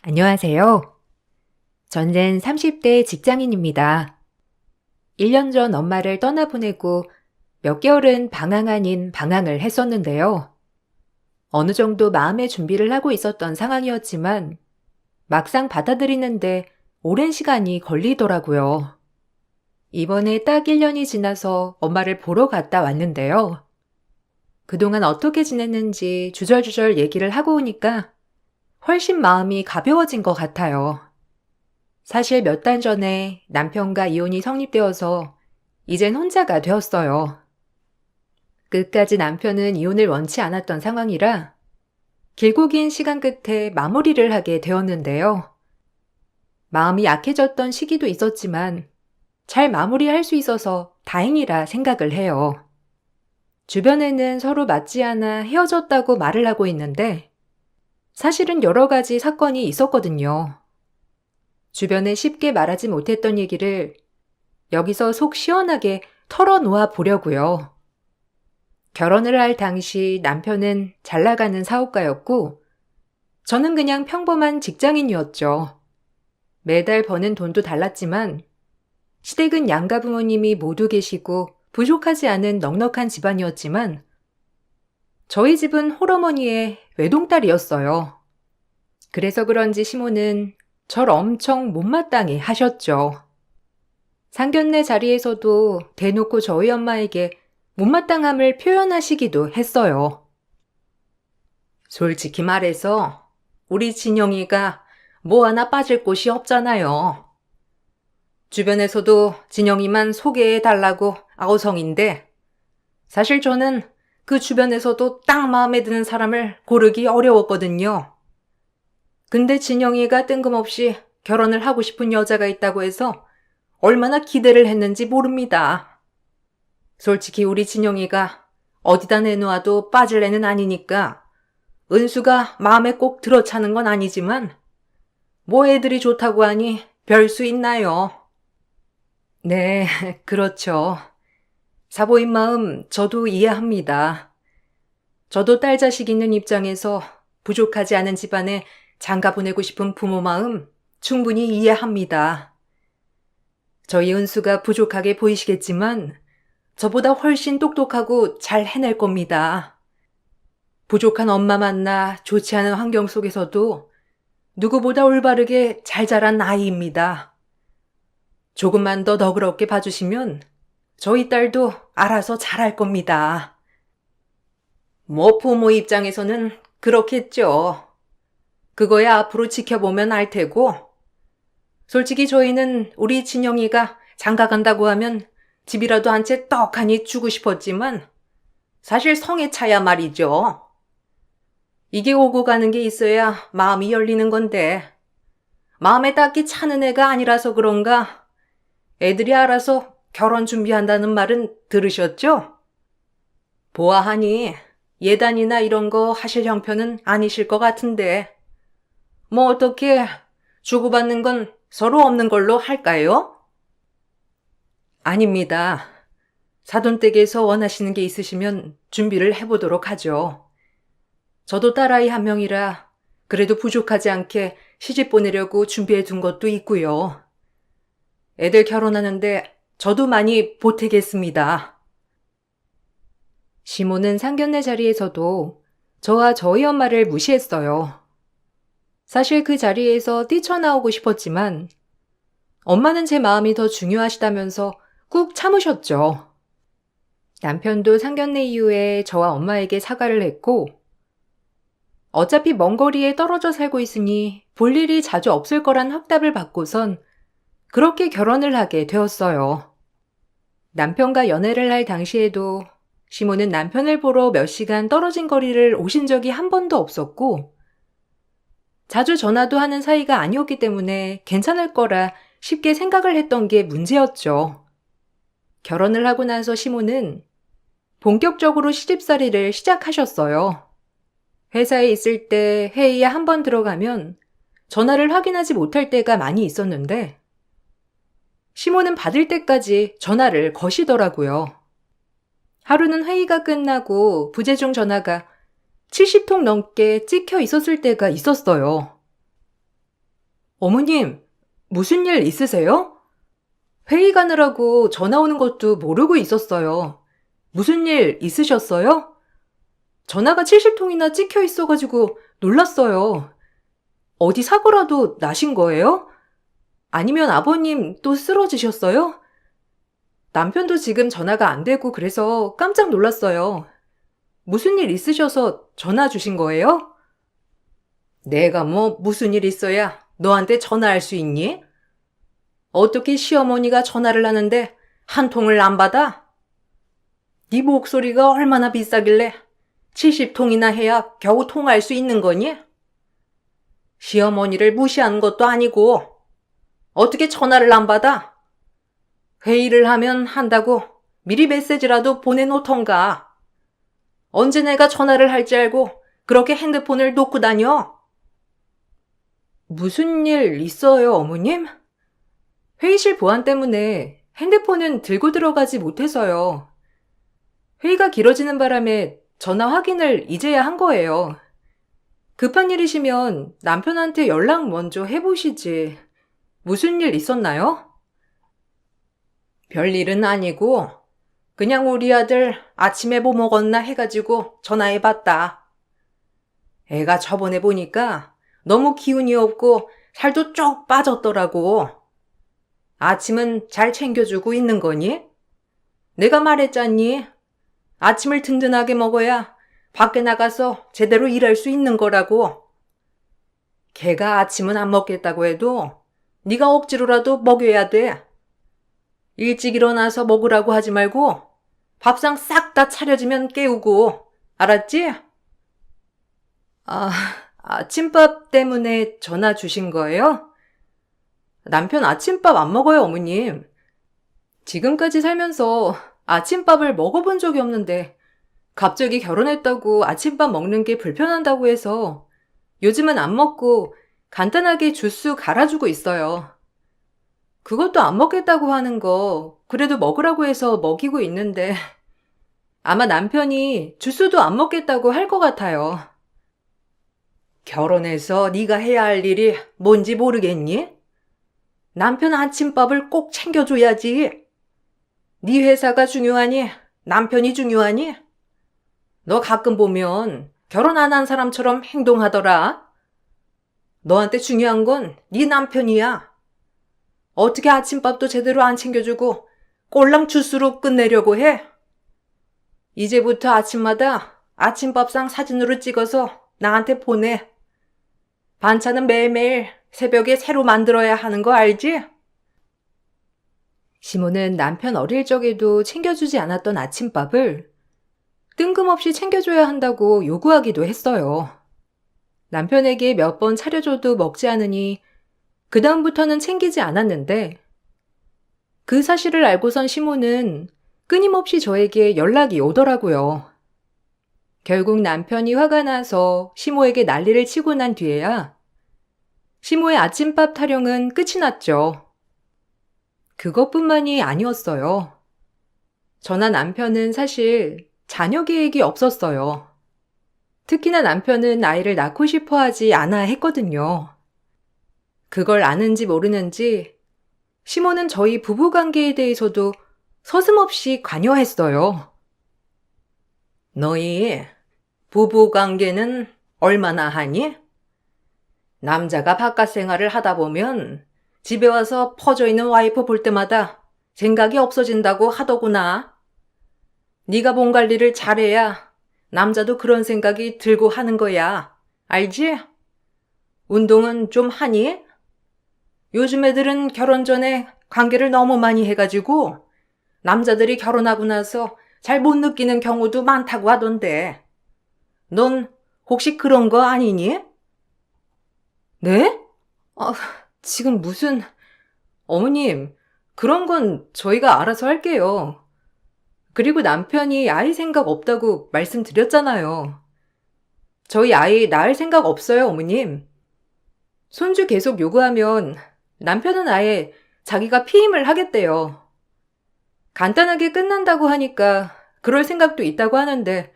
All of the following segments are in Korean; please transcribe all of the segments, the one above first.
안녕하세요. 저는 30대 직장인입니다. 1년 전 엄마를 떠나보내고 몇 개월은 방황 아닌 방황을 했었는데요. 어느 정도 마음의 준비를 하고 있었던 상황이었지만 막상 받아들이는데 오랜 시간이 걸리더라고요. 이번에 딱 1년이 지나서 엄마를 보러 갔다 왔는데요. 그동안 어떻게 지냈는지 주절주절 얘기를 하고 오니까 훨씬 마음이 가벼워진 것 같아요. 사실 몇 달 전에 남편과 이혼이 성립되어서 이젠 혼자가 되었어요. 끝까지 남편은 이혼을 원치 않았던 상황이라 길고 긴 시간 끝에 마무리를 하게 되었는데요. 마음이 약해졌던 시기도 있었지만 잘 마무리할 수 있어서 다행이라 생각을 해요. 주변에는 서로 맞지 않아 헤어졌다고 말을 하고 있는데 사실은 여러 가지 사건이 있었거든요. 주변에 쉽게 말하지 못했던 얘기를 여기서 속 시원하게 털어놓아 보려고요. 결혼을 할 당시 남편은 잘 나가는 사업가였고 저는 그냥 평범한 직장인이었죠. 매달 버는 돈도 달랐지만 시댁은 양가 부모님이 모두 계시고 부족하지 않은 넉넉한 집안이었지만 저희 집은 홀어머니의 외동딸이었어요. 그래서 그런지 시모는 절 엄청 못마땅해 하셨죠. 상견례 자리에서도 대놓고 저희 엄마에게 못마땅함을 표현하시기도 했어요. 솔직히 말해서 우리 진영이가 뭐 하나 빠질 곳이 없잖아요. 주변에서도 진영이만 소개해달라고 아우성인데 사실 저는 그 주변에서도 딱 마음에 드는 사람을 고르기 어려웠거든요. 근데 진영이가 뜬금없이 결혼을 하고 싶은 여자가 있다고 해서 얼마나 기대를 했는지 모릅니다. 솔직히 우리 진영이가 어디다 내놓아도 빠질 애는 아니니까 은수가 마음에 꼭 들어차는 건 아니지만 뭐 애들이 좋다고 하니 별 수 있나요? 네, 그렇죠. 사보인 마음 저도 이해합니다. 저도 딸 자식 있는 입장에서 부족하지 않은 집안에 장가 보내고 싶은 부모 마음 충분히 이해합니다. 저희 은수가 부족하게 보이시겠지만 저보다 훨씬 똑똑하고 잘 해낼 겁니다. 부족한 엄마 만나 좋지 않은 환경 속에서도 누구보다 올바르게 잘 자란 아이입니다. 조금만 더 너그럽게 봐주시면 저희 딸도 알아서 잘할 겁니다. 뭐 부모 입장에서는 그렇겠죠. 그거야 앞으로 지켜보면 알 테고. 솔직히 저희는 우리 진영이가 장가 간다고 하면 집이라도 한 채 떡하니 주고 싶었지만 사실 성에 차야 말이죠. 이게 오고 가는 게 있어야 마음이 열리는 건데 마음에 딱히 차는 애가 아니라서 그런가 애들이 알아서 결혼 준비한다는 말은 들으셨죠? 보아하니 예단이나 이런 거 하실 형편은 아니실 것 같은데 뭐 어떻게 주고받는 건 서로 없는 걸로 할까요? 아닙니다. 사돈댁에서 원하시는 게 있으시면 준비를 해보도록 하죠. 저도 딸아이 한 명이라 그래도 부족하지 않게 시집 보내려고 준비해 둔 것도 있고요. 애들 결혼하는데 저도 많이 보태겠습니다. 시모는 상견례 자리에서도 저와 저희 엄마를 무시했어요. 사실 그 자리에서 뛰쳐나오고 싶었지만 엄마는 제 마음이 더 중요하시다면서 꾹 참으셨죠. 남편도 상견례 이후에 저와 엄마에게 사과를 했고 어차피 먼 거리에 떨어져 살고 있으니 볼 일이 자주 없을 거란 확답을 받고선 그렇게 결혼을 하게 되었어요. 남편과 연애를 할 당시에도 시모는 남편을 보러 몇 시간 떨어진 거리를 오신 적이 한 번도 없었고 자주 전화도 하는 사이가 아니었기 때문에 괜찮을 거라 쉽게 생각을 했던 게 문제였죠. 결혼을 하고 나서 시모는 본격적으로 시집살이를 시작하셨어요. 회사에 있을 때 회의에 한 번 들어가면 전화를 확인하지 못할 때가 많이 있었는데 시모는 받을 때까지 전화를 거시더라고요. 하루는 회의가 끝나고 부재중 전화가 70통 넘게 찍혀 있었을 때가 있었어요. 어머님, 무슨 일 있으세요? 회의 가느라고 전화 오는 것도 모르고 있었어요. 무슨 일 있으셨어요? 전화가 70통이나 찍혀 있어가지고 놀랐어요. 어디 사고라도 나신 거예요? 아니면 아버님 또 쓰러지셨어요? 남편도 지금 전화가 안 되고 그래서 깜짝 놀랐어요. 무슨 일 있으셔서 전화 주신 거예요? 내가 뭐 무슨 일 있어야 너한테 전화할 수 있니? 어떻게 시어머니가 전화를 하는데 한 통을 안 받아? 네 목소리가 얼마나 비싸길래 70통이나 해야 겨우 통화할 수 있는 거니? 시어머니를 무시하는 것도 아니고 어떻게 전화를 안 받아? 회의를 하면 한다고 미리 메시지라도 보내놓던가. 언제 내가 전화를 할지 알고 그렇게 핸드폰을 놓고 다녀? 무슨 일 있어요, 어머님? 회의실 보안 때문에 핸드폰은 들고 들어가지 못해서요. 회의가 길어지는 바람에 전화 확인을 이제야 한 거예요. 급한 일이시면 남편한테 연락 먼저 해보시지. 무슨 일 있었나요? 별일은 아니고 그냥 우리 아들 아침에 뭐 먹었나 해가지고 전화해봤다. 애가 저번에 보니까 너무 기운이 없고 살도 쪽 빠졌더라고. 아침은 잘 챙겨주고 있는 거니? 내가 말했잖니? 아침을 든든하게 먹어야 밖에 나가서 제대로 일할 수 있는 거라고. 걔가 아침은 안 먹겠다고 해도 네가 억지로라도 먹여야 돼. 일찍 일어나서 먹으라고 하지 말고 밥상 싹 다 차려지면 깨우고. 알았지? 아, 아침밥 때문에 전화 주신 거예요? 남편 아침밥 안 먹어요, 어머님. 지금까지 살면서 아침밥을 먹어본 적이 없는데 갑자기 결혼했다고 아침밥 먹는 게 불편하다고 해서 요즘은 안 먹고 간단하게 주스 갈아주고 있어요. 그것도 안 먹겠다고 하는 거 그래도 먹으라고 해서 먹이고 있는데 아마 남편이 주스도 안 먹겠다고 할 것 같아요. 결혼해서 네가 해야 할 일이 뭔지 모르겠니? 남편 아침밥을 꼭 챙겨줘야지. 네 회사가 중요하니? 남편이 중요하니? 너 가끔 보면 결혼 안 한 사람처럼 행동하더라. 너한테 중요한 건 네 남편이야. 어떻게 아침밥도 제대로 안 챙겨주고 꼴랑 주스로 끝내려고 해? 이제부터 아침마다 아침밥상 사진으로 찍어서 나한테 보내. 반찬은 매일매일 새벽에 새로 만들어야 하는 거 알지? 시모는 남편 어릴 적에도 챙겨주지 않았던 아침밥을 뜬금없이 챙겨줘야 한다고 요구하기도 했어요. 남편에게 몇 번 차려줘도 먹지 않으니 그다음부터는 챙기지 않았는데 그 사실을 알고선 시모는 끊임없이 저에게 연락이 오더라고요. 결국 남편이 화가 나서 시모에게 난리를 치고 난 뒤에야 시모의 아침밥 타령은 끝이 났죠. 그것뿐만이 아니었어요. 저나 남편은 사실 자녀 계획이 없었어요. 특히나 남편은 아이를 낳고 싶어 하지 않아 했거든요. 그걸 아는지 모르는지 시모는 저희 부부관계에 대해서도 서슴없이 관여했어요. 너희 부부관계는 얼마나 하니? 남자가 바깥 생활을 하다 보면 집에 와서 퍼져 있는 와이프 볼 때마다 생각이 없어진다고 하더구나. 네가 몸 관리를 잘해야 남자도 그런 생각이 들고 하는 거야. 알지? 운동은 좀 하니? 요즘 애들은 결혼 전에 관계를 너무 많이 해가지고 남자들이 결혼하고 나서 잘 못 느끼는 경우도 많다고 하던데. 넌 혹시 그런 거 아니니? 네? 지금 무슨... 어머님, 그런 건 저희가 알아서 할게요. 그리고 남편이 아이 생각 없다고 말씀드렸잖아요. 저희 아이 낳을 생각 없어요, 어머님. 손주 계속 요구하면 남편은 아예 자기가 피임을 하겠대요. 간단하게 끝난다고 하니까 그럴 생각도 있다고 하는데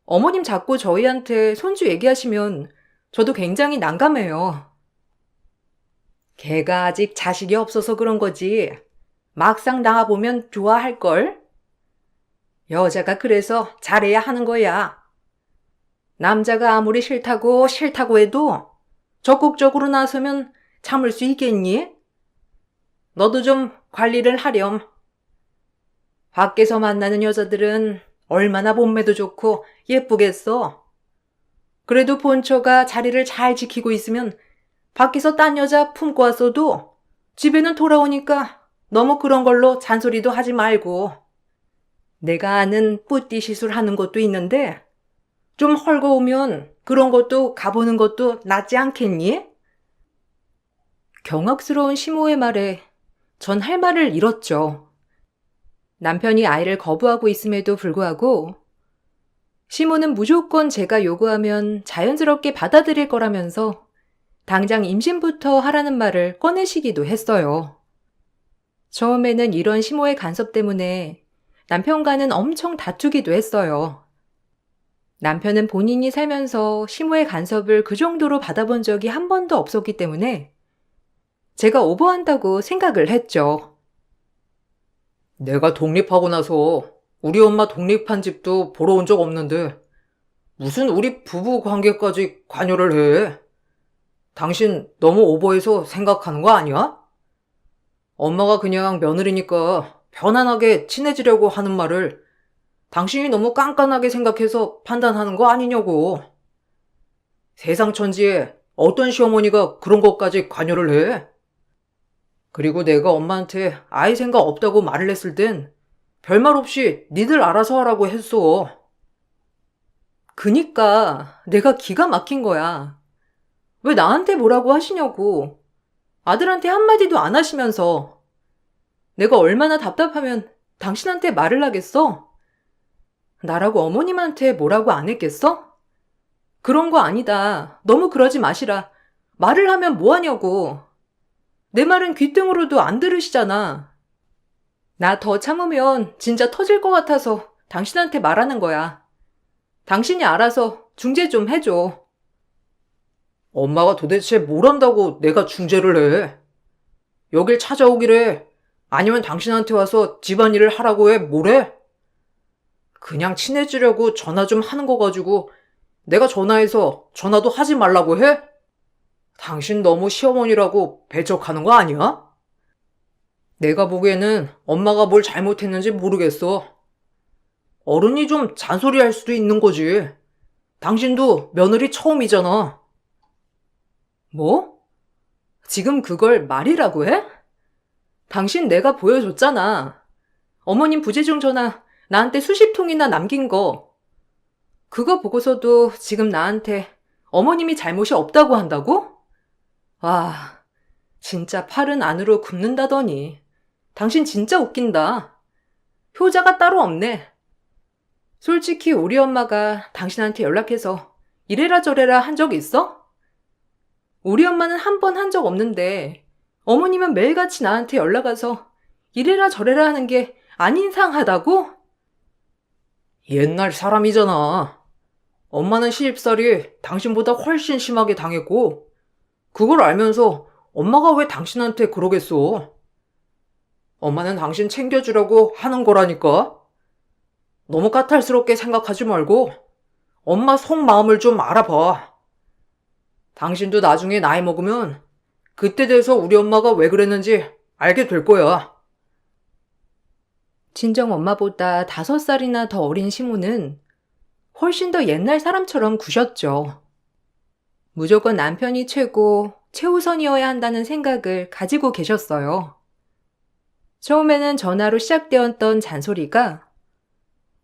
어머님 자꾸 저희한테 손주 얘기하시면 저도 굉장히 난감해요. 걔가 아직 자식이 없어서 그런 거지. 막상 나와보면 좋아할걸? 여자가 그래서 잘해야 하는 거야. 남자가 아무리 싫다고 해도 적극적으로 나서면 참을 수 있겠니? 너도 좀 관리를 하렴. 밖에서 만나는 여자들은 얼마나 몸매도 좋고 예쁘겠어. 그래도 본처가 자리를 잘 지키고 있으면 밖에서 딴 여자 품고 왔어도 집에는 돌아오니까 너무 그런 걸로 잔소리도 하지 말고. 내가 아는 뿌띠 시술 하는 곳도 있는데 좀 헐거우면 그런 것도 가보는 것도 낫지 않겠니? 경악스러운 시모의 말에 전 할 말을 잃었죠. 남편이 아이를 거부하고 있음에도 불구하고 시모는 무조건 제가 요구하면 자연스럽게 받아들일 거라면서 당장 임신부터 하라는 말을 꺼내시기도 했어요. 처음에는 이런 시모의 간섭 때문에 남편과는 엄청 다투기도 했어요. 남편은 본인이 살면서 시모의 간섭을 그 정도로 받아본 적이 한 번도 없었기 때문에 제가 오버한다고 생각을 했죠. 내가 독립하고 나서 우리 엄마 독립한 집도 보러 온 적 없는데 무슨 우리 부부 관계까지 관여를 해? 당신 너무 오버해서 생각하는 거 아니야? 엄마가 그냥 며느리니까 편안하게 친해지려고 하는 말을 당신이 너무 깐깐하게 생각해서 판단하는 거 아니냐고. 세상 천지에 어떤 시어머니가 그런 것까지 관여를 해? 그리고 내가 엄마한테 아이 생각 없다고 말을 했을 땐 별말 없이 니들 알아서 하라고 했어. 그니까 내가 기가 막힌 거야. 왜 나한테 뭐라고 하시냐고. 아들한테 한마디도 안 하시면서. 내가 얼마나 답답하면 당신한테 말을 하겠어? 나라고 어머님한테 뭐라고 안 했겠어? 그런 거 아니다. 너무 그러지 마시라. 말을 하면 뭐하냐고. 내 말은 귓등으로도 안 들으시잖아. 나 더 참으면 진짜 터질 것 같아서 당신한테 말하는 거야. 당신이 알아서 중재 좀 해줘. 엄마가 도대체 뭘 한다고 내가 중재를 해? 여길 찾아오기래. 아니면 당신한테 와서 집안일을 하라고 해. 뭐래? 그냥 친해지려고 전화 좀 하는 거 가지고 내가 전화해서 전화도 하지 말라고 해? 당신 너무 시어머니라고 배척하는 거 아니야? 내가 보기에는 엄마가 뭘 잘못했는지 모르겠어. 어른이 좀 잔소리할 수도 있는 거지. 당신도 며느리 처음이잖아. 뭐? 지금 그걸 말이라고 해? 당신 내가 보여줬잖아. 어머님 부재중 전화 나한테 수십 통이나 남긴 거. 그거 보고서도 지금 나한테 어머님이 잘못이 없다고 한다고? 와, 진짜 팔은 안으로 굽는다더니. 당신 진짜 웃긴다. 효자가 따로 없네. 솔직히 우리 엄마가 당신한테 연락해서 이래라 저래라 한 적 있어? 우리 엄마는 한 번 한 적 없는데 어머님은 매일같이 나한테 연락 와서 이래라 저래라 하는 게 안 인상하다고? 옛날 사람이잖아. 엄마는 시집살이 당신보다 훨씬 심하게 당했고 그걸 알면서 엄마가 왜 당신한테 그러겠어? 엄마는 당신 챙겨주려고 하는 거라니까. 너무 까탈스럽게 생각하지 말고 엄마 속마음을 좀 알아봐. 당신도 나중에 나이 먹으면 그때 돼서 우리 엄마가 왜 그랬는지 알게 될 거야. 친정 엄마보다 5살이나 더 어린 시모는 훨씬 더 옛날 사람처럼 구셨죠. 무조건 남편이 최고, 최우선이어야 한다는 생각을 가지고 계셨어요. 처음에는 전화로 시작되었던 잔소리가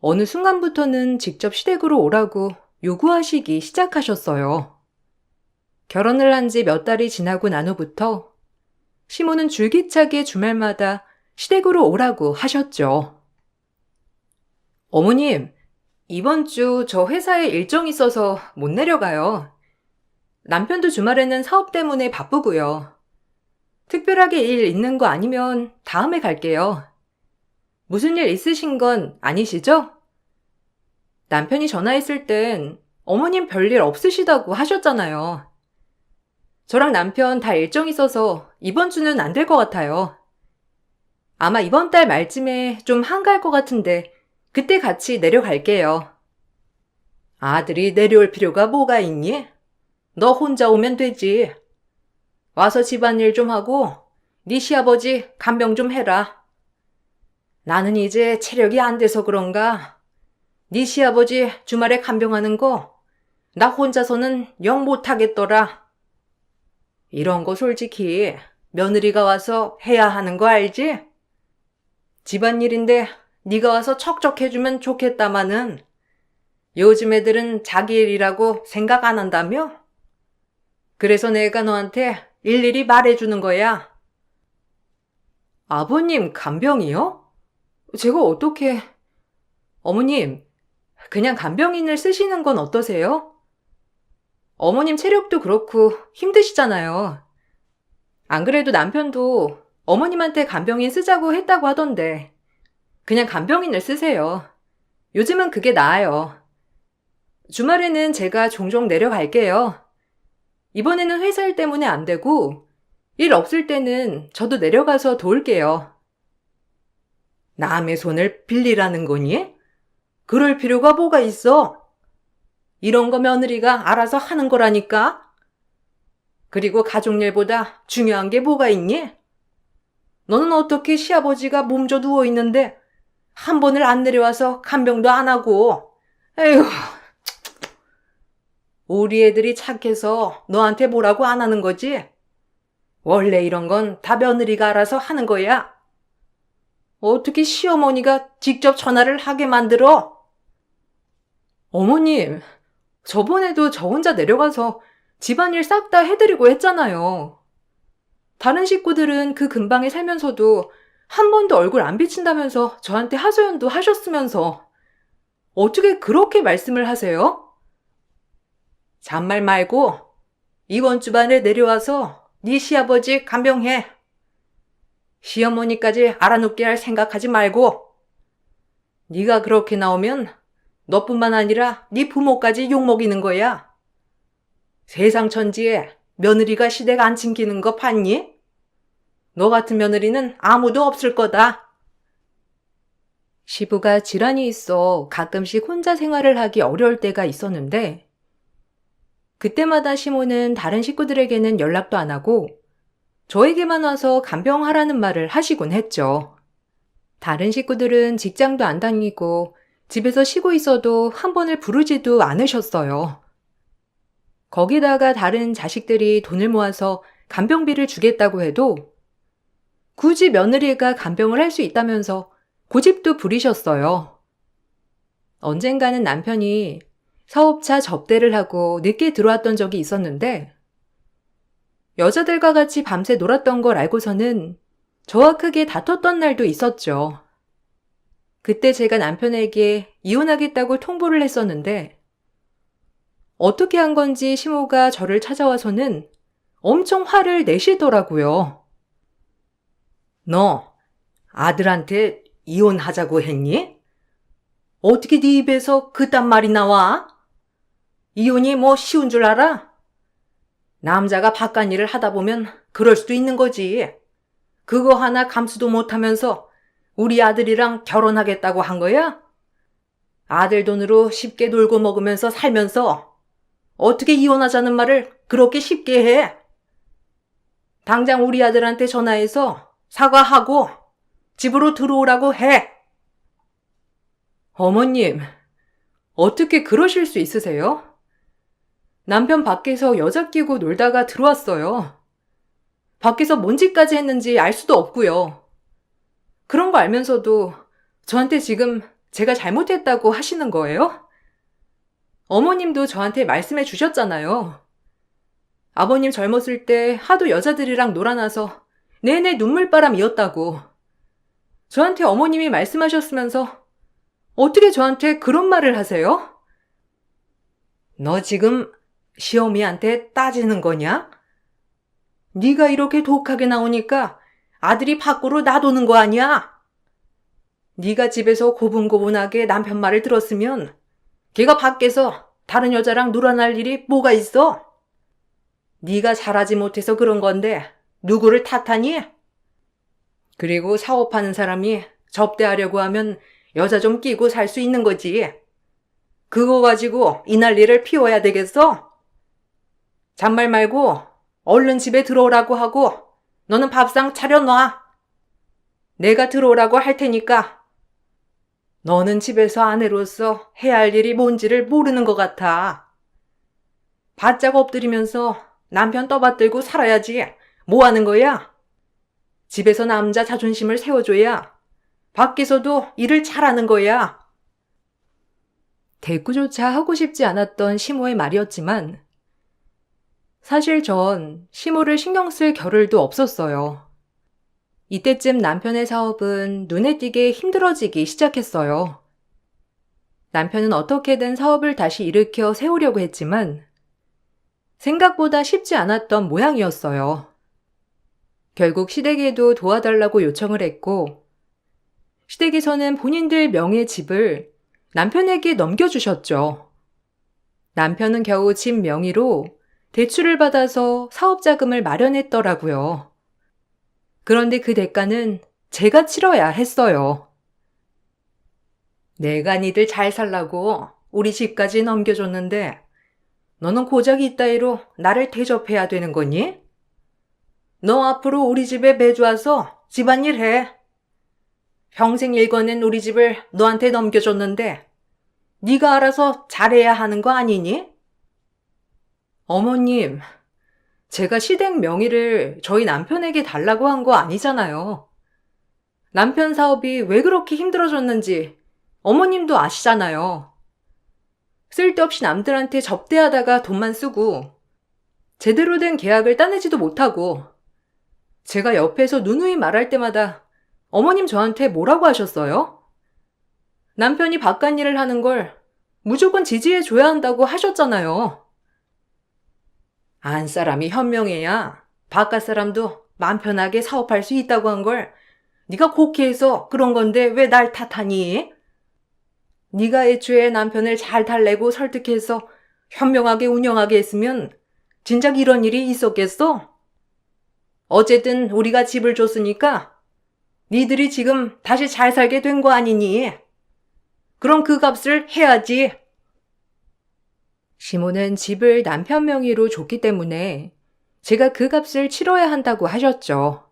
어느 순간부터는 직접 시댁으로 오라고 요구하시기 시작하셨어요. 결혼을 한 지 몇 달이 지나고 난 후부터 시모는 줄기차게 주말마다 시댁으로 오라고 하셨죠. 어머님, 이번 주 저 회사에 일정이 있어서 못 내려가요. 남편도 주말에는 사업 때문에 바쁘고요. 특별하게 일 있는 거 아니면 다음에 갈게요. 무슨 일 있으신 건 아니시죠? 남편이 전화했을 땐 어머님 별일 없으시다고 하셨잖아요. 저랑 남편 다 일정 있어서 이번 주는 안 될 것 같아요. 아마 이번 달 말쯤에 좀 한가할 것 같은데 그때 같이 내려갈게요. 아들이 내려올 필요가 뭐가 있니? 너 혼자 오면 되지. 와서 집안일 좀 하고 네 시아버지 간병 좀 해라. 나는 이제 체력이 안 돼서 그런가? 네 시아버지 주말에 간병하는 거 나 혼자서는 영 못하겠더라. 이런 거 솔직히 며느리가 와서 해야 하는 거 알지? 집안일인데 네가 와서 척척해주면 좋겠다마는 요즘 애들은 자기 일이라고 생각 안 한다며? 그래서 내가 너한테 일일이 말해주는 거야. 아버님 간병이요? 제가 어떻게... 어머님, 그냥 간병인을 쓰시는 건 어떠세요? 어머님 체력도 그렇고 힘드시잖아요. 안 그래도 남편도 어머님한테 간병인 쓰자고 했다고 하던데 그냥 간병인을 쓰세요. 요즘은 그게 나아요. 주말에는 제가 종종 내려갈게요. 이번에는 회사 일 때문에 안 되고 일 없을 때는 저도 내려가서 도울게요. 남의 손을 빌리라는 거니? 그럴 필요가 뭐가 있어? 이런 거 며느리가 알아서 하는 거라니까? 그리고 가족일보다 중요한 게 뭐가 있니? 너는 어떻게 시아버지가 몸져 누워있는데 한 번을 안 내려와서 간병도 안 하고. 에휴, 우리 애들이 착해서 너한테 뭐라고 안 하는 거지? 원래 이런 건 다 며느리가 알아서 하는 거야. 어떻게 시어머니가 직접 전화를 하게 만들어? 어머님, 저번에도 저 혼자 내려가서 집안일 싹 다 해드리고 했잖아요. 다른 식구들은 그 근방에 살면서도 한 번도 얼굴 안 비친다면서 저한테 하소연도 하셨으면서 어떻게 그렇게 말씀을 하세요? 잔말 말고 이번 주말에 내려와서 네 시아버지 간병해. 시어머니까지 알아놓게 할 생각하지 말고. 네가 그렇게 나오면 너뿐만 아니라 네 부모까지 욕먹이는 거야. 세상 천지에 며느리가 시대가 안 챙기는 거 봤니? 너 같은 며느리는 아무도 없을 거다. 시부가 질환이 있어 가끔씩 혼자 생활을 하기 어려울 때가 있었는데 그때마다 시모는 다른 식구들에게는 연락도 안 하고 저에게만 와서 간병하라는 말을 하시곤 했죠. 다른 식구들은 직장도 안 다니고 집에서 쉬고 있어도 한 번을 부르지도 않으셨어요. 거기다가 다른 자식들이 돈을 모아서 간병비를 주겠다고 해도 굳이 며느리가 간병을 할 수 있다면서 고집도 부리셨어요. 언젠가는 남편이 사업차 접대를 하고 늦게 들어왔던 적이 있었는데 여자들과 같이 밤새 놀았던 걸 알고서는 저와 크게 다퉜던 날도 있었죠. 그때 제가 남편에게 이혼하겠다고 통보를 했었는데 어떻게 한 건지 시모가 저를 찾아와서는 엄청 화를 내시더라고요. 너 아들한테 이혼하자고 했니? 어떻게 네 입에서 그딴 말이 나와? 이혼이 뭐 쉬운 줄 알아? 남자가 바깥일을 하다 보면 그럴 수도 있는 거지. 그거 하나 감수도 못하면서 우리 아들이랑 결혼하겠다고 한 거야? 아들 돈으로 쉽게 놀고 먹으면서 살면서 어떻게 이혼하자는 말을 그렇게 쉽게 해? 당장 우리 아들한테 전화해서 사과하고 집으로 들어오라고 해. 어머님, 어떻게 그러실 수 있으세요? 남편 밖에서 여자 끼고 놀다가 들어왔어요. 밖에서 뭔 짓까지 했는지 알 수도 없고요. 그런 거 알면서도 저한테 지금 제가 잘못했다고 하시는 거예요? 어머님도 저한테 말씀해 주셨잖아요. 아버님 젊었을 때 하도 여자들이랑 놀아나서 내내 눈물바람이었다고. 저한테 어머님이 말씀하셨으면서 어떻게 저한테 그런 말을 하세요? 너 지금 시어미한테 따지는 거냐? 네가 이렇게 독하게 나오니까 아들이 밖으로 놔두는 거 아니야? 네가 집에서 고분고분하게 남편 말을 들었으면 걔가 밖에서 다른 여자랑 놀아날 일이 뭐가 있어? 네가 잘하지 못해서 그런 건데 누구를 탓하니? 그리고 사업하는 사람이 접대하려고 하면 여자 좀 끼고 살 수 있는 거지. 그거 가지고 이 난리를 피워야 되겠어? 잔말 말고 얼른 집에 들어오라고 하고 너는 밥상 차려놔. 내가 들어오라고 할 테니까. 너는 집에서 아내로서 해야 할 일이 뭔지를 모르는 것 같아. 바짝 엎드리면서 남편 떠받들고 살아야지. 뭐 하는 거야? 집에서 남자 자존심을 세워줘야 밖에서도 일을 잘하는 거야. 대꾸조차 하고 싶지 않았던 시모의 말이었지만 사실 전 시모를 신경 쓸 겨를도 없었어요. 이때쯤 남편의 사업은 눈에 띄게 힘들어지기 시작했어요. 남편은 어떻게든 사업을 다시 일으켜 세우려고 했지만 생각보다 쉽지 않았던 모양이었어요. 결국 시댁에도 도와달라고 요청을 했고 시댁에서는 본인들 명의 집을 남편에게 넘겨주셨죠. 남편은 겨우 집 명의로 대출을 받아서 사업 자금을 마련했더라고요. 그런데 그 대가는 제가 치러야 했어요. 내가 니들 잘 살라고 우리 집까지 넘겨줬는데 너는 고작이 이따위로 나를 대접해야 되는 거니? 너 앞으로 우리 집에 매주 와서 집안일 해. 평생 일궈낸 우리 집을 너한테 넘겨줬는데 네가 알아서 잘해야 하는 거 아니니? 어머님, 제가 시댁 명의를 저희 남편에게 달라고 한 거 아니잖아요. 남편 사업이 왜 그렇게 힘들어졌는지 어머님도 아시잖아요. 쓸데없이 남들한테 접대하다가 돈만 쓰고 제대로 된 계약을 따내지도 못하고 제가 옆에서 누누이 말할 때마다 어머님 저한테 뭐라고 하셨어요? 남편이 바깥 일을 하는 걸 무조건 지지해줘야 한다고 하셨잖아요. 안 사람이 현명해야 바깥 사람도 마음 편하게 사업할 수 있다고 한 걸 네가 곡해해서 그런 건데 왜 날 탓하니? 네가 애초에 남편을 잘 달래고 설득해서 현명하게 운영하게 했으면 진작 이런 일이 있었겠어? 어쨌든 우리가 집을 줬으니까 니들이 지금 다시 잘 살게 된 거 아니니? 그럼 그 값을 해야지. 시모는 집을 남편 명의로 줬기 때문에 제가 그 값을 치러야 한다고 하셨죠.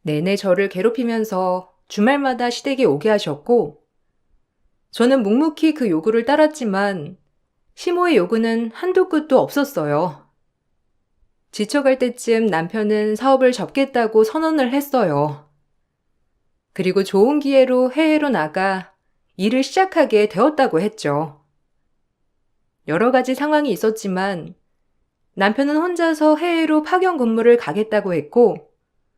내내 저를 괴롭히면서 주말마다 시댁에 오게 하셨고 저는 묵묵히 그 요구를 따랐지만 시모의 요구는 한도 끝도 없었어요. 지쳐갈 때쯤 남편은 사업을 접겠다고 선언을 했어요. 그리고 좋은 기회로 해외로 나가 일을 시작하게 되었다고 했죠. 여러 가지 상황이 있었지만 남편은 혼자서 해외로 파견 근무를 가겠다고 했고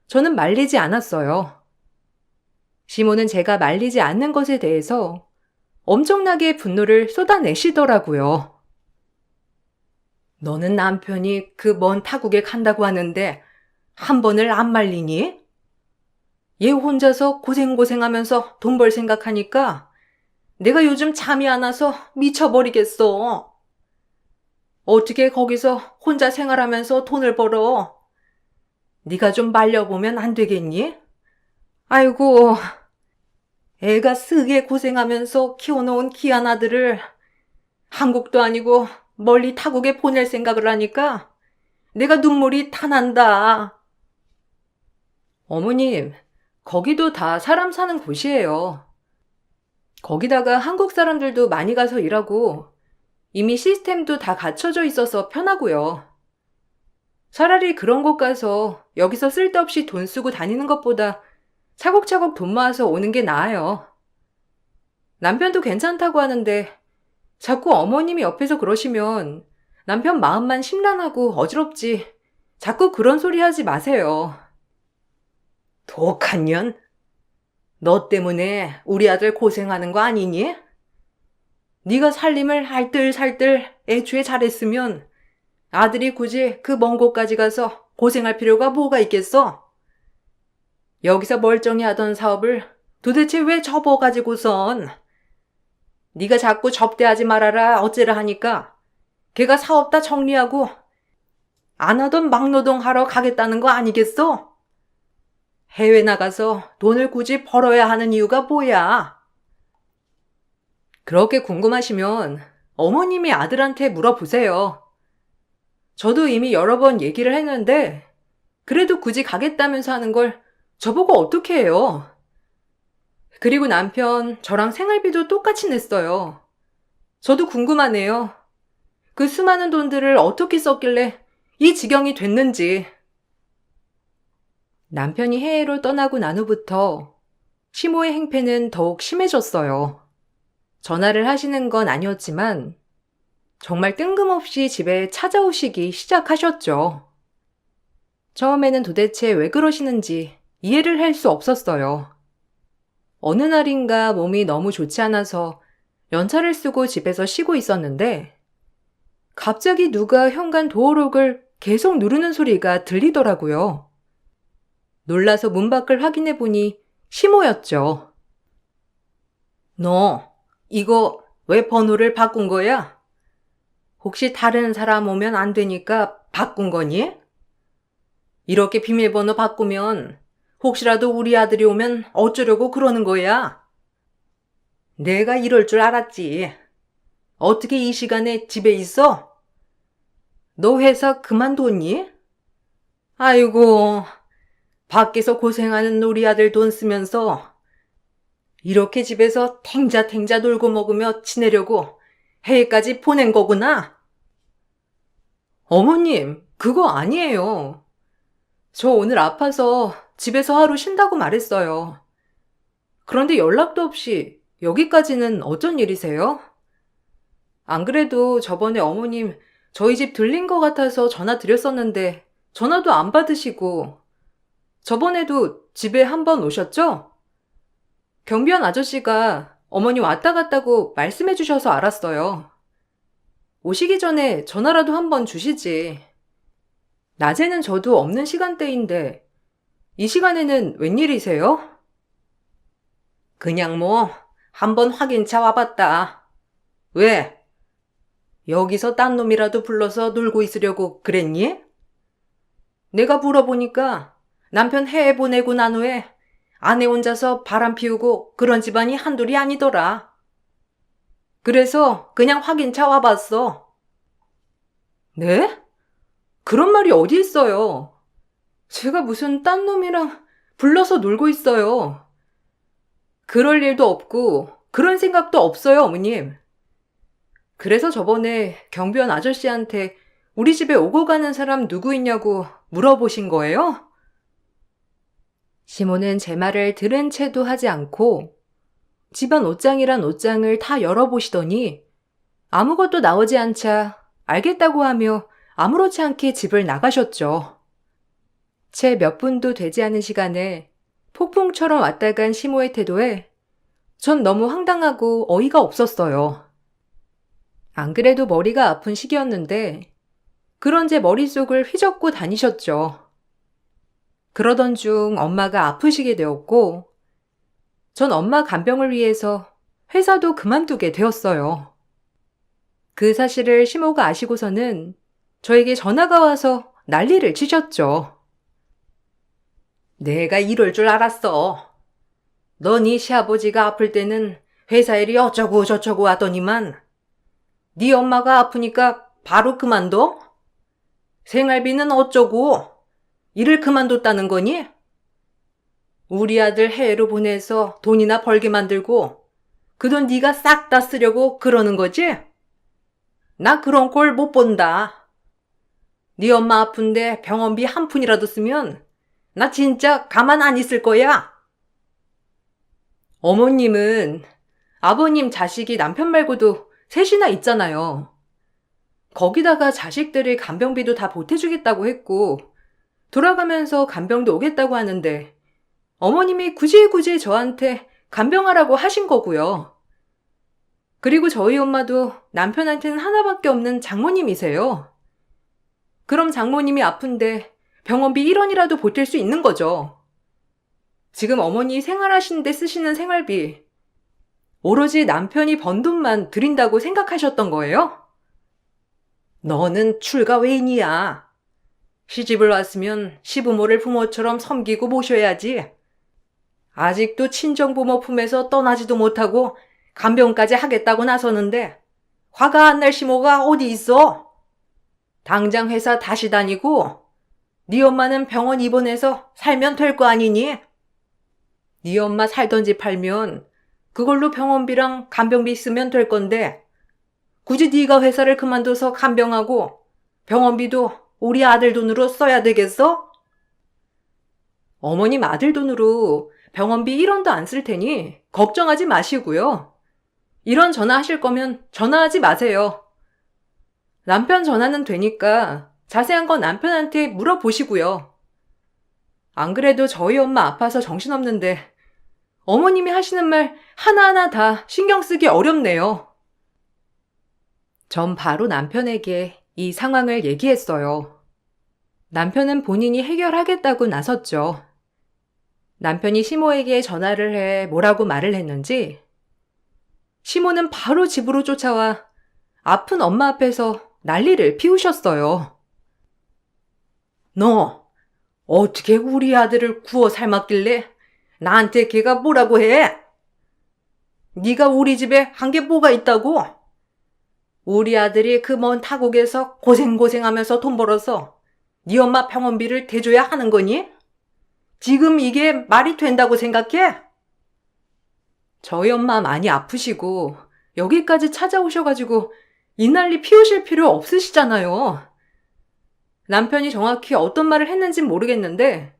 저는 말리지 않았어요. 시모는 제가 말리지 않는 것에 대해서 엄청나게 분노를 쏟아내시더라고요. 너는 남편이 그 먼 타국에 간다고 하는데 한 번을 안 말리니? 얘 혼자서 고생하면서 돈 벌 생각하니까 내가 요즘 잠이 안 와서 미쳐버리겠어. 어떻게 거기서 혼자 생활하면서 돈을 벌어? 네가 좀 말려보면 안 되겠니? 아이고, 애가 쓰게 고생하면서 키워놓은 귀한 아들을 한국도 아니고 멀리 타국에 보낼 생각을 하니까 내가 눈물이 타난다. 어머님, 거기도 다 사람 사는 곳이에요. 거기다가 한국 사람들도 많이 가서 일하고 이미 시스템도 다 갖춰져 있어서 편하고요. 차라리 그런 곳 가서 여기서 쓸데없이 돈 쓰고 다니는 것보다 차곡차곡 돈 모아서 오는 게 나아요. 남편도 괜찮다고 하는데 자꾸 어머님이 옆에서 그러시면 남편 마음만 심란하고 어지럽지. 자꾸 그런 소리 하지 마세요. 독한 년? 너 때문에 우리 아들 고생하는 거 아니니? 네가 살림을 알뜰살뜰 애초에 잘했으면 아들이 굳이 그 먼 곳까지 가서 고생할 필요가 뭐가 있겠어? 여기서 멀쩡히 하던 사업을 도대체 왜 접어가지고선 네가 자꾸 접대하지 말아라 어째라 하니까 걔가 사업 다 정리하고 안 하던 막노동 하러 가겠다는 거 아니겠어? 해외 나가서 돈을 굳이 벌어야 하는 이유가 뭐야? 그렇게 궁금하시면 어머님이 아들한테 물어보세요. 저도 이미 여러 번 얘기를 했는데 그래도 굳이 가겠다면서 하는 걸 저보고 어떻게 해요? 그리고 남편 저랑 생활비도 똑같이 냈어요. 저도 궁금하네요. 그 수많은 돈들을 어떻게 썼길래 이 지경이 됐는지. 남편이 해외로 떠나고 난 후부터 시모의 행패는 더욱 심해졌어요. 전화를 하시는 건 아니었지만 정말 뜬금없이 집에 찾아오시기 시작하셨죠. 처음에는 도대체 왜 그러시는지 이해를 할 수 없었어요. 어느 날인가 몸이 너무 좋지 않아서 연차를 쓰고 집에서 쉬고 있었는데 갑자기 누가 현관 도어록을 계속 누르는 소리가 들리더라고요. 놀라서 문 밖을 확인해 보니 시모였죠. 너 이거 왜 번호를 바꾼 거야? 혹시 다른 사람 오면 안 되니까 바꾼 거니? 이렇게 비밀번호 바꾸면 혹시라도 우리 아들이 오면 어쩌려고 그러는 거야? 내가 이럴 줄 알았지. 어떻게 이 시간에 집에 있어? 너 회사 그만뒀니? 아이고, 밖에서 고생하는 우리 아들 돈 쓰면서 이렇게 집에서 탱자탱자 놀고 먹으며 지내려고 해외까지 보낸 거구나. 어머님, 그거 아니에요. 저 오늘 아파서 집에서 하루 쉰다고 말했어요. 그런데 연락도 없이 여기까지는 어쩐 일이세요? 안 그래도 저번에 어머님 저희 집 들린 것 같아서 전화 드렸었는데 전화도 안 받으시고 저번에도 집에 한 번 오셨죠? 경비원 아저씨가 어머니 왔다 갔다고 말씀해 주셔서 알았어요. 오시기 전에 전화라도 한 번 주시지. 낮에는 저도 없는 시간대인데 이 시간에는 웬일이세요? 그냥 뭐 한번 확인차 와봤다. 왜? 여기서 딴 놈이라도 불러서 놀고 있으려고 그랬니? 내가 물어보니까 남편 해외 보내고 난 후에 아내 혼자서 바람 피우고 그런 집안이 한둘이 아니더라. 그래서 그냥 확인차 와봤어. 네? 그런 말이 어디 있어요? 제가 무슨 딴 놈이랑 불러서 놀고 있어요. 그럴 일도 없고 그런 생각도 없어요, 어머님. 그래서 저번에 경비원 아저씨한테 우리 집에 오고 가는 사람 누구 있냐고 물어보신 거예요? 시모는 제 말을 들은 채도 하지 않고 집안 옷장이란 옷장을 다 열어보시더니 아무것도 나오지 않자 알겠다고 하며 아무렇지 않게 집을 나가셨죠. 채 몇 분도 되지 않은 시간에 폭풍처럼 왔다 간 시모의 태도에 전 너무 황당하고 어이가 없었어요. 안 그래도 머리가 아픈 시기였는데 그런 제 머릿속을 휘젓고 다니셨죠. 그러던 중 엄마가 아프시게 되었고 전 엄마 간병을 위해서 회사도 그만두게 되었어요. 그 사실을 시모가 아시고서는 저에게 전화가 와서 난리를 치셨죠. 내가 이럴 줄 알았어. 너 네 시아버지가 아플 때는 회사 일이 어쩌고 저쩌고 하더니만 네 엄마가 아프니까 바로 그만둬? 생활비는 어쩌고? 일을 그만뒀다는 거니? 우리 아들 해외로 보내서 돈이나 벌게 만들고 그 돈 네가 싹 다 쓰려고 그러는 거지? 나 그런 꼴 못 본다. 네 엄마 아픈데 병원비 한 푼이라도 쓰면 나 진짜 가만 안 있을 거야. 어머님은 아버님 자식이 남편 말고도 셋이나 있잖아요. 거기다가 자식들이 간병비도 다 보태주겠다고 했고 돌아가면서 간병도 오겠다고 하는데 어머님이 굳이 저한테 간병하라고 하신 거고요. 그리고 저희 엄마도 남편한테는 하나밖에 없는 장모님이세요. 그럼 장모님이 아픈데 병원비 1원이라도 보탤 수 있는 거죠. 지금 어머니 생활하시는데 쓰시는 생활비 오로지 남편이 번 돈만 드린다고 생각하셨던 거예요? 너는 출가 외인이야. 시집을 왔으면 시부모를 부모처럼 섬기고 모셔야지. 아직도 친정부모 품에서 떠나지도 못하고 간병까지 하겠다고 나서는데 화가 안 날 시모가 어디 있어? 당장 회사 다시 다니고 네 엄마는 병원 입원해서 살면 될 거 아니니? 네 엄마 살던 집 팔면 그걸로 병원비랑 간병비 쓰면 될 건데 굳이 네가 회사를 그만둬서 간병하고 병원비도 우리 아들 돈으로 써야 되겠어? 어머님 아들 돈으로 병원비 1원도 안 쓸 테니 걱정하지 마시고요. 이런 전화하실 거면 전화하지 마세요. 남편 전화는 되니까 자세한 건 남편한테 물어보시고요. 안 그래도 저희 엄마 아파서 정신없는데 어머님이 하시는 말 하나하나 다 신경 쓰기 어렵네요. 전 바로 남편에게 이 상황을 얘기했어요. 남편은 본인이 해결하겠다고 나섰죠. 남편이 시모에게 전화를 해 뭐라고 말을 했는지 시모는 바로 집으로 쫓아와 아픈 엄마 앞에서 난리를 피우셨어요. 너 어떻게 우리 아들을 구워 삶았길래 나한테 걔가 뭐라고 해? 네가 우리 집에 한 게 뭐가 있다고? 우리 아들이 그 먼 타국에서 고생하면서 돈 벌어서 네 엄마 병원비를 대줘야 하는 거니? 지금 이게 말이 된다고 생각해? 저희 엄마 많이 아프시고 여기까지 찾아오셔가지고 이 난리 피우실 필요 없으시잖아요. 남편이 정확히 어떤 말을 했는진 모르겠는데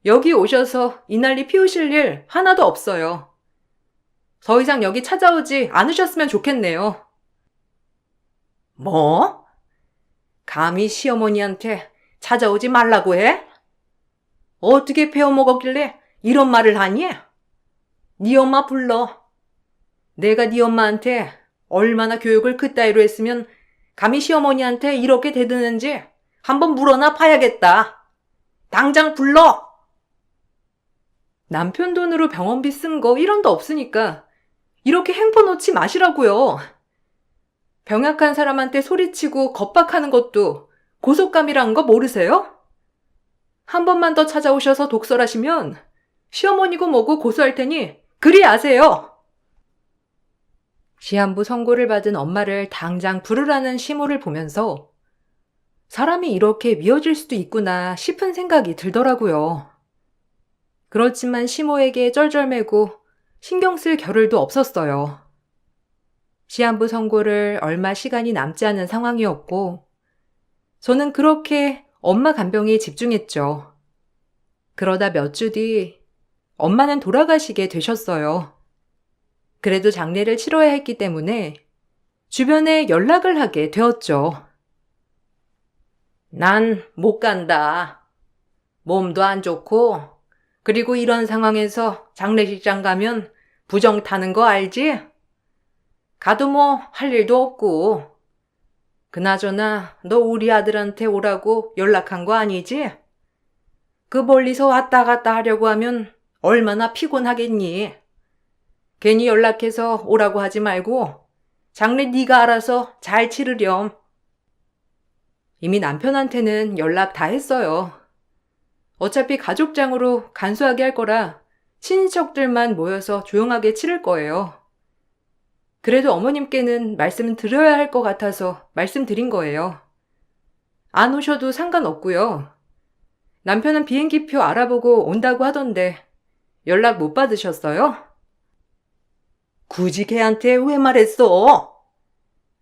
여기 오셔서 이 난리 피우실 일 하나도 없어요. 더 이상 여기 찾아오지 않으셨으면 좋겠네요. 뭐? 감히 시어머니한테 찾아오지 말라고 해? 어떻게 배워먹었길래 이런 말을 하니? 네 엄마 불러. 내가 네 엄마한테 얼마나 교육을 그따위로 했으면 감히 시어머니한테 이렇게 대드는지 한번 물어나 봐야겠다. 당장 불러! 남편 돈으로 병원비 쓴 거 1원도 없으니까 이렇게 행포 놓지 마시라고요. 병약한 사람한테 소리치고 겁박하는 것도 고속감이라는 거 모르세요? 한 번만 더 찾아오셔서 독설하시면 시어머니고 뭐고 고소할 테니 그리 아세요. 시한부 선고를 받은 엄마를 당장 부르라는 시모를 보면서 사람이 이렇게 미워질 수도 있구나 싶은 생각이 들더라고요. 그렇지만 시모에게 쩔쩔매고 신경 쓸 겨를도 없었어요. 시한부 선고를 얼마 시간이 남지 않은 상황이었고 저는 그렇게 엄마 간병에 집중했죠. 그러다 몇 주 뒤 엄마는 돌아가시게 되셨어요. 그래도 장례를 치러야 했기 때문에 주변에 연락을 하게 되었죠. 난 못 간다. 몸도 안 좋고 그리고 이런 상황에서 장례식장 가면 부정 타는 거 알지? 가도 뭐 할 일도 없고. 그나저나 너 우리 아들한테 오라고 연락한 거 아니지? 그 멀리서 왔다 갔다 하려고 하면 얼마나 피곤하겠니? 괜히 연락해서 오라고 하지 말고 장례 네가 알아서 잘 치르렴. 이미 남편한테는 연락 다 했어요. 어차피 가족장으로 간소하게 할 거라 친인척들만 모여서 조용하게 치를 거예요. 그래도 어머님께는 말씀을 드려야 할 것 같아서 말씀드린 거예요. 안 오셔도 상관없고요. 남편은 비행기표 알아보고 온다고 하던데 연락 못 받으셨어요? 굳이 걔한테 왜 말했어?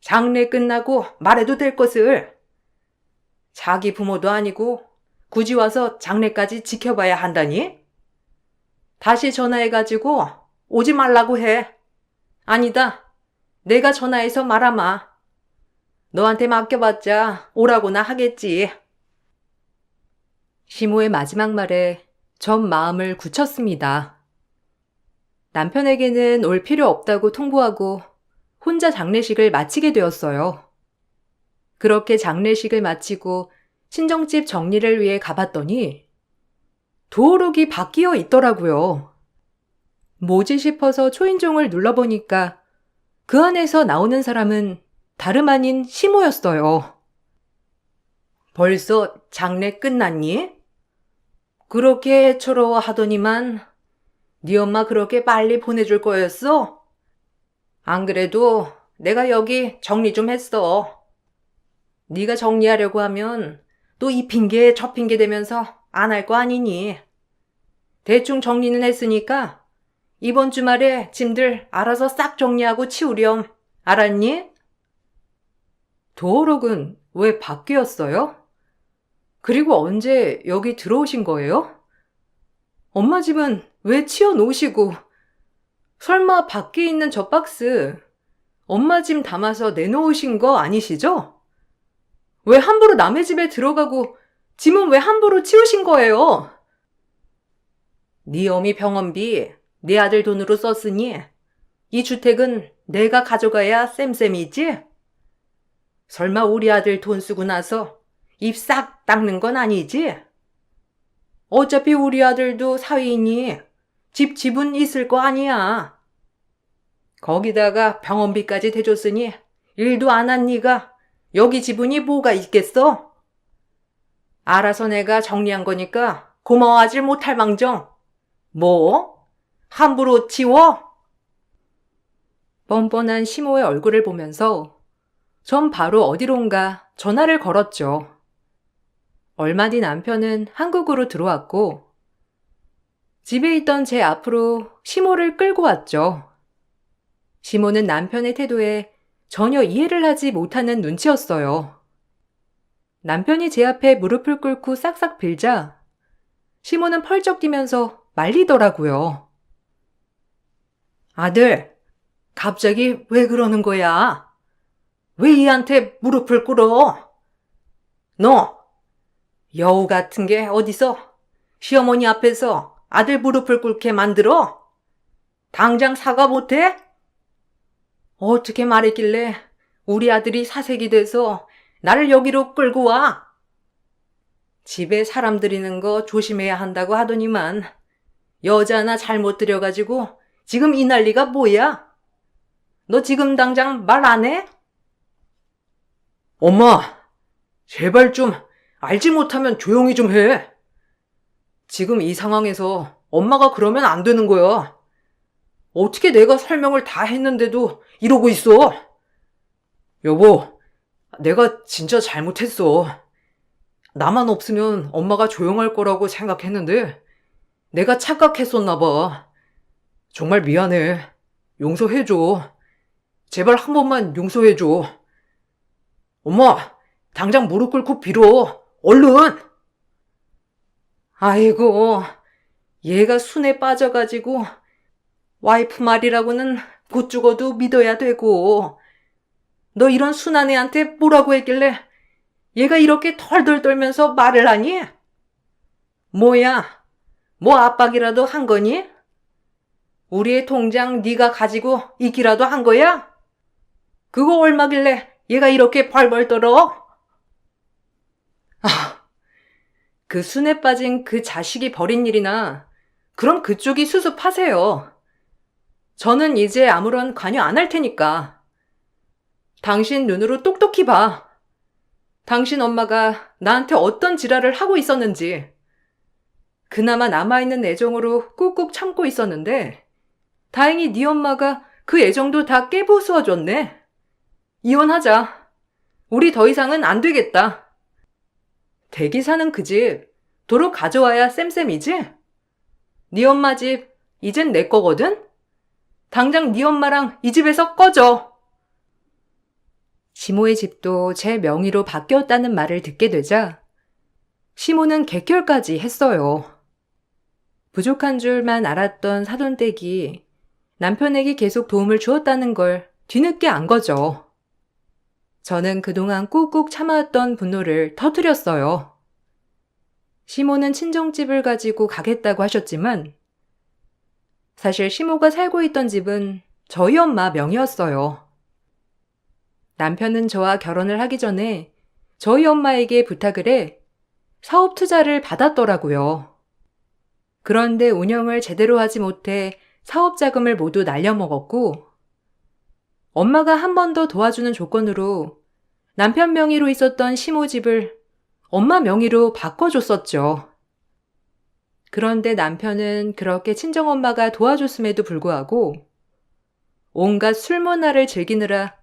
장례 끝나고 말해도 될 것을. 자기 부모도 아니고 굳이 와서 장례까지 지켜봐야 한다니? 다시 전화해가지고 오지 말라고 해. 아니다. 내가 전화해서 말아마. 너한테 맡겨봤자 오라고나 하겠지. 시모의 마지막 말에 전 마음을 굳혔습니다. 남편에게는 올 필요 없다고 통보하고 혼자 장례식을 마치게 되었어요. 그렇게 장례식을 마치고 친정집 정리를 위해 가봤더니 도어록이 바뀌어 있더라고요. 뭐지 싶어서 초인종을 눌러보니까 그 안에서 나오는 사람은 다름 아닌 시모였어요. 벌써 장례 끝났니? 그렇게 애처로워 하더니만 네 엄마 그렇게 빨리 보내줄 거였어? 안 그래도 내가 여기 정리 좀 했어. 네가 정리하려고 하면 또 이 핑계 저 핑계 대면서 안 할 거 아니니. 대충 정리는 했으니까 이번 주말에 짐들 알아서 싹 정리하고 치우렴. 알았니? 도어록은 왜 밖이었어요? 그리고 언제 여기 들어오신 거예요? 엄마 집은 왜 치워놓으시고, 설마 밖에 있는 저 박스 엄마 짐 담아서 내놓으신 거 아니시죠? 왜 함부로 남의 집에 들어가고 짐은 왜 함부로 치우신 거예요? 네 어미 병원비 네 아들 돈으로 썼으니 이 주택은 내가 가져가야 쌤쌤이지? 설마 우리 아들 돈 쓰고 나서 입 싹 닦는 건 아니지? 어차피 우리 아들도 사위이니 집 지분 있을 거 아니야. 거기다가 병원비까지 대줬으니 일도 안 한 네가 여기 지분이 뭐가 있겠어? 알아서 내가 정리한 거니까 고마워하질 못할 망정. 뭐? 함부로 치워? 뻔뻔한 시모의 얼굴을 보면서 전 바로 어디론가 전화를 걸었죠. 얼마 뒤 남편은 한국으로 들어왔고 집에 있던 제 앞으로 시모를 끌고 왔죠. 시모는 남편의 태도에 전혀 이해를 하지 못하는 눈치였어요. 남편이 제 앞에 무릎을 꿇고 싹싹 빌자 시모는 펄쩍 뛰면서 말리더라고요. 아들, 갑자기 왜 그러는 거야? 왜 얘한테 무릎을 꿇어? 너, 여우 같은 게 어디서 시어머니 앞에서 아들 무릎을 꿇게 만들어? 당장 사과 못해? 어떻게 말했길래 우리 아들이 사색이 돼서 나를 여기로 끌고 와? 집에 사람 들이는 거 조심해야 한다고 하더니만 여자 하나 잘못 들여가지고 지금 이 난리가 뭐야? 너 지금 당장 말 안 해? 엄마, 제발 좀 알지 못하면 조용히 좀 해. 지금 이 상황에서 엄마가 그러면 안 되는 거야. 어떻게 내가 설명을 다 했는데도 이러고 있어? 여보, 내가 진짜 잘못했어. 나만 없으면 엄마가 조용할 거라고 생각했는데 내가 착각했었나 봐. 정말 미안해. 용서해줘. 제발 한 번만 용서해줘. 엄마, 당장 무릎 꿇고 빌어. 얼른! 아이고, 얘가 순에 빠져가지고 와이프 말이라고는 곧 죽어도 믿어야 되고 너 이런 순한 애한테 뭐라고 했길래 얘가 이렇게 털덜 떨면서 말을 하니? 뭐야? 뭐 압박이라도 한 거니? 우리의 통장 네가 가지고 있기라도 한 거야? 그거 얼마길래 얘가 이렇게 벌벌 떨어? 그 순에 빠진 그 자식이 벌인 일이나 그럼 그쪽이 수습하세요. 저는 이제 아무런 관여 안 할 테니까. 당신 눈으로 똑똑히 봐. 당신 엄마가 나한테 어떤 지랄을 하고 있었는지. 그나마 남아있는 애정으로 꾹꾹 참고 있었는데 다행히 네 엄마가 그 애정도 다 깨부수어줬네. 이혼하자. 우리 더 이상은 안 되겠다. 대기 사는 그 집 도로 가져와야 쌤쌤이지? 네 엄마 집 이젠 내 거거든? 당장 네 엄마랑 이 집에서 꺼져. 시모의 집도 제 명의로 바뀌었다는 말을 듣게 되자 시모는 객결까지 했어요. 부족한 줄만 알았던 사돈댁이 남편에게 계속 도움을 주었다는 걸 뒤늦게 안 거죠. 저는 그동안 꾹꾹 참아왔던 분노를 터뜨렸어요. 시모는 친정집을 가지고 가겠다고 하셨지만 사실 시모가 살고 있던 집은 저희 엄마 명의였어요. 남편은 저와 결혼을 하기 전에 저희 엄마에게 부탁을 해 사업 투자를 받았더라고요. 그런데 운영을 제대로 하지 못해 사업 자금을 모두 날려먹었고 엄마가 한 번 더 도와주는 조건으로 남편 명의로 있었던 시모 집을 엄마 명의로 바꿔줬었죠. 그런데 남편은 그렇게 친정엄마가 도와줬음에도 불구하고 온갖 술 문화를 즐기느라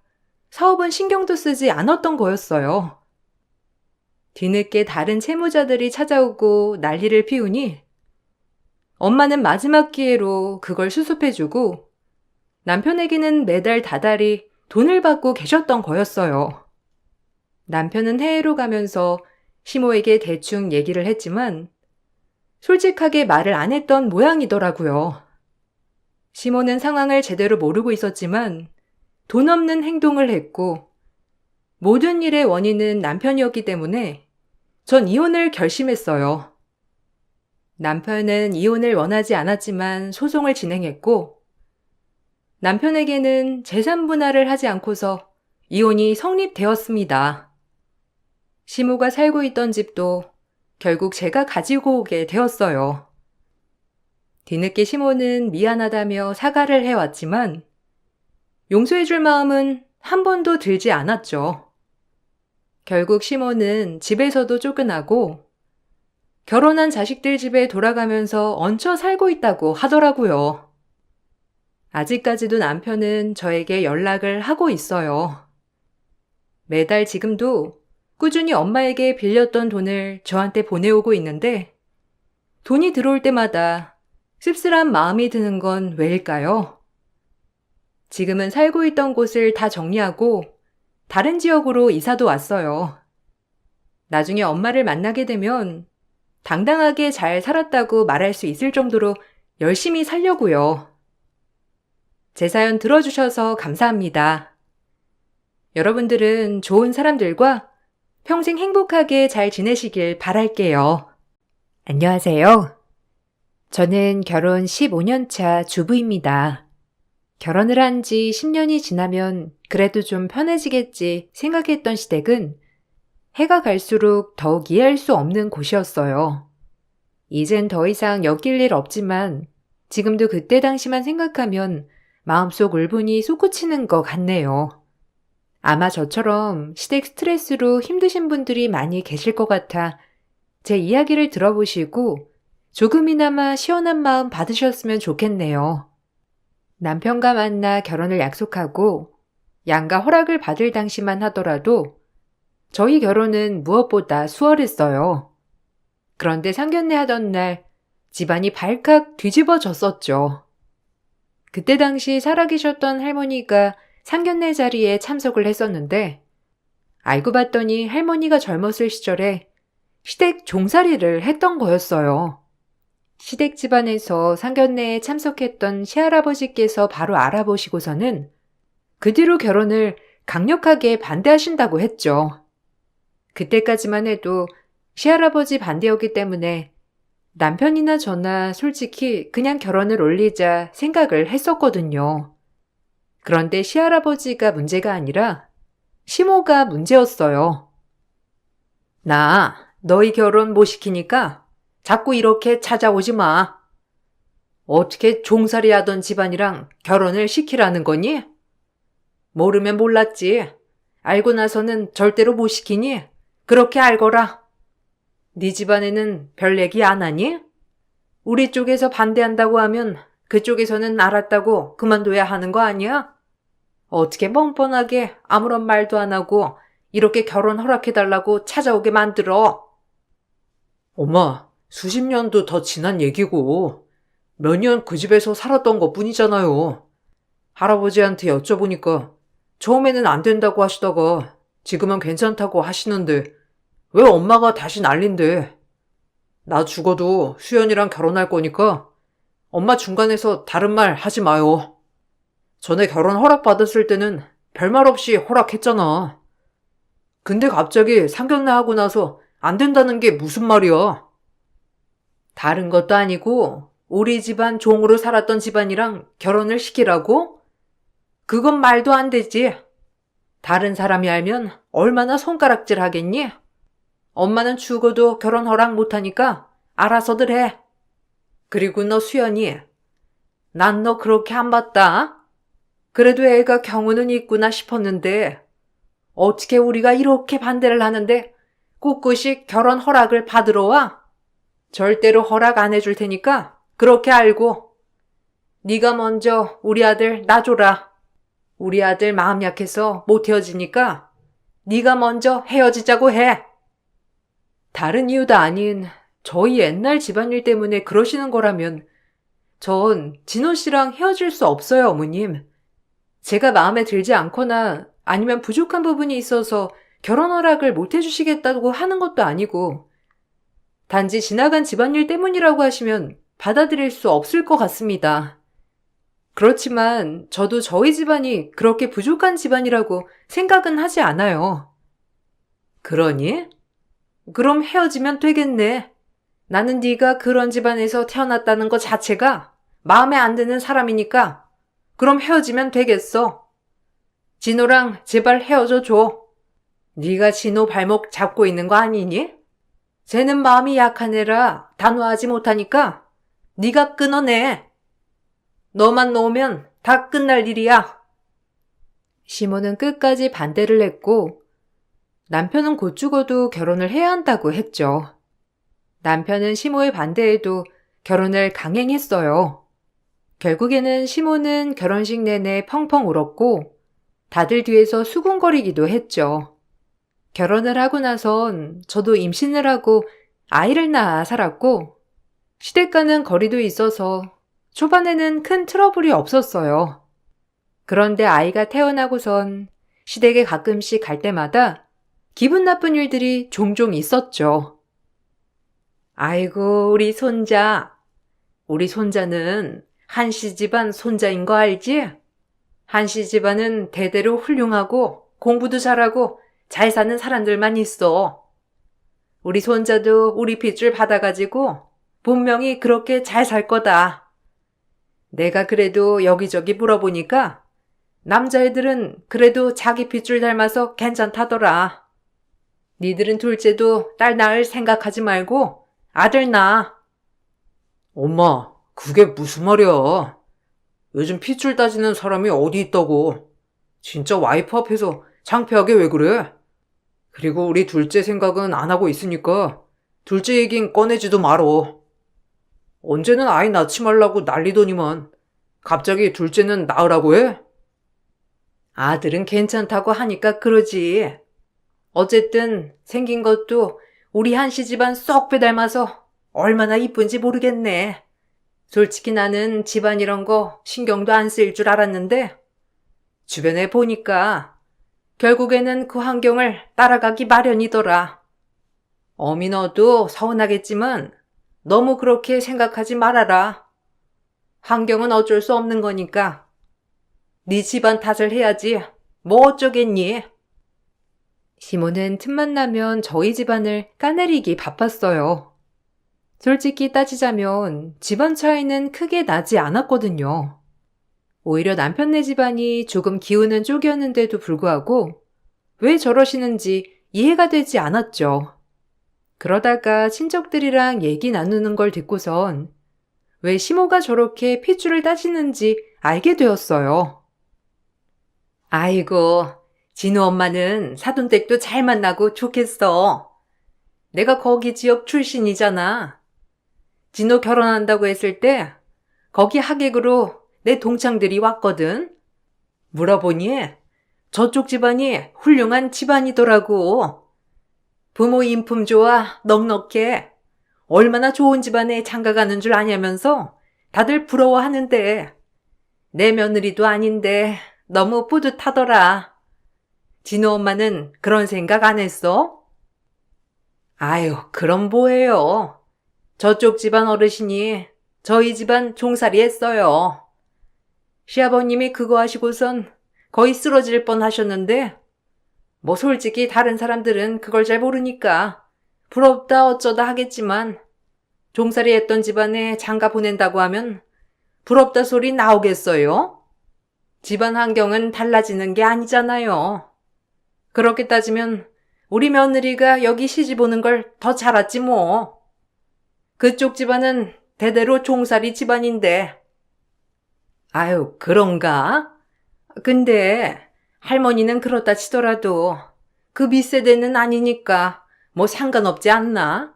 사업은 신경도 쓰지 않았던 거였어요. 뒤늦게 다른 채무자들이 찾아오고 난리를 피우니 엄마는 마지막 기회로 그걸 수습해주고 남편에게는 매달 다달이 돈을 받고 계셨던 거였어요. 남편은 해외로 가면서 시모에게 대충 얘기를 했지만 솔직하게 말을 안 했던 모양이더라고요. 시모는 상황을 제대로 모르고 있었지만 돈 없는 행동을 했고 모든 일의 원인은 남편이었기 때문에 전 이혼을 결심했어요. 남편은 이혼을 원하지 않았지만 소송을 진행했고 남편에게는 재산 분할을 하지 않고서 이혼이 성립되었습니다. 시모가 살고 있던 집도 결국 제가 가지고 오게 되었어요. 뒤늦게 시모는 미안하다며 사과를 해왔지만 용서해줄 마음은 한 번도 들지 않았죠. 결국 시모는 집에서도 쫓겨나고 결혼한 자식들 집에 돌아가면서 얹혀 살고 있다고 하더라고요. 아직까지도 남편은 저에게 연락을 하고 있어요. 매달 지금도 꾸준히 엄마에게 빌렸던 돈을 저한테 보내오고 있는데 돈이 들어올 때마다 씁쓸한 마음이 드는 건 왜일까요? 지금은 살고 있던 곳을 다 정리하고 다른 지역으로 이사도 왔어요. 나중에 엄마를 만나게 되면 당당하게 잘 살았다고 말할 수 있을 정도로 열심히 살려고요. 제 사연 들어주셔서 감사합니다. 여러분들은 좋은 사람들과 평생 행복하게 잘 지내시길 바랄게요. 안녕하세요. 저는 결혼 15년 차 주부입니다. 결혼을 한 지 10년이 지나면 그래도 좀 편해지겠지 생각했던 시댁은 해가 갈수록 더욱 이해할 수 없는 곳이었어요. 이젠 더 이상 엮일 일 없지만 지금도 그때 당시만 생각하면 마음속 울분이 솟구치는 것 같네요. 아마 저처럼 시댁 스트레스로 힘드신 분들이 많이 계실 것 같아 제 이야기를 들어보시고 조금이나마 시원한 마음 받으셨으면 좋겠네요. 남편과 만나 결혼을 약속하고 양가 허락을 받을 당시만 하더라도 저희 결혼은 무엇보다 수월했어요. 그런데 상견례 하던 날 집안이 발칵 뒤집어졌었죠. 그때 당시 살아계셨던 할머니가 상견례 자리에 참석을 했었는데 알고 봤더니 할머니가 젊었을 시절에 시댁 종살이를 했던 거였어요. 시댁 집안에서 상견례에 참석했던 시할아버지께서 바로 알아보시고서는 그 뒤로 결혼을 강력하게 반대하신다고 했죠. 그때까지만 해도 시할아버지 반대였기 때문에 남편이나 저나 솔직히 그냥 결혼을 올리자 생각을 했었거든요. 그런데 시할아버지가 문제가 아니라 시모가 문제였어요. 나 너희 결혼 못 시키니까 자꾸 이렇게 찾아오지 마. 어떻게 종살이 하던 집안이랑 결혼을 시키라는 거니? 모르면 몰랐지. 알고 나서는 절대로 못 시키니? 그렇게 알거라. 네 집안에는 별 얘기 안 하니? 우리 쪽에서 반대한다고 하면 그쪽에서는 알았다고 그만둬야 하는 거 아니야? 어떻게 뻔뻔하게 아무런 말도 안 하고 이렇게 결혼 허락해달라고 찾아오게 만들어? 엄마, 수십 년도 더 지난 얘기고 몇 년 그 집에서 살았던 것 뿐이잖아요. 할아버지한테 여쭤보니까 처음에는 안 된다고 하시다가 지금은 괜찮다고 하시는데 왜 엄마가 다시 난린데? 나 죽어도 수연이랑 결혼할 거니까 엄마 중간에서 다른 말 하지 마요. 전에 결혼 허락받았을 때는 별말 없이 허락했잖아. 근데 갑자기 상견례 하고 나서 안 된다는 게 무슨 말이야? 다른 것도 아니고 우리 집안 종으로 살았던 집안이랑 결혼을 시키라고? 그건 말도 안 되지. 다른 사람이 알면 얼마나 손가락질 하겠니? 엄마는 죽어도 결혼 허락 못하니까 알아서들 해. 그리고 너 수연이, 난 너 그렇게 안 봤다. 그래도 애가 경우는 있구나 싶었는데 어떻게 우리가 이렇게 반대를 하는데 꿋꿋이 결혼 허락을 받으러 와. 절대로 허락 안 해줄 테니까 그렇게 알고. 네가 먼저 우리 아들 놔줘라. 우리 아들 마음 약해서 못 헤어지니까 네가 먼저 헤어지자고 해. 다른 이유도 아닌 저희 옛날 집안일 때문에 그러시는 거라면 전 진호 씨랑 헤어질 수 없어요, 어머님. 제가 마음에 들지 않거나 아니면 부족한 부분이 있어서 결혼 허락을 못 해주시겠다고 하는 것도 아니고 단지 지나간 집안일 때문이라고 하시면 받아들일 수 없을 것 같습니다. 그렇지만 저도 저희 집안이 그렇게 부족한 집안이라고 생각은 하지 않아요. 그러니? 그럼 헤어지면 되겠네. 나는 네가 그런 집안에서 태어났다는 것 자체가 마음에 안 드는 사람이니까 그럼 헤어지면 되겠어. 진호랑 제발 헤어져 줘. 네가 진호 발목 잡고 있는 거 아니니? 쟤는 마음이 약한 애라 단호하지 못하니까 네가 끊어내. 너만 놓으면 다 끝날 일이야. 시모는 끝까지 반대를 했고 남편은 곧 죽어도 결혼을 해야 한다고 했죠. 남편은 시모의 반대에도 결혼을 강행했어요. 결국에는 시모는 결혼식 내내 펑펑 울었고 다들 뒤에서 수군거리기도 했죠. 결혼을 하고 나선 저도 임신을 하고 아이를 낳아 살았고 시댁과는 거리도 있어서 초반에는 큰 트러블이 없었어요. 그런데 아이가 태어나고선 시댁에 가끔씩 갈 때마다 기분 나쁜 일들이 종종 있었죠. 아이고, 우리 손자. 우리 손자는 한씨 집안 손자인 거 알지? 한씨 집안은 대대로 훌륭하고 공부도 잘하고 잘 사는 사람들만 있어. 우리 손자도 우리 핏줄 받아가지고 분명히 그렇게 잘 살 거다. 내가 그래도 여기저기 물어보니까 남자애들은 그래도 자기 핏줄 닮아서 괜찮다더라. 니들은 둘째도 딸 낳을 생각하지 말고 아들 낳아. 엄마, 그게 무슨 말이야. 요즘 핏줄 따지는 사람이 어디 있다고. 진짜 와이프 앞에서 창피하게 왜 그래? 그리고 우리 둘째 생각은 안 하고 있으니까 둘째 얘긴 꺼내지도 말어. 언제는 아이 낳지 말라고 난리더니만 갑자기 둘째는 낳으라고 해? 아들은 괜찮다고 하니까 그러지. 어쨌든 생긴 것도 우리 한씨 집안 쏙 빼닮아서 얼마나 이쁜지 모르겠네. 솔직히 나는 집안 이런 거 신경도 안 쓰일 줄 알았는데 주변에 보니까 결국에는 그 환경을 따라가기 마련이더라. 어미 너도 서운하겠지만 너무 그렇게 생각하지 말아라. 환경은 어쩔 수 없는 거니까. 네 집안 탓을 해야지. 뭐 어쩌겠니? 시모는 틈만 나면 저희 집안을 까내리기 바빴어요. 솔직히 따지자면 집안 차이는 크게 나지 않았거든요. 오히려 남편네 집안이 조금 기우는 쪽이었는데도 불구하고 왜 저러시는지 이해가 되지 않았죠. 그러다가 친척들이랑 얘기 나누는 걸 듣고선 왜 시모가 저렇게 핏줄을 따지는지 알게 되었어요. 아이고, 진우 엄마는 사돈댁도 잘 만나고 좋겠어. 내가 거기 지역 출신이잖아. 진우 결혼한다고 했을 때 거기 하객으로 내 동창들이 왔거든. 물어보니 저쪽 집안이 훌륭한 집안이더라고. 부모 인품 좋아 넉넉해. 얼마나 좋은 집안에 장가가는 줄 아냐면서 다들 부러워하는데 내 며느리도 아닌데 너무 뿌듯하더라. 진우 엄마는 그런 생각 안 했어? 아유, 그럼 뭐예요. 저쪽 집안 어르신이 저희 집안 종살이 했어요. 시아버님이 그거 하시고선 거의 쓰러질 뻔 하셨는데 뭐 솔직히 다른 사람들은 그걸 잘 모르니까 부럽다 어쩌다 하겠지만 종살이 했던 집안에 장가 보낸다고 하면 부럽다 소리 나오겠어요? 집안 환경은 달라지는 게 아니잖아요. 그렇게 따지면 우리 며느리가 여기 시집 오는 걸 더 잘했지 뭐. 그쪽 집안은 대대로 종살이 집안인데. 아유, 그런가? 근데 할머니는 그렇다 치더라도 그 밑세대는 아니니까 뭐 상관없지 않나?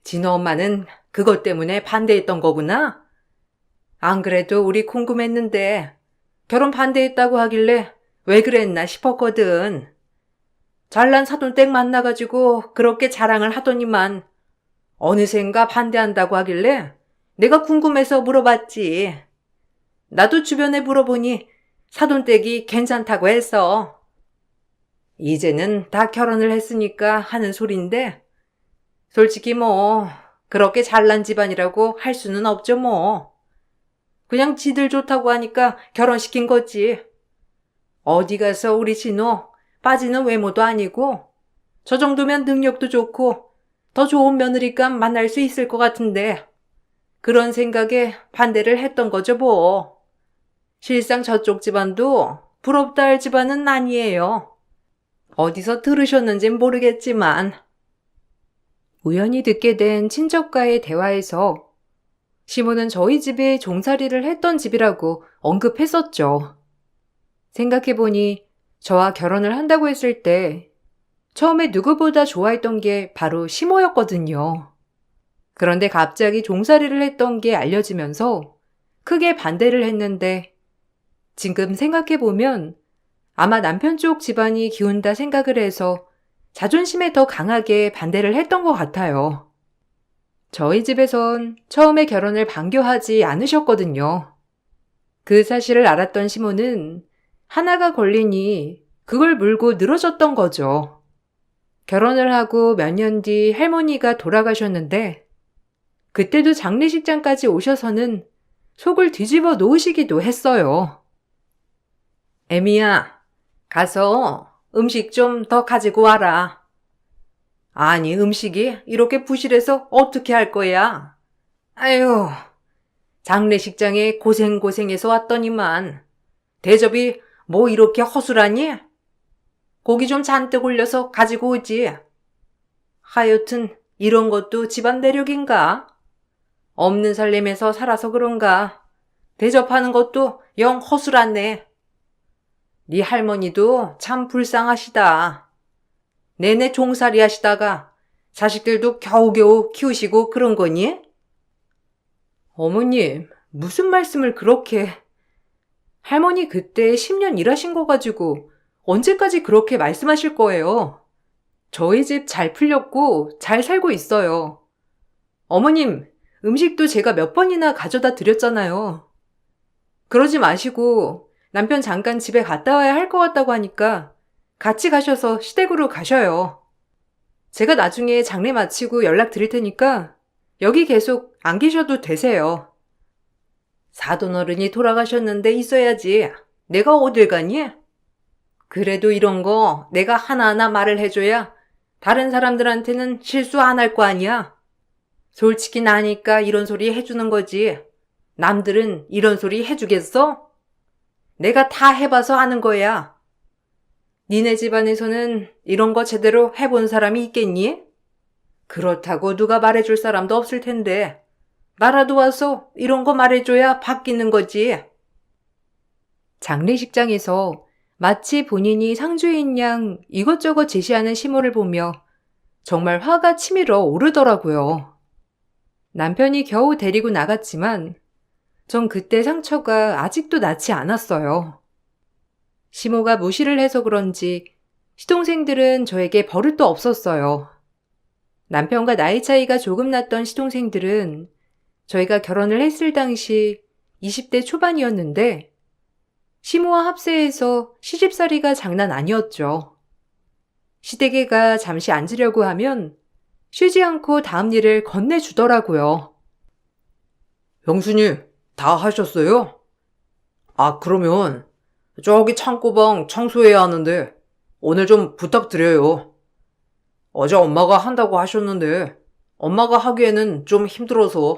진호 엄마는 그것 때문에 반대했던 거구나? 안 그래도 우리 궁금했는데 결혼 반대했다고 하길래 왜 그랬나 싶었거든. 잘난 사돈댁 만나가지고 그렇게 자랑을 하더니만 어느샌가 반대한다고 하길래 내가 궁금해서 물어봤지. 나도 주변에 물어보니 사돈댁이 괜찮다고 해서. 이제는 다 결혼을 했으니까 하는 소린데 솔직히 뭐 그렇게 잘난 집안이라고 할 수는 없죠 뭐. 그냥 지들 좋다고 하니까 결혼시킨 거지. 어디 가서 우리 진호 빠지는 외모도 아니고 저 정도면 능력도 좋고 더 좋은 며느리감 만날 수 있을 것 같은데 그런 생각에 반대를 했던 거죠 뭐. 실상 저쪽 집안도 부럽다 할 집안은 아니에요. 어디서 들으셨는진 모르겠지만. 우연히 듣게 된 친척과의 대화에서 시모는 저희 집에 종살이를 했던 집이라고 언급했었죠. 생각해보니 저와 결혼을 한다고 했을 때 처음에 누구보다 좋아했던 게 바로 시모였거든요. 그런데 갑자기 종살이를 했던 게 알려지면서 크게 반대를 했는데 지금 생각해보면 아마 남편 쪽 집안이 기운다 생각을 해서 자존심에 더 강하게 반대를 했던 것 같아요. 저희 집에선 처음에 결혼을 반겨하지 않으셨거든요. 그 사실을 알았던 시모는 하나가 걸리니 그걸 물고 늘어졌던 거죠. 결혼을 하고 몇 년 뒤 할머니가 돌아가셨는데 그때도 장례식장까지 오셔서는 속을 뒤집어 놓으시기도 했어요. 애미야, 가서 음식 좀 더 가지고 와라. 아니, 음식이 이렇게 부실해서 어떻게 할 거야? 아유, 장례식장에 고생고생해서 왔더니만 대접이 뭐 이렇게 허술하니? 고기 좀 잔뜩 올려서 가지고 오지. 하여튼 이런 것도 집안 내력인가? 없는 살림에서 살아서 그런가? 대접하는 것도 영 허술하네. 네 할머니도 참 불쌍하시다. 내내 종살이 하시다가 자식들도 겨우겨우 키우시고 그런 거니? 어머님, 무슨 말씀을 그렇게... 할머니 그때 10년 일하신 거 가지고 언제까지 그렇게 말씀하실 거예요? 저희 집 잘 풀렸고 잘 살고 있어요. 어머님, 음식도 제가 몇 번이나 가져다 드렸잖아요. 그러지 마시고 남편 잠깐 집에 갔다 와야 할 것 같다고 하니까 같이 가셔서 시댁으로 가셔요. 제가 나중에 장례 마치고 연락 드릴 테니까 여기 계속 안 계셔도 되세요. 사돈어른이 돌아가셨는데 있어야지. 내가 어딜 가니? 그래도 이런 거 내가 하나하나 말을 해줘야 다른 사람들한테는 실수 안 할 거 아니야. 솔직히 나니까 이런 소리 해주는 거지. 남들은 이런 소리 해주겠어? 내가 다 해봐서 아는 거야. 니네 집안에서는 이런 거 제대로 해본 사람이 있겠니? 그렇다고 누가 말해줄 사람도 없을 텐데 나라도 와서 이런 거 말해줘야 바뀌는 거지. 장례식장에서 마치 본인이 상주인 양 이것저것 제시하는 시모를 보며 정말 화가 치밀어 오르더라고요. 남편이 겨우 데리고 나갔지만 전 그때 상처가 아직도 낫지 않았어요. 시모가 무시를 해서 그런지 시동생들은 저에게 버릇도 없었어요. 남편과 나이 차이가 조금 났던 시동생들은 저희가 결혼을 했을 당시 20대 초반이었는데 시모와 합세해서 시집살이가 장난 아니었죠. 시댁에가 잠시 앉으려고 하면 쉬지 않고 다음 일을 건네주더라고요. 형수님, 다 하셨어요? 아, 그러면 저기 창고방 청소해야 하는데 오늘 좀 부탁드려요. 어제 엄마가 한다고 하셨는데 엄마가 하기에는 좀 힘들어서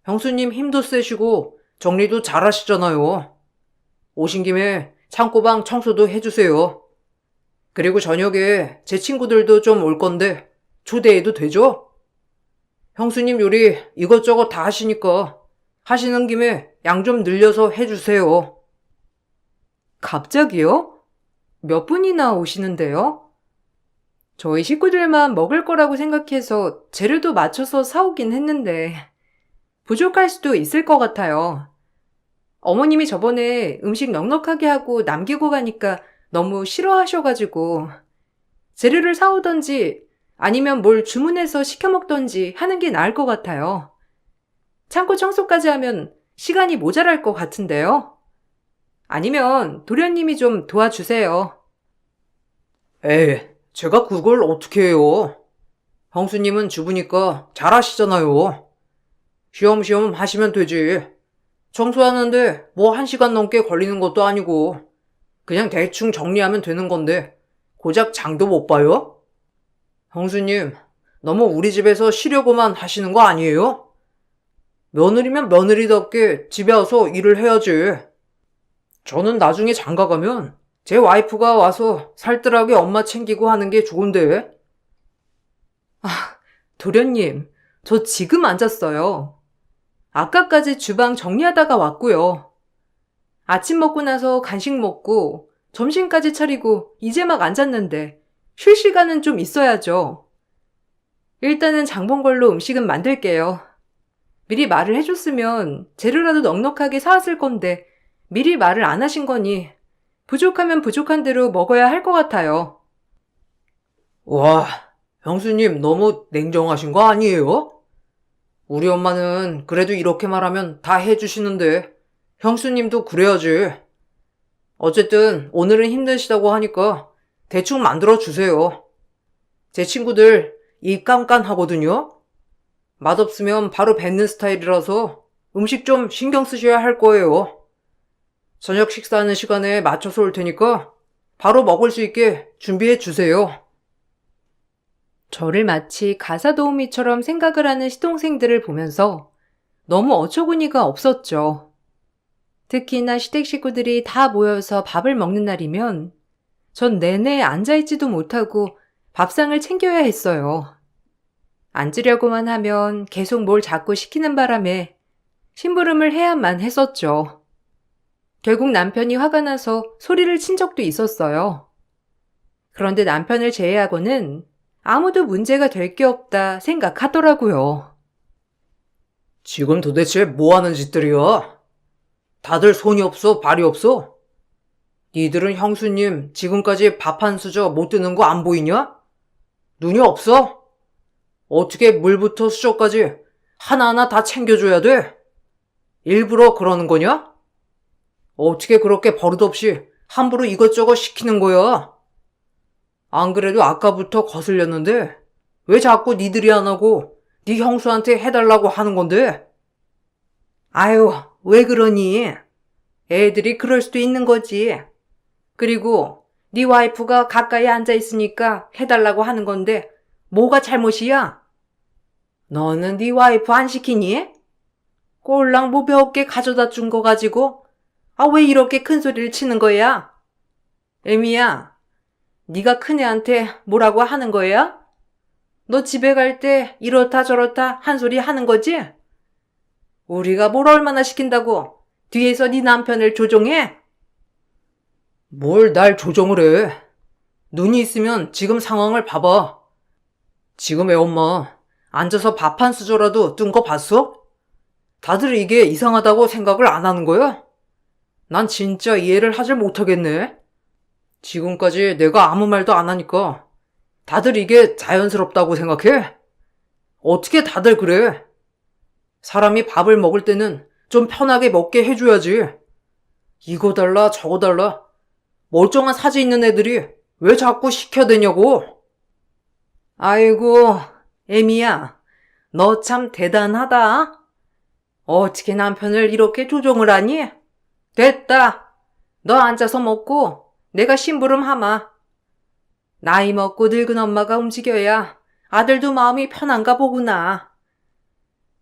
형수님 힘도 세시고 정리도 잘 하시잖아요. 오신 김에 창고방 청소도 해주세요. 그리고 저녁에 제 친구들도 좀 올 건데 초대해도 되죠? 형수님 요리 이것저것 다 하시니까 하시는 김에 양 좀 늘려서 해주세요. 갑자기요? 몇 분이나 오시는데요? 저희 식구들만 먹을 거라고 생각해서 재료도 맞춰서 사오긴 했는데 부족할 수도 있을 것 같아요. 어머님이 저번에 음식 넉넉하게 하고 남기고 가니까 너무 싫어하셔가지고 재료를 사오던지 아니면 뭘 주문해서 시켜 먹던지 하는 게 나을 것 같아요. 창고 청소까지 하면 시간이 모자랄 것 같은데요. 아니면 도련님이 좀 도와주세요. 에이, 제가 그걸 어떻게 해요? 형수님은 주부니까 잘하시잖아요. 쉬엄쉬엄 하시면 되지. 청소하는데 뭐 1시간 넘게 걸리는 것도 아니고 그냥 대충 정리하면 되는 건데 고작 장도 못 봐요? 형수님, 너무 우리 집에서 쉬려고만 하시는 거 아니에요? 며느리면 며느리답게 집에 와서 일을 해야지. 저는 나중에 장가 가면 제 와이프가 와서 살뜰하게 엄마 챙기고 하는 게 좋은데. 도련님, 저 지금 앉았어요. 아까까지 주방 정리하다가 왔고요. 아침 먹고 나서 간식 먹고 점심까지 차리고 이제 막 앉았는데 쉴 시간은 좀 있어야죠. 일단은 장본 걸로 음식은 만들게요. 미리 말을 해줬으면 재료라도 넉넉하게 사왔을 건데 미리 말을 안 하신 거니 부족하면 부족한 대로 먹어야 할 것 같아요. 와, 형수님 너무 냉정하신 거 아니에요? 우리 엄마는 그래도 이렇게 말하면 다 해주시는데 형수님도 그래야지. 어쨌든 오늘은 힘드시다고 하니까 대충 만들어 주세요. 제 친구들 입 깐깐하거든요. 맛없으면 바로 뱉는 스타일이라서 음식 좀 신경 쓰셔야 할 거예요. 저녁 식사하는 시간에 맞춰서 올 테니까 바로 먹을 수 있게 준비해 주세요. 저를 마치 가사 도우미처럼 생각을 하는 시동생들을 보면서 너무 어처구니가 없었죠. 특히나 시댁 식구들이 다 모여서 밥을 먹는 날이면 전 내내 앉아있지도 못하고 밥상을 챙겨야 했어요. 앉으려고만 하면 계속 뭘 자꾸 시키는 바람에 심부름을 해야만 했었죠. 결국 남편이 화가 나서 소리를 친 적도 있었어요. 그런데 남편을 제외하고는 아무도 문제가 될 게 없다 생각하더라고요. 지금 도대체 뭐 하는 짓들이야? 다들 손이 없어, 발이 없어? 니들은 형수님 지금까지 밥 한 수저 못 드는 거 안 보이냐? 눈이 없어? 어떻게 물부터 수저까지 하나하나 다 챙겨줘야 돼? 일부러 그러는 거냐? 어떻게 그렇게 버릇없이 함부로 이것저것 시키는 거야? 안 그래도 아까부터 거슬렸는데 왜 자꾸 니들이 안 하고 니 형수한테 해달라고 하는 건데? 아유, 왜 그러니? 애들이 그럴 수도 있는 거지. 그리고 네 와이프가 가까이 앉아 있으니까 해달라고 하는 건데 뭐가 잘못이야? 너는 네 와이프 안 시키니? 꼴랑 뭐 몇 개 가져다 준 거 가지고 왜 이렇게 큰 소리를 치는 거야? 에미야, 네가 큰애한테 뭐라고 하는 거야? 너 집에 갈 때 이렇다 저렇다 한 소리 하는 거지? 우리가 뭘 얼마나 시킨다고 뒤에서 네 남편을 조종해? 뭘 날 조정을 해? 눈이 있으면 지금 상황을 봐봐. 지금 애 엄마 앉아서 밥 한 수저라도 뜬 거 봤어? 다들 이게 이상하다고 생각을 안 하는 거야? 난 진짜 이해를 하질 못하겠네. 지금까지 내가 아무 말도 안 하니까 다들 이게 자연스럽다고 생각해? 어떻게 다들 그래? 사람이 밥을 먹을 때는 좀 편하게 먹게 해줘야지. 이거 달라 저거 달라 멀쩡한 사지 있는 애들이 왜 자꾸 시켜대냐고. 아이고, 에미야, 너 참 대단하다. 어떻게 남편을 이렇게 조종을 하니? 됐다. 너 앉아서 먹고 내가 심부름 하마. 나이 먹고 늙은 엄마가 움직여야 아들도 마음이 편한가 보구나.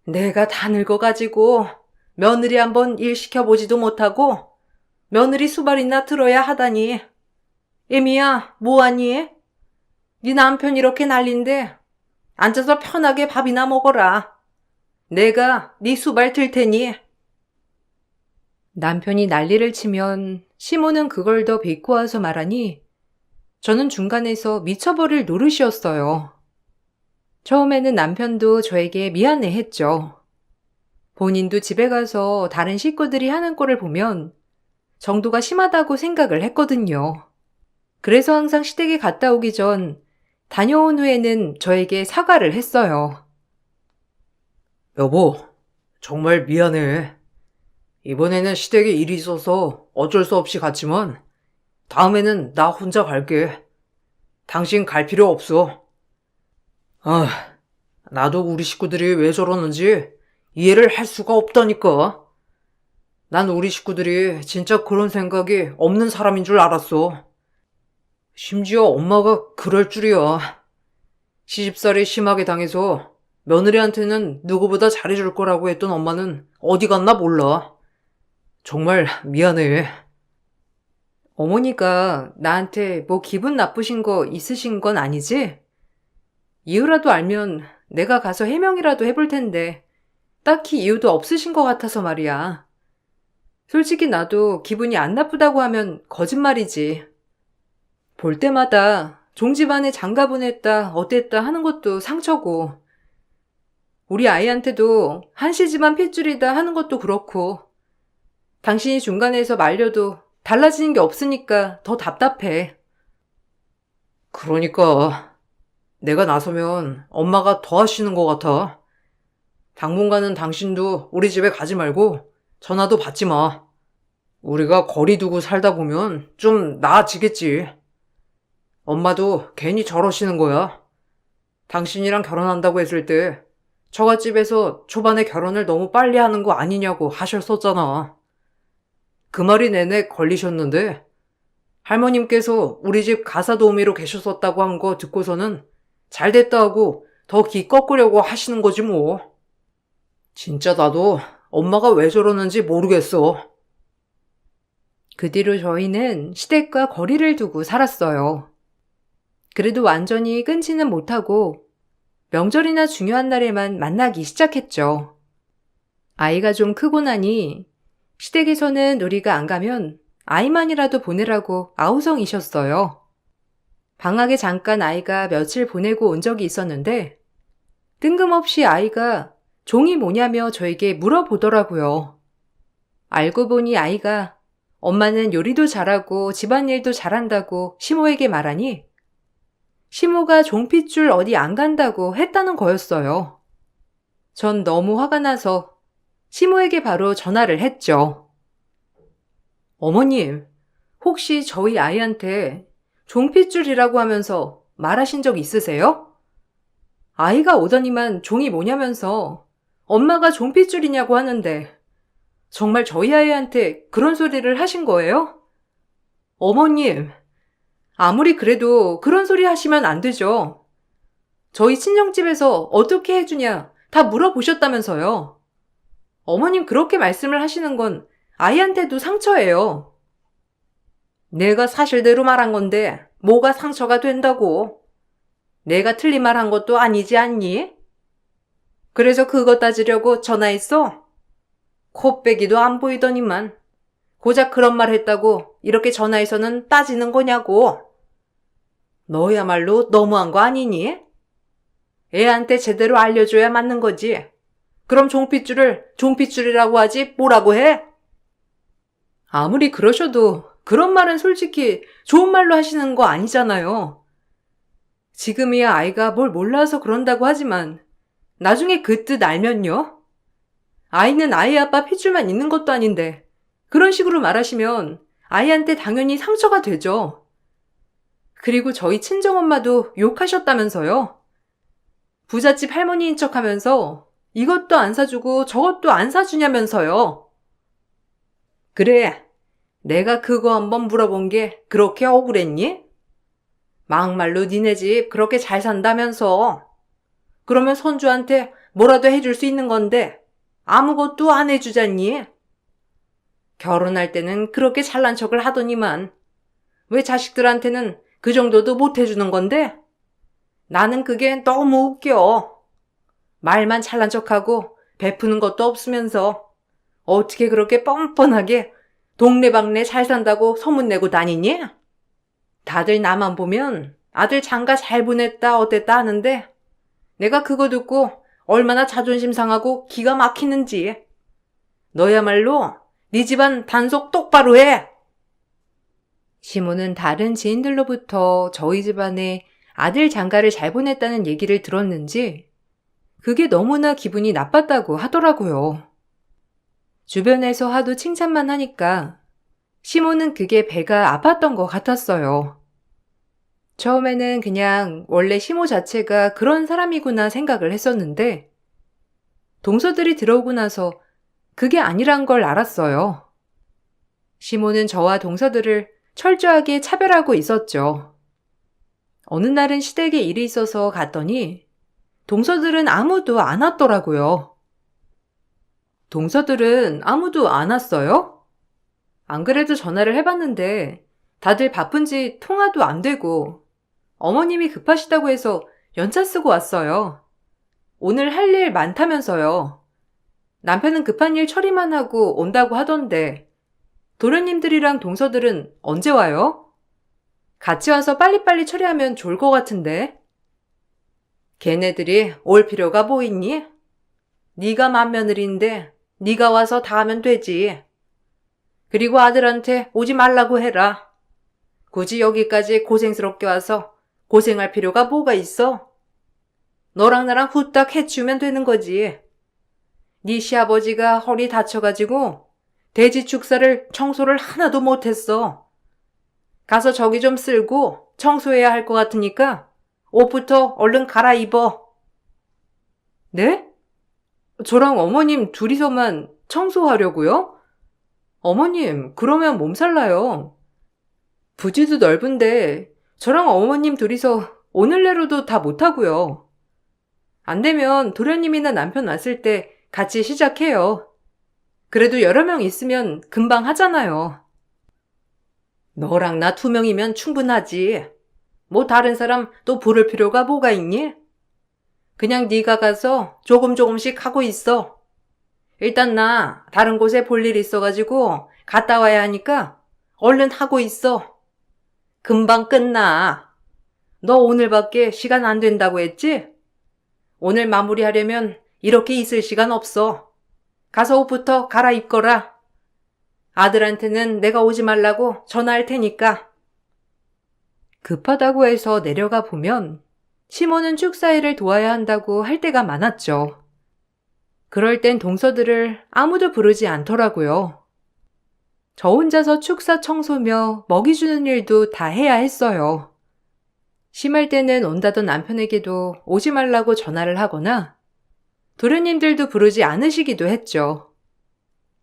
내가 다 늙어가지고 며느리 한번 일 시켜보지도 못하고 며느리 수발이나 들어야 하다니. 에미야, 뭐하니? 네 남편 이렇게 난린데 앉아서 편하게 밥이나 먹어라. 내가 네 수발 들 테니. 남편이 난리를 치면 시모는 그걸 더 비꼬아서 말하니 저는 중간에서 미쳐버릴 노릇이었어요. 처음에는 남편도 저에게 미안해 했죠. 본인도 집에 가서 다른 식구들이 하는 꼴을 보면 정도가 심하다고 생각을 했거든요. 그래서 항상 시댁에 갔다 오기 전 다녀온 후에는 저에게 사과를 했어요. 여보, 정말 미안해. 이번에는 시댁에 일이 있어서 어쩔 수 없이 갔지만 다음에는 나 혼자 갈게. 당신 갈 필요 없어. 아, 나도 우리 식구들이 왜 저러는지 이해를 할 수가 없다니까. 난 우리 식구들이 진짜 그런 생각이 없는 사람인 줄 알았어. 심지어 엄마가 그럴 줄이야. 시집살이 심하게 당해서 며느리한테는 누구보다 잘해줄 거라고 했던 엄마는 어디 갔나 몰라. 정말 미안해. 어머니가 나한테 뭐 기분 나쁘신 거 있으신 건 아니지? 이유라도 알면 내가 가서 해명이라도 해볼 텐데 딱히 이유도 없으신 것 같아서 말이야. 솔직히 나도 기분이 안 나쁘다고 하면 거짓말이지. 볼 때마다 종집안에 장가 보냈다 어땠다 하는 것도 상처고 우리 아이한테도 한시집안 핏줄이다 하는 것도 그렇고 당신이 중간에서 말려도 달라지는 게 없으니까 더 답답해. 그러니까 내가 나서면 엄마가 더 하시는 것 같아. 당분간은 당신도 우리 집에 가지 말고 전화도 받지 마. 우리가 거리 두고 살다 보면 좀 나아지겠지. 엄마도 괜히 저러시는 거야. 당신이랑 결혼한다고 했을 때 처갓집에서 초반에 결혼을 너무 빨리 하는 거 아니냐고 하셨었잖아. 그 말이 내내 걸리셨는데 할머님께서 우리 집 가사 도우미로 계셨었다고 한 거 듣고서는 잘 됐다 하고 더 기 꺾으려고 하시는 거지 뭐. 진짜 나도 엄마가 왜 저러는지 모르겠어. 그 뒤로 저희는 시댁과 거리를 두고 살았어요. 그래도 완전히 끊지는 못하고 명절이나 중요한 날에만 만나기 시작했죠. 아이가 좀 크고 나니 시댁에서는 우리가 안 가면 아이만이라도 보내라고 아우성이셨어요. 방학에 잠깐 아이가 며칠 보내고 온 적이 있었는데 뜬금없이 아이가 종이 뭐냐며 저에게 물어보더라고요. 알고 보니 아이가 엄마는 요리도 잘하고 집안일도 잘한다고 시모에게 말하니 시모가 종핏줄 어디 안 간다고 했다는 거였어요. 전 너무 화가 나서 시모에게 바로 전화를 했죠. 어머님, 혹시 저희 아이한테 종핏줄이라고 하면서 말하신 적 있으세요? 아이가 오더니만 종이 뭐냐면서 엄마가 종핏줄이냐고 하는데 정말 저희 아이한테 그런 소리를 하신 거예요? 어머님, 아무리 그래도 그런 소리 하시면 안 되죠. 저희 친정집에서 어떻게 해주냐 다 물어보셨다면서요. 어머님 그렇게 말씀을 하시는 건 아이한테도 상처예요. 내가 사실대로 말한 건데 뭐가 상처가 된다고. 내가 틀린 말 한 것도 아니지 않니? 그래서 그거 따지려고 전화했어? 코빼기도 안 보이더니만 고작 그런 말 했다고 이렇게 전화해서는 따지는 거냐고. 너야말로 너무한 거 아니니? 애한테 제대로 알려줘야 맞는 거지. 그럼 종핏줄을 종핏줄이라고 하지 뭐라고 해? 아무리 그러셔도 그런 말은 솔직히 좋은 말로 하시는 거 아니잖아요. 지금이야 아이가 뭘 몰라서 그런다고 하지만 나중에 그 뜻 알면요? 아이는 아이 아빠 핏줄만 있는 것도 아닌데 그런 식으로 말하시면 아이한테 당연히 상처가 되죠. 그리고 저희 친정엄마도 욕하셨다면서요. 부잣집 할머니인 척하면서 이것도 안 사주고 저것도 안 사주냐면서요. 그래, 내가 그거 한번 물어본 게 그렇게 억울했니? 막말로 니네 집 그렇게 잘 산다면서. 그러면 손주한테 뭐라도 해줄 수 있는 건데 아무것도 안 해주잖니? 결혼할 때는 그렇게 잘난 척을 하더니만 왜 자식들한테는 그 정도도 못 해주는 건데? 나는 그게 너무 웃겨. 말만 잘난 척하고 베푸는 것도 없으면서 어떻게 그렇게 뻔뻔하게 동네방네 잘 산다고 소문내고 다니니? 다들 나만 보면 아들 장가 잘 보냈다 어땠다 하는데 내가 그거 듣고 얼마나 자존심 상하고 기가 막히는지. 너야말로 네 집안 단속 똑바로 해. 시모는 다른 지인들로부터 저희 집안에 아들 장가를 잘 보냈다는 얘기를 들었는지 그게 너무나 기분이 나빴다고 하더라고요. 주변에서 하도 칭찬만 하니까 시모는 그게 배가 아팠던 것 같았어요. 처음에는 그냥 원래 시모 자체가 그런 사람이구나 생각을 했었는데 동서들이 들어오고 나서 그게 아니란 걸 알았어요. 시모는 저와 동서들을 철저하게 차별하고 있었죠. 어느 날은 시댁에 일이 있어서 갔더니 동서들은 아무도 안 왔더라고요. 동서들은 아무도 안 왔어요? 안 그래도 전화를 해봤는데 다들 바쁜지 통화도 안 되고 어머님이 급하시다고 해서 연차 쓰고 왔어요. 오늘 할 일 많다면서요. 남편은 급한 일 처리만 하고 온다고 하던데 도련님들이랑 동서들은 언제 와요? 같이 와서 빨리빨리 처리하면 좋을 것 같은데. 걔네들이 올 필요가 뭐 있니? 네가 맏며느리인데 네가 와서 다 하면 되지. 그리고 아들한테 오지 말라고 해라. 굳이 여기까지 고생스럽게 와서 고생할 필요가 뭐가 있어? 너랑 나랑 후딱 해치우면 되는 거지. 네 시아버지가 허리 다쳐가지고 돼지 축사를 청소를 하나도 못했어. 가서 저기 좀 쓸고 청소해야 할 것 같으니까 옷부터 얼른 갈아입어. 네? 저랑 어머님 둘이서만 청소하려고요? 어머님, 그러면 몸살 나요. 부지도 넓은데 저랑 어머님 둘이서 오늘 내로도 다 못하고요. 안 되면 도련님이나 남편 왔을 때 같이 시작해요. 그래도 여러 명 있으면 금방 하잖아요. 너랑 나 2명이면 충분하지. 뭐 다른 사람 또 부를 필요가 뭐가 있니? 그냥 네가 가서 조금씩 하고 있어. 일단 나 다른 곳에 볼 일 있어가지고 갔다 와야 하니까 얼른 하고 있어. 금방 끝나. 너 오늘밖에 시간 안 된다고 했지? 오늘 마무리하려면 이렇게 있을 시간 없어. 가서 옷부터 갈아입거라. 아들한테는 내가 오지 말라고 전화할 테니까. 급하다고 해서 내려가 보면 시모는 축사일을 도와야 한다고 할 때가 많았죠. 그럴 땐 동서들을 아무도 부르지 않더라고요. 저 혼자서 축사 청소며 먹이 주는 일도 다 해야 했어요. 심할 때는 온다던 남편에게도 오지 말라고 전화를 하거나 도련님들도 부르지 않으시기도 했죠.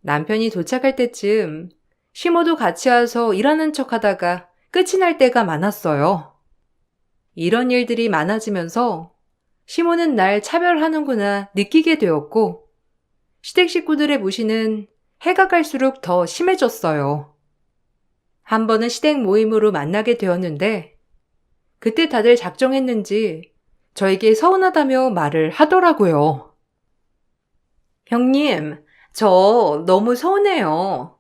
남편이 도착할 때쯤 시모도 같이 와서 일하는 척 하다가 끝이 날 때가 많았어요. 이런 일들이 많아지면서 시모는 날 차별하는구나 느끼게 되었고 시댁 식구들의 무시는 해가 갈수록 더 심해졌어요. 한 번은 시댁 모임으로 만나게 되었는데 그때 다들 작정했는지 저에게 서운하다며 말을 하더라고요. 형님, 저 너무 서운해요.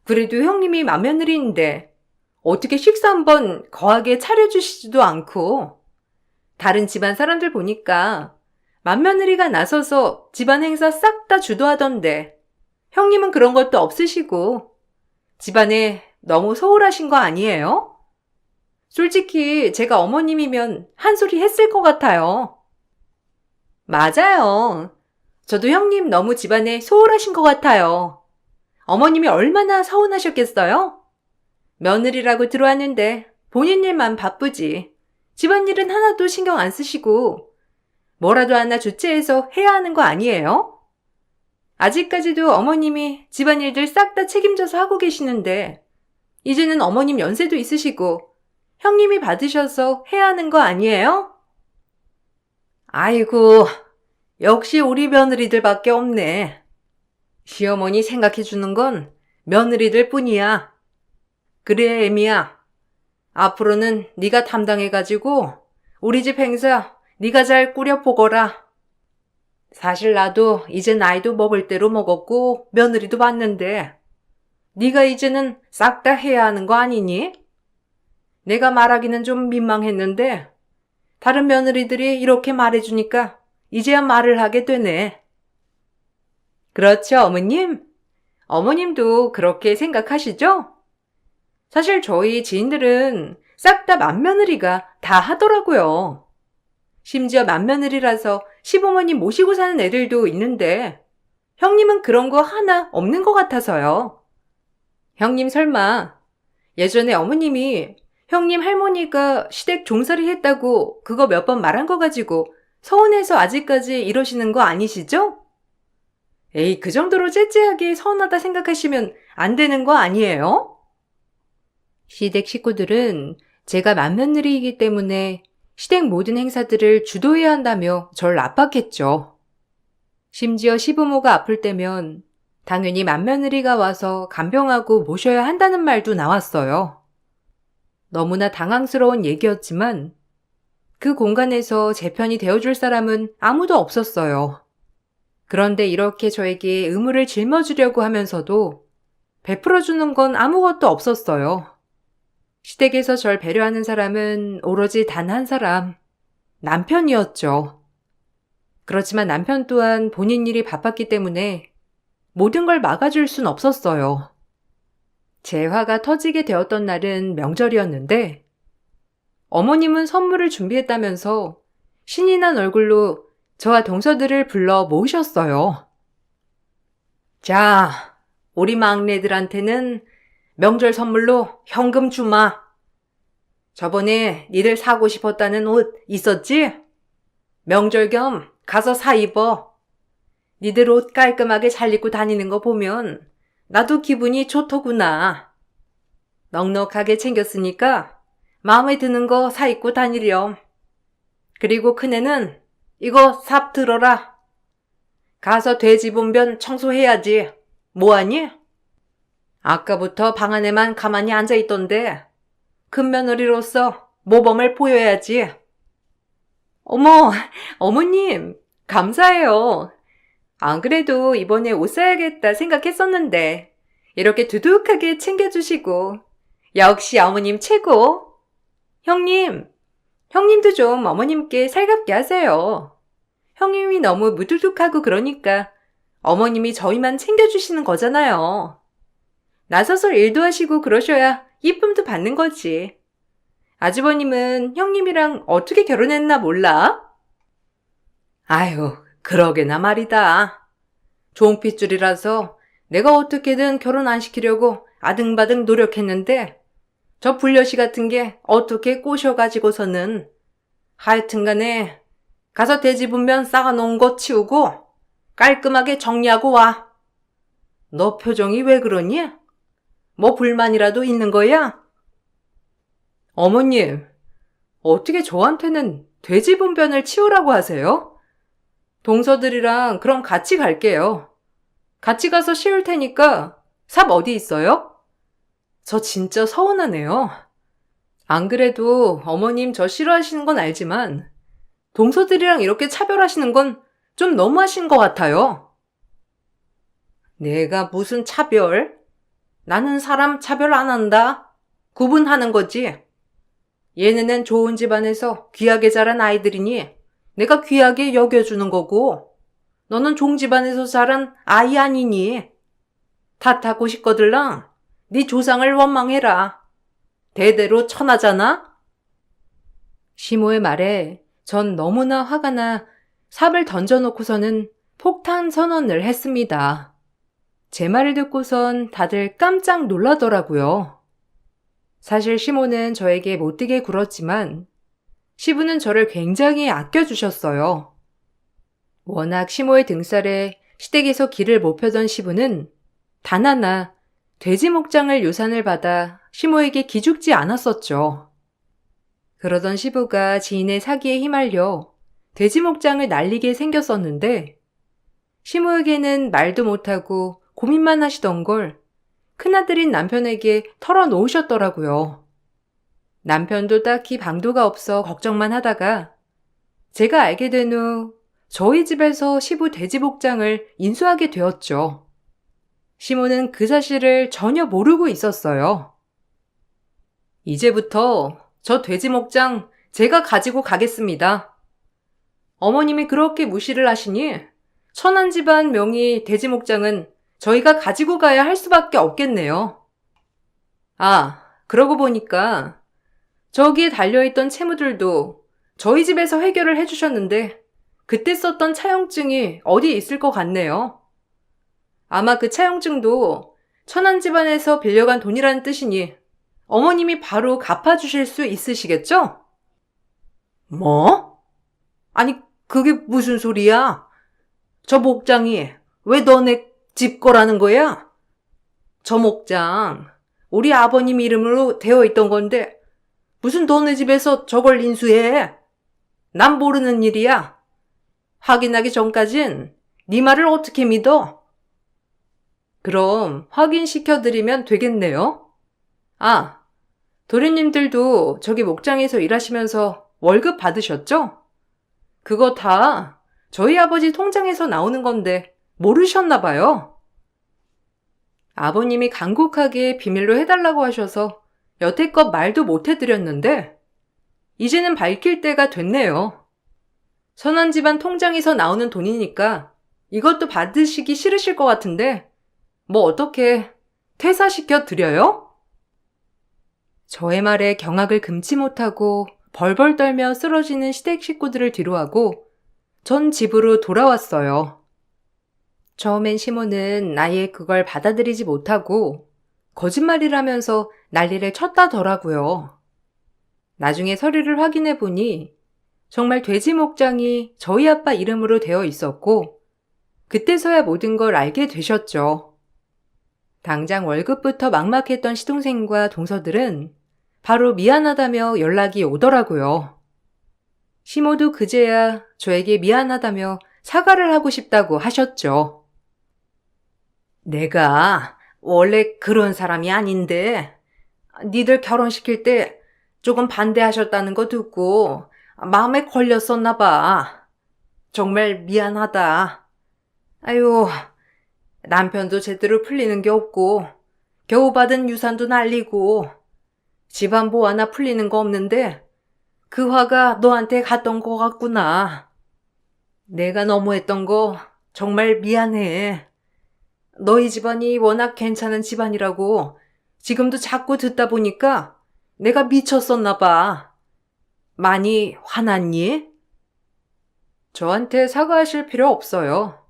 그래도 형님이 맏며느리인데 어떻게 식사 한번 거하게 차려주시지도 않고 다른 집안 사람들 보니까 맏며느리가 나서서 집안 행사 싹 다 주도하던데 형님은 그런 것도 없으시고 집안에 너무 소홀하신 거 아니에요? 솔직히 제가 어머님이면 한 소리 했을 것 같아요. 맞아요. 저도 형님 너무 집안에 소홀하신 것 같아요. 어머님이 얼마나 서운하셨겠어요? 며느리라고 들어왔는데 본인 일만 바쁘지. 집안일은 하나도 신경 안 쓰시고 뭐라도 하나 주체해서 해야 하는 거 아니에요? 아직까지도 어머님이 집안일들 싹 다 책임져서 하고 계시는데 이제는 어머님 연세도 있으시고 형님이 받으셔서 해야 하는 거 아니에요? 아이고, 역시 우리 며느리들밖에 없네. 시어머니 생각해주는 건 며느리들 뿐이야. 그래, 애미야. 앞으로는 네가 담당해가지고 우리 집 행사 네가 잘 꾸려보거라. 사실 나도 이제 나이도 먹을 대로 먹었고 며느리도 봤는데 네가 이제는 싹 다 해야 하는 거 아니니? 내가 말하기는 좀 민망했는데 다른 며느리들이 이렇게 말해주니까 이제야 말을 하게 되네. 그렇죠, 어머님? 어머님도 그렇게 생각하시죠? 사실 저희 지인들은 싹 다 맏며느리가 다 하더라고요. 심지어 맏며느리라서 시부모님 모시고 사는 애들도 있는데 형님은 그런 거 하나 없는 것 같아서요. 형님 설마 예전에 어머님이 형님 할머니가 시댁 종살이 했다고 그거 몇 번 말한 거 가지고 서운해서 아직까지 이러시는 거 아니시죠? 에이, 그 정도로 째째하게 서운하다 생각하시면 안 되는 거 아니에요? 시댁 식구들은 제가 맏며느리이기 때문에 시댁 모든 행사들을 주도해야 한다며 절 압박했죠. 심지어 시부모가 아플 때면 당연히 맏며느리가 와서 간병하고 모셔야 한다는 말도 나왔어요. 너무나 당황스러운 얘기였지만 그 공간에서 제 편이 되어줄 사람은 아무도 없었어요. 그런데 이렇게 저에게 의무를 짊어지려고 하면서도 베풀어주는 건 아무것도 없었어요. 시댁에서 절 배려하는 사람은 오로지 단 한 사람, 남편이었죠. 그렇지만 남편 또한 본인 일이 바빴기 때문에 모든 걸 막아줄 순 없었어요. 제 화가 터지게 되었던 날은 명절이었는데 어머님은 선물을 준비했다면서 신이 난 얼굴로 저와 동서들을 불러 모으셨어요. 자, 우리 막내들한테는 명절 선물로 현금 주마. 저번에 니들 사고 싶었다는 옷 있었지? 명절 겸 가서 사 입어. 니들 옷 깔끔하게 잘 입고 다니는 거 보면 나도 기분이 좋더구나. 넉넉하게 챙겼으니까 마음에 드는 거 사 입고 다니렴. 그리고 큰애는 이거 삽 들어라. 가서 돼지 분변 청소해야지. 뭐하니? 아까부터 방 안에만 가만히 앉아있던데 큰 며느리로서 모범을 보여야지. 어머, 어머님, 감사해요. 안 그래도 이번에 옷 사야겠다 생각했었는데 이렇게 두둑하게 챙겨주시고 역시 어머님 최고. 형님도 좀 어머님께 살갑게 하세요. 형님이 너무 무뚝뚝하고 그러니까 어머님이 저희만 챙겨주시는 거잖아요. 나서서 일도 하시고 그러셔야 이쁨도 받는 거지. 아주버님은 형님이랑 어떻게 결혼했나 몰라? 아유, 그러게나 말이다. 좋은 핏줄이라서 내가 어떻게든 결혼 안 시키려고 아등바등 노력했는데 저 불려시 같은 게 어떻게 꼬셔가지고서는 하여튼간에 가서 돼지 분변 쌓아놓은 거 치우고 깔끔하게 정리하고 와. 너 표정이 왜 그러니? 뭐 불만이라도 있는 거야? 어머님, 어떻게 저한테는 돼지 분변을 치우라고 하세요? 동서들이랑 그럼 같이 갈게요. 같이 가서 치울 테니까 삽 어디 있어요? 저 진짜 서운하네요. 안 그래도 어머님 저 싫어하시는 건 알지만 동서들이랑 이렇게 차별하시는 건 좀 너무하신 것 같아요. 내가 무슨 차별? 나는 사람 차별 안 한다. 구분하는 거지. 얘네는 좋은 집안에서 귀하게 자란 아이들이니 내가 귀하게 여겨주는 거고 너는 종집안에서 자란 아이 아니니 탓하고 싶거들랑 네 조상을 원망해라. 대대로 천하잖아? 시모의 말에 전 너무나 화가 나 삽을 던져놓고서는 폭탄 선언을 했습니다. 제 말을 듣고선 다들 깜짝 놀라더라고요. 사실 시모는 저에게 못되게 굴었지만 시부는 저를 굉장히 아껴주셨어요. 워낙 시모의 등살에 시댁에서 길을 못 펴던 시부는 단 하나 돼지 목장을 유산을 받아 시모에게 기죽지 않았었죠. 그러던 시부가 지인의 사기에 휘말려 돼지 목장을 날리게 생겼었는데 시모에게는 말도 못하고 고민만 하시던 걸 큰아들인 남편에게 털어놓으셨더라고요. 남편도 딱히 방도가 없어 걱정만 하다가 제가 알게 된 후 저희 집에서 시부 돼지 목장을 인수하게 되었죠. 시모는 그 사실을 전혀 모르고 있었어요. 이제부터 저 돼지 목장 제가 가지고 가겠습니다. 어머님이 그렇게 무시를 하시니 천안 집안 명의 돼지 목장은 저희가 가지고 가야 할 수밖에 없겠네요. 아, 그러고 보니까 저기에 달려있던 채무들도 저희 집에서 해결을 해주셨는데 그때 썼던 차용증이 어디에 있을 것 같네요. 아마 그 차용증도 천안 집안에서 빌려간 돈이라는 뜻이니 어머님이 바로 갚아주실 수 있으시겠죠? 뭐? 아니, 그게 무슨 소리야? 저 목장이 왜 너네 집 거라는 거야? 저 목장, 우리 아버님 이름으로 되어 있던 건데 무슨 너네 집에서 저걸 인수해? 난 모르는 일이야. 확인하기 전까진 네 말을 어떻게 믿어? 그럼 확인시켜드리면 되겠네요. 아, 도련님들도 저기 목장에서 일하시면서 월급 받으셨죠? 그거 다 저희 아버지 통장에서 나오는 건데 모르셨나 봐요. 아버님이 간곡하게 비밀로 해달라고 하셔서 여태껏 말도 못 해드렸는데 이제는 밝힐 때가 됐네요. 선한 집안 통장에서 나오는 돈이니까 이것도 받으시기 싫으실 것 같은데 뭐 어떻게 퇴사시켜 드려요? 저의 말에 경악을 금치 못하고 벌벌 떨며 쓰러지는 시댁 식구들을 뒤로하고 전 집으로 돌아왔어요. 처음엔 시모는 아예 그걸 받아들이지 못하고 거짓말이라면서 난리를 쳤다더라고요. 나중에 서류를 확인해 보니 정말 돼지 목장이 저희 아빠 이름으로 되어 있었고 그때서야 모든 걸 알게 되셨죠. 당장 월급부터 막막했던 시동생과 동서들은 바로 미안하다며 연락이 오더라고요. 시모도 그제야 저에게 미안하다며 사과를 하고 싶다고 하셨죠. 내가 원래 그런 사람이 아닌데 니들 결혼시킬 때 조금 반대하셨다는 거 듣고 마음에 걸렸었나 봐. 정말 미안하다. 아유, 남편도 제대로 풀리는 게 없고 겨우 받은 유산도 날리고 집안 뭐 하나 풀리는 거 없는데 그 화가 너한테 갔던 거 같구나. 내가 너무했던 거 정말 미안해. 너희 집안이 워낙 괜찮은 집안이라고 지금도 자꾸 듣다 보니까 내가 미쳤었나 봐. 많이 화났니? 저한테 사과하실 필요 없어요.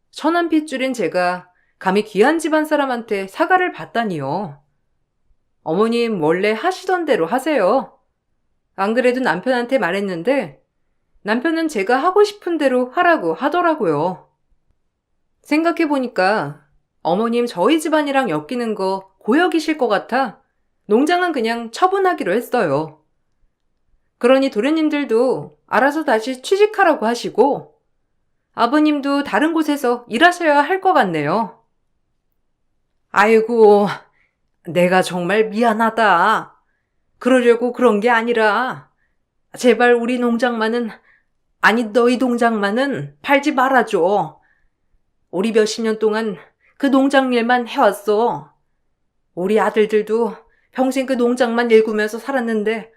천한 핏줄인 제가 감히 귀한 집안 사람한테 사과를 받다니요. 어머님 원래 하시던 대로 하세요. 안 그래도 남편한테 말했는데 남편은 제가 하고 싶은 대로 하라고 하더라고요. 생각해보니까 어머님 저희 집안이랑 엮이는 거 고역이실 것 같아 농장은 그냥 처분하기로 했어요. 그러니 도련님들도 알아서 다시 취직하라고 하시고 아버님도 다른 곳에서 일하셔야 할 것 같네요. 아이고, 내가 정말 미안하다. 그러려고 그런 게 아니라 제발 우리 농장만은 아니 너희 농장만은 팔지 말아줘. 우리 몇십 년 동안 그 농장 일만 해왔어. 우리 아들들도 평생 그 농장만 일구면서 살았는데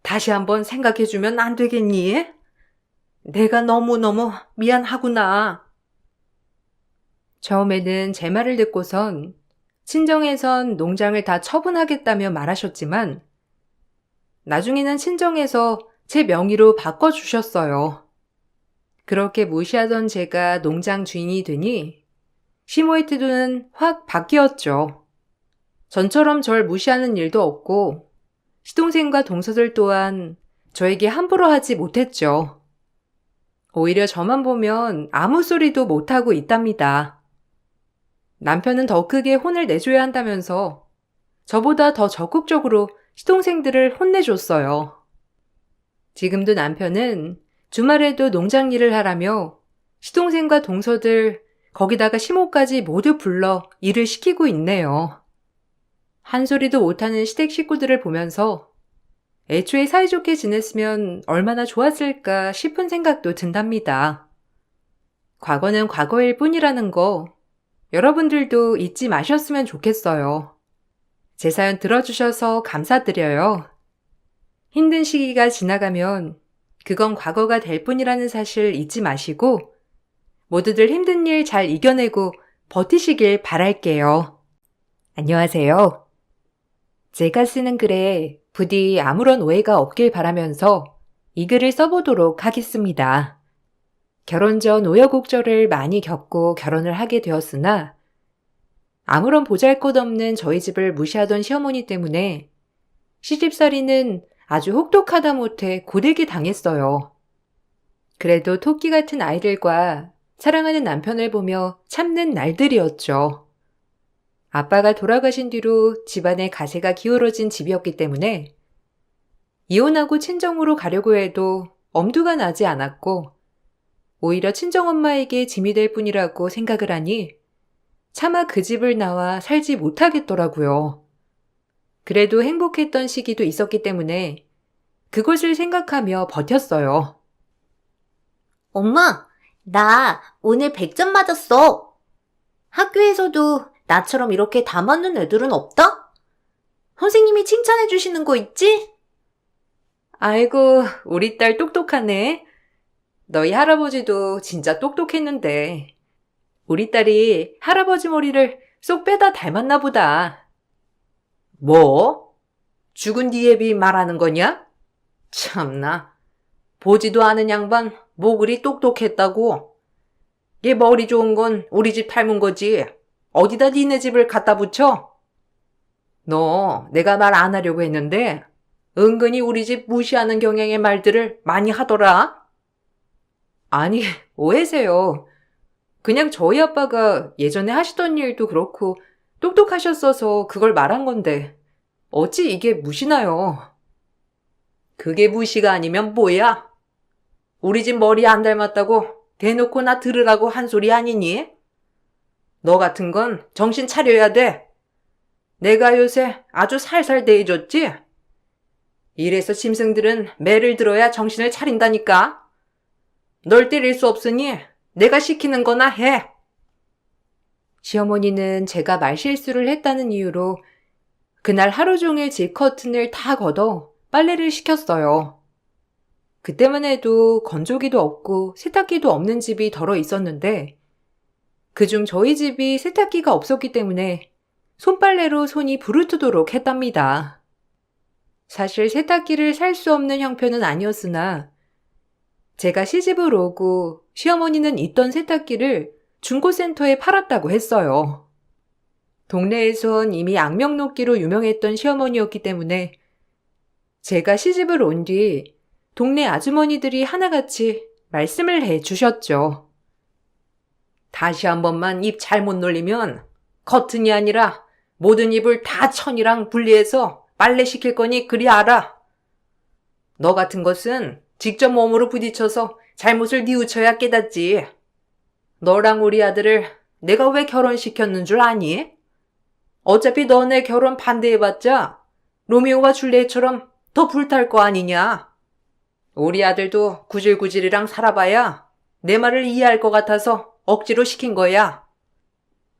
다시 한번 생각해주면 안 되겠니? 내가 너무너무 미안하구나. 처음에는 제 말을 듣고선 친정에선 농장을 다 처분하겠다며 말하셨지만 나중에는 친정에서 제 명의로 바꿔주셨어요. 그렇게 무시하던 제가 농장 주인이 되니 시모의 태도는 확 바뀌었죠. 전처럼 절 무시하는 일도 없고 시동생과 동서들 또한 저에게 함부로 하지 못했죠. 오히려 저만 보면 아무 소리도 못하고 있답니다. 남편은 더 크게 혼을 내줘야 한다면서 저보다 더 적극적으로 시동생들을 혼내줬어요. 지금도 남편은 주말에도 농장 일을 하라며 시동생과 동서들 거기다가 시모까지 모두 불러 일을 시키고 있네요. 한 소리도 못하는 시댁 식구들을 보면서 애초에 사이좋게 지냈으면 얼마나 좋았을까 싶은 생각도 든답니다. 과거는 과거일 뿐이라는 거 여러분들도 잊지 마셨으면 좋겠어요. 제 사연 들어주셔서 감사드려요. 힘든 시기가 지나가면 그건 과거가 될 뿐이라는 사실 잊지 마시고 모두들 힘든 일 잘 이겨내고 버티시길 바랄게요. 안녕하세요. 제가 쓰는 글에 부디 아무런 오해가 없길 바라면서 이 글을 써보도록 하겠습니다. 결혼 전 우여곡절을 많이 겪고 결혼을 하게 되었으나 아무런 보잘것없는 저희 집을 무시하던 시어머니 때문에 시집살이는 아주 혹독하다 못해 고되게 당했어요. 그래도 토끼 같은 아이들과 사랑하는 남편을 보며 참는 날들이었죠. 아빠가 돌아가신 뒤로 집안에 가세가 기울어진 집이었기 때문에 이혼하고 친정으로 가려고 해도 엄두가 나지 않았고 오히려 친정엄마에게 짐이 될 뿐이라고 생각을 하니 차마 그 집을 나와 살지 못하겠더라고요. 그래도 행복했던 시기도 있었기 때문에 그것을 생각하며 버텼어요. 엄마, 나 오늘 100점 맞았어. 학교에서도 나처럼 이렇게 다 맞는 애들은 없다? 선생님이 칭찬해 주시는 거 있지? 아이고, 우리 딸 똑똑하네. 너희 할아버지도 진짜 똑똑했는데 우리 딸이 할아버지 머리를 쏙 빼다 닮았나 보다. 뭐? 죽은 네 애비 말하는 거냐? 참나. 보지도 않은 양반 뭐 그리 똑똑했다고. 얘 머리 좋은 건 우리 집 닮은 거지. 어디다 니네 집을 갖다 붙여? 너 내가 말 안 하려고 했는데 은근히 우리 집 무시하는 경향의 말들을 많이 하더라. 아니, 오해세요. 그냥 저희 아빠가 예전에 하시던 일도 그렇고 똑똑하셨어서 그걸 말한 건데 어찌 이게 무시나요? 그게 무시가 아니면 뭐야? 우리 집 머리 안 닮았다고 대놓고 나 들으라고 한 소리 아니니? 너 같은 건 정신 차려야 돼. 내가 요새 아주 살살 대해줬지? 이래서 짐승들은 매를 들어야 정신을 차린다니까. 널 때릴 수 없으니 내가 시키는 거나 해. 시어머니는 제가 말실수를 했다는 이유로 그날 하루 종일 집 커튼을 다 걷어 빨래를 시켰어요. 그때만 해도 건조기도 없고 세탁기도 없는 집이 덜어 있었는데 그중 저희 집이 세탁기가 없었기 때문에 손빨래로 손이 부르트도록 했답니다. 사실 세탁기를 살 수 없는 형편은 아니었으나 제가 시집을 오고 시어머니는 있던 세탁기를 중고센터에 팔았다고 했어요. 동네에선 이미 악명 높기로 유명했던 시어머니였기 때문에 제가 시집을 온 뒤 동네 아주머니들이 하나같이 말씀을 해 주셨죠. 다시 한 번만 입 잘못 놀리면 커튼이 아니라 모든 입을 다 천이랑 분리해서 빨래 시킬 거니 그리 알아. 너 같은 것은 직접 몸으로 부딪혀서 잘못을 뉘우쳐야 깨닫지. 너랑 우리 아들을 내가 왜 결혼시켰는 줄 아니? 어차피 너네 결혼 반대해봤자 로미오와 줄리엣처럼 더 불탈 거 아니냐. 우리 아들도 구질구질이랑 살아봐야 내 말을 이해할 것 같아서 억지로 시킨 거야.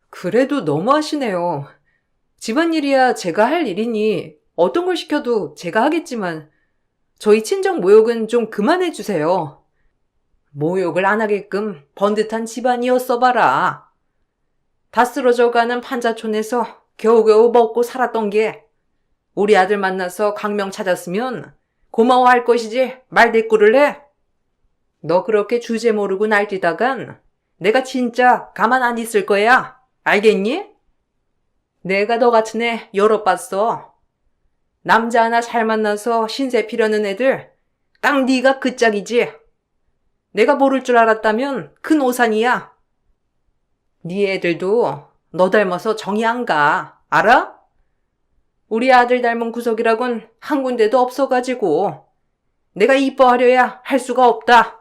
그래도 너무하시네요. 집안일이야 제가 할 일이니 어떤 걸 시켜도 제가 하겠지만 저희 친정 모욕은 좀 그만해 주세요. 모욕을 안 하게끔 번듯한 집안이었어 봐라. 다 쓰러져가는 판자촌에서 겨우겨우 먹고 살았던 게 우리 아들 만나서 강명 찾았으면 고마워할 것이지 말대꾸를 해. 너 그렇게 주제 모르고 날뛰다간 내가 진짜 가만 안 있을 거야. 알겠니? 내가 너 같은 애 여러 봤어. 남자 하나 잘 만나서 신세 피려는 애들 딱 네가 그 짝이지. 내가 모를 줄 알았다면 큰 오산이야. 네 애들도 너 닮아서 정이 안 가. 알아? 우리 아들 닮은 구석이라곤 한 군데도 없어가지고 내가 이뻐하려야 할 수가 없다.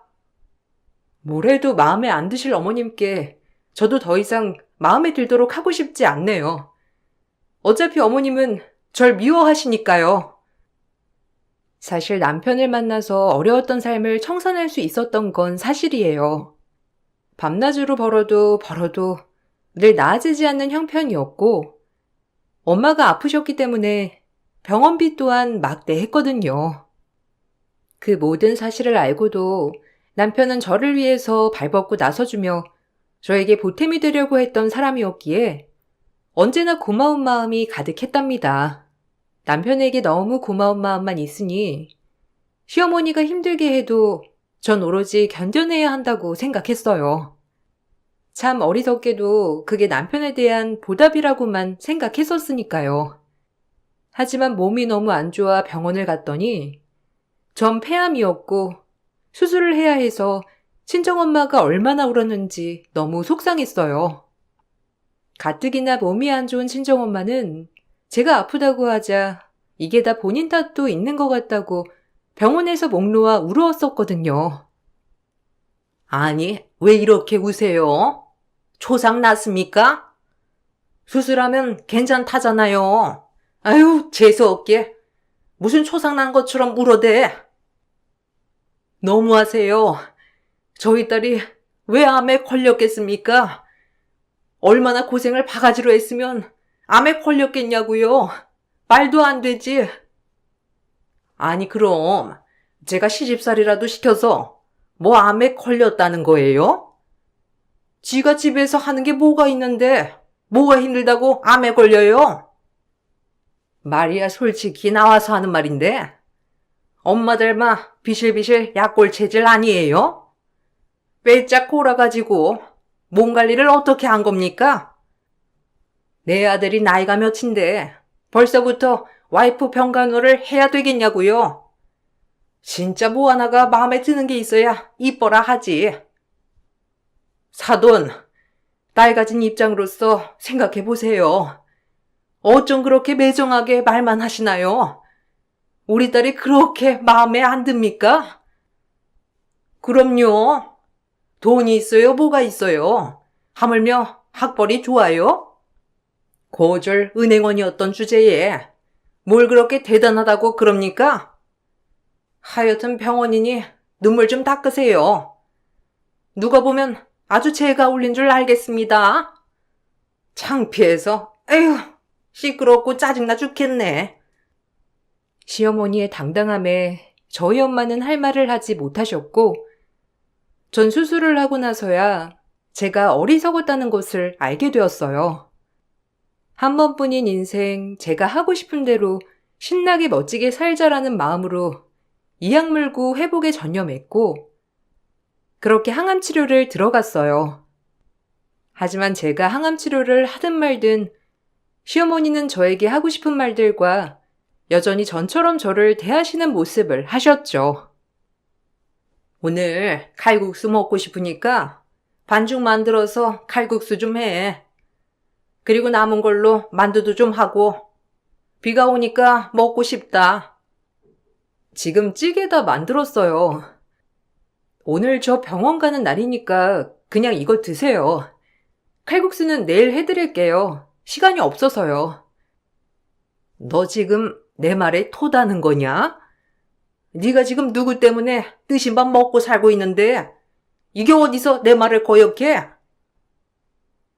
뭐래도 마음에 안 드실 어머님께 저도 더 이상 마음에 들도록 하고 싶지 않네요. 어차피 어머님은 절 미워하시니까요. 사실 남편을 만나서 어려웠던 삶을 청산할 수 있었던 건 사실이에요. 밤낮으로 벌어도 늘 나아지지 않는 형편이었고 엄마가 아프셨기 때문에 병원비 또한 막대했거든요. 그 모든 사실을 알고도 남편은 저를 위해서 발벗고 나서주며 저에게 보탬이 되려고 했던 사람이었기에 언제나 고마운 마음이 가득했답니다. 남편에게 너무 고마운 마음만 있으니 시어머니가 힘들게 해도 전 오로지 견뎌내야 한다고 생각했어요. 참 어리석게도 그게 남편에 대한 보답이라고만 생각했었으니까요. 하지만 몸이 너무 안 좋아 병원을 갔더니 전 폐암이었고 수술을 해야 해서 친정엄마가 얼마나 울었는지 너무 속상했어요. 가뜩이나 몸이 안 좋은 친정엄마는 제가 아프다고 하자 이게 다 본인 탓도 있는 것 같다고 병원에서 목 놓아 울었었거든요. 아니, 왜 이렇게 우세요? 초상 났습니까? 수술하면 괜찮다잖아요. 아유, 재수없게. 무슨 초상 난 것처럼 울어대. 너무하세요. 저희 딸이 왜 암에 걸렸겠습니까? 얼마나 고생을 바가지로 했으면 암에 걸렸겠냐고요. 말도 안 되지. 아니, 그럼 제가 시집살이라도 시켜서 뭐 암에 걸렸다는 거예요? 지가 집에서 하는 게 뭐가 있는데 뭐가 힘들다고 암에 걸려요? 말이야 솔직히 나와서 하는 말인데 엄마 닮아 비실비실 약골 체질 아니에요? 빼짝 골아가지고 몸 관리를 어떻게 한 겁니까? 내 아들이 나이가 몇인데 벌써부터 와이프 병간호를 해야 되겠냐고요? 진짜 뭐 하나가 마음에 드는 게 있어야 이뻐라 하지. 사돈, 딸 가진 입장으로서 생각해 보세요. 어쩜 그렇게 매정하게 말만 하시나요? 우리 딸이 그렇게 마음에 안 듭니까? 그럼요. 돈이 있어요, 뭐가 있어요? 하물며 학벌이 좋아요? 고졸 은행원이었던 주제에 뭘 그렇게 대단하다고 그럽니까? 하여튼 병원이니 눈물 좀 닦으세요. 누가 보면 아주 제가 울린 줄 알겠습니다. 창피해서 에휴 시끄럽고 짜증나 죽겠네. 시어머니의 당당함에 저희 엄마는 할 말을 하지 못하셨고 전 수술을 하고 나서야 제가 어리석었다는 것을 알게 되었어요. 한 번뿐인 인생 제가 하고 싶은 대로 신나게 멋지게 살자라는 마음으로 이악 물고 회복에 전념했고 그렇게 항암 치료를 들어갔어요. 하지만 제가 항암 치료를 하든 말든 시어머니는 저에게 하고 싶은 말들과 여전히 전처럼 저를 대하시는 모습을 하셨죠. 오늘 칼국수 먹고 싶으니까 반죽 만들어서 칼국수 좀 해. 그리고 남은 걸로 만두도 좀 하고. 비가 오니까 먹고 싶다. 지금 찌개다 만들었어요. 오늘 저 병원 가는 날이니까 그냥 이거 드세요. 칼국수는 내일 해드릴게요. 시간이 없어서요. 너 지금 내 말에 토다는 거냐? 네가 지금 누구 때문에 뜨신 밥 먹고 살고 있는데 이게 어디서 내 말을 거역해?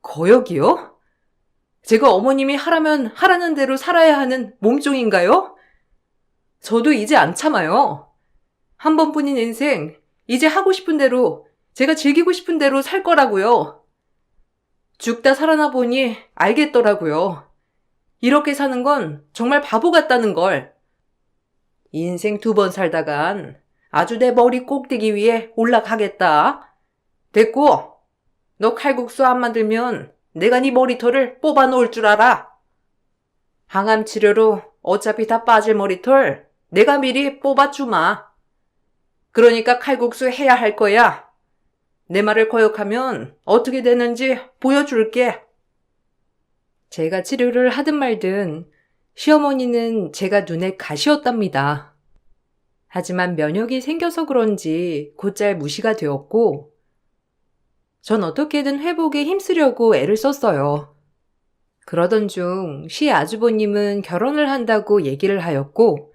거역이요? 제가 어머님이 하라면 하라는 대로 살아야 하는 몸종인가요? 저도 이제 안 참아요. 한 번뿐인 인생, 이제 하고 싶은 대로, 제가 즐기고 싶은 대로 살 거라고요. 죽다 살아나 보니 알겠더라고요. 이렇게 사는 건 정말 바보 같다는 걸. 인생 2번 살다간 아주 내 머리 꼭대기 위에 올라가겠다. 됐고, 너 칼국수 안 만들면 내가 네 머리털을 뽑아 놓을 줄 알아. 항암 치료로 어차피 다 빠질 머리털 내가 미리 뽑아주마. 그러니까 칼국수 해야 할 거야. 내 말을 거역하면 어떻게 되는지 보여줄게. 제가 치료를 하든 말든 시어머니는 제가 눈에 가시였답니다. 하지만 면역이 생겨서 그런지 곧잘 무시가 되었고 전 어떻게든 회복에 힘쓰려고 애를 썼어요. 그러던 중 시아주버님은 결혼을 한다고 얘기를 하였고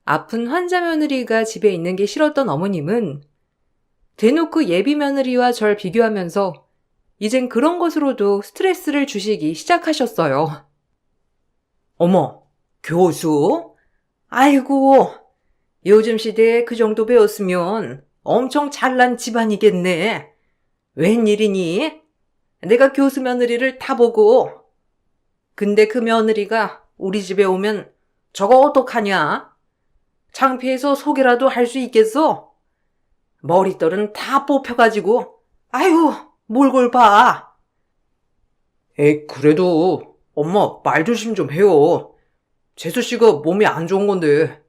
아픈 환자 며느리가 집에 있는 게 싫었던 어머님은 대놓고 예비 며느리와 절 비교하면서 이젠 그런 것으로도 스트레스를 주시기 시작하셨어요. 어머, 교수? 아이고, 요즘 시대에 그 정도 배웠으면 엄청 잘난 집안이겠네. 웬일이니? 내가 교수 며느리를 타보고. 근데 그 며느리가 우리 집에 오면 저거 어떡하냐? 창피해서 소개라도 할 수 있겠어? 머리털은 다 뽑혀가지고, 아유, 몰골 봐. 에이, 그래도 엄마 말 조심 좀 해요. 재수 씨가 몸이 안 좋은 건데.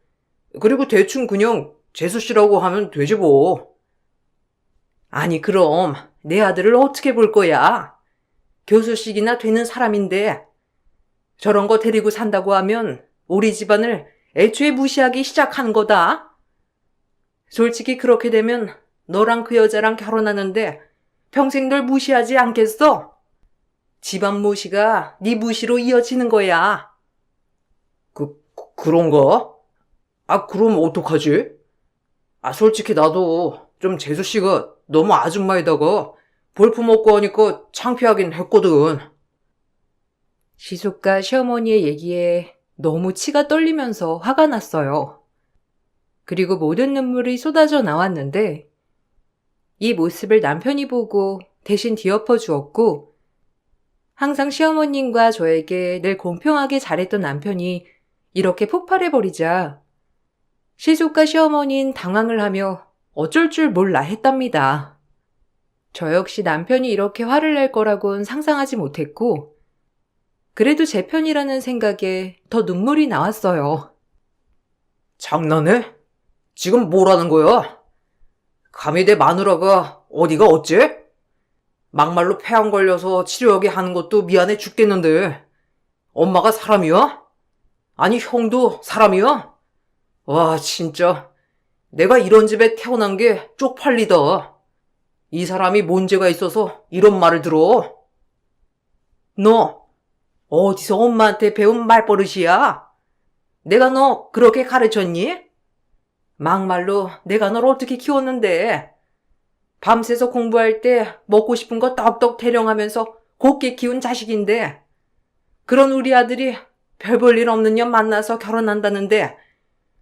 그리고 대충 그냥 재수 씨라고 하면 되지 뭐. 아니, 그럼 내 아들을 어떻게 볼 거야? 교수식이나 되는 사람인데 저런 거 데리고 산다고 하면 우리 집안을 애초에 무시하기 시작하는 거다. 솔직히 그렇게 되면 너랑 그 여자랑 결혼하는데 평생 널 무시하지 않겠어? 집안 무시가 네 무시로 이어지는 거야. 그런가? 아, 그럼 어떡하지? 아, 솔직히 나도 좀 재수 씨가 너무 아줌마에다가 볼품없고 하니까 창피하긴 했거든. 시숙과 시어머니의 얘기에 너무 치가 떨리면서 화가 났어요. 그리고 모든 눈물이 쏟아져 나왔는데 이 모습을 남편이 보고 대신 뒤엎어 주었고 항상 시어머님과 저에게 늘 공평하게 잘했던 남편이 이렇게 폭발해버리자 시숙과 시어머니는 당황을 하며 어쩔 줄 몰라 했답니다. 저 역시 남편이 이렇게 화를 낼 거라곤 상상하지 못했고 그래도 제 편이라는 생각에 더 눈물이 나왔어요. 장난해? 지금 뭐라는 거야? 감히 내 마누라가 어디가 어째? 막말로 폐암 걸려서 치료하게 하는 것도 미안해 죽겠는데 엄마가 사람이야? 아니 형도 사람이야? 와 진짜 내가 이런 집에 태어난 게 쪽팔리다. 이 사람이 뭔 죄가 있어서 이런 말을 들어? 너 어디서 엄마한테 배운 말버릇이야? 내가 너 그렇게 가르쳤니? 막말로 내가 널 어떻게 키웠는데 밤새서 공부할 때 먹고 싶은 거 떡떡 대령하면서 곱게 키운 자식인데 그런 우리 아들이 별 볼 일 없는 년 만나서 결혼한다는데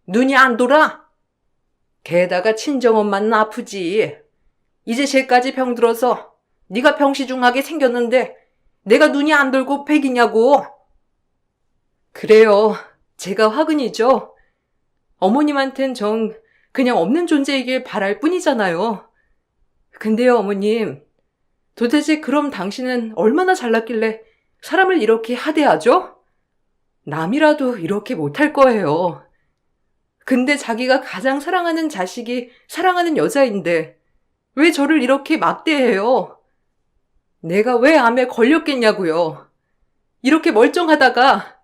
눈이 안 돌아? 게다가 친정엄마는 아프지. 이제 쟤까지 병들어서 네가 병시중하게 생겼는데 내가 눈이 안 돌고 백이냐고. 그래요. 제가 화근이죠. 어머님한텐 전 그냥 없는 존재이길 바랄 뿐이잖아요. 근데요, 어머님. 도대체 그럼 당신은 얼마나 잘났길래 사람을 이렇게 하대하죠? 남이라도 이렇게 못할 거예요. 근데 자기가 가장 사랑하는 자식이 사랑하는 여자인데 왜 저를 이렇게 막대해요? 내가 왜 암에 걸렸겠냐고요. 이렇게 멀쩡하다가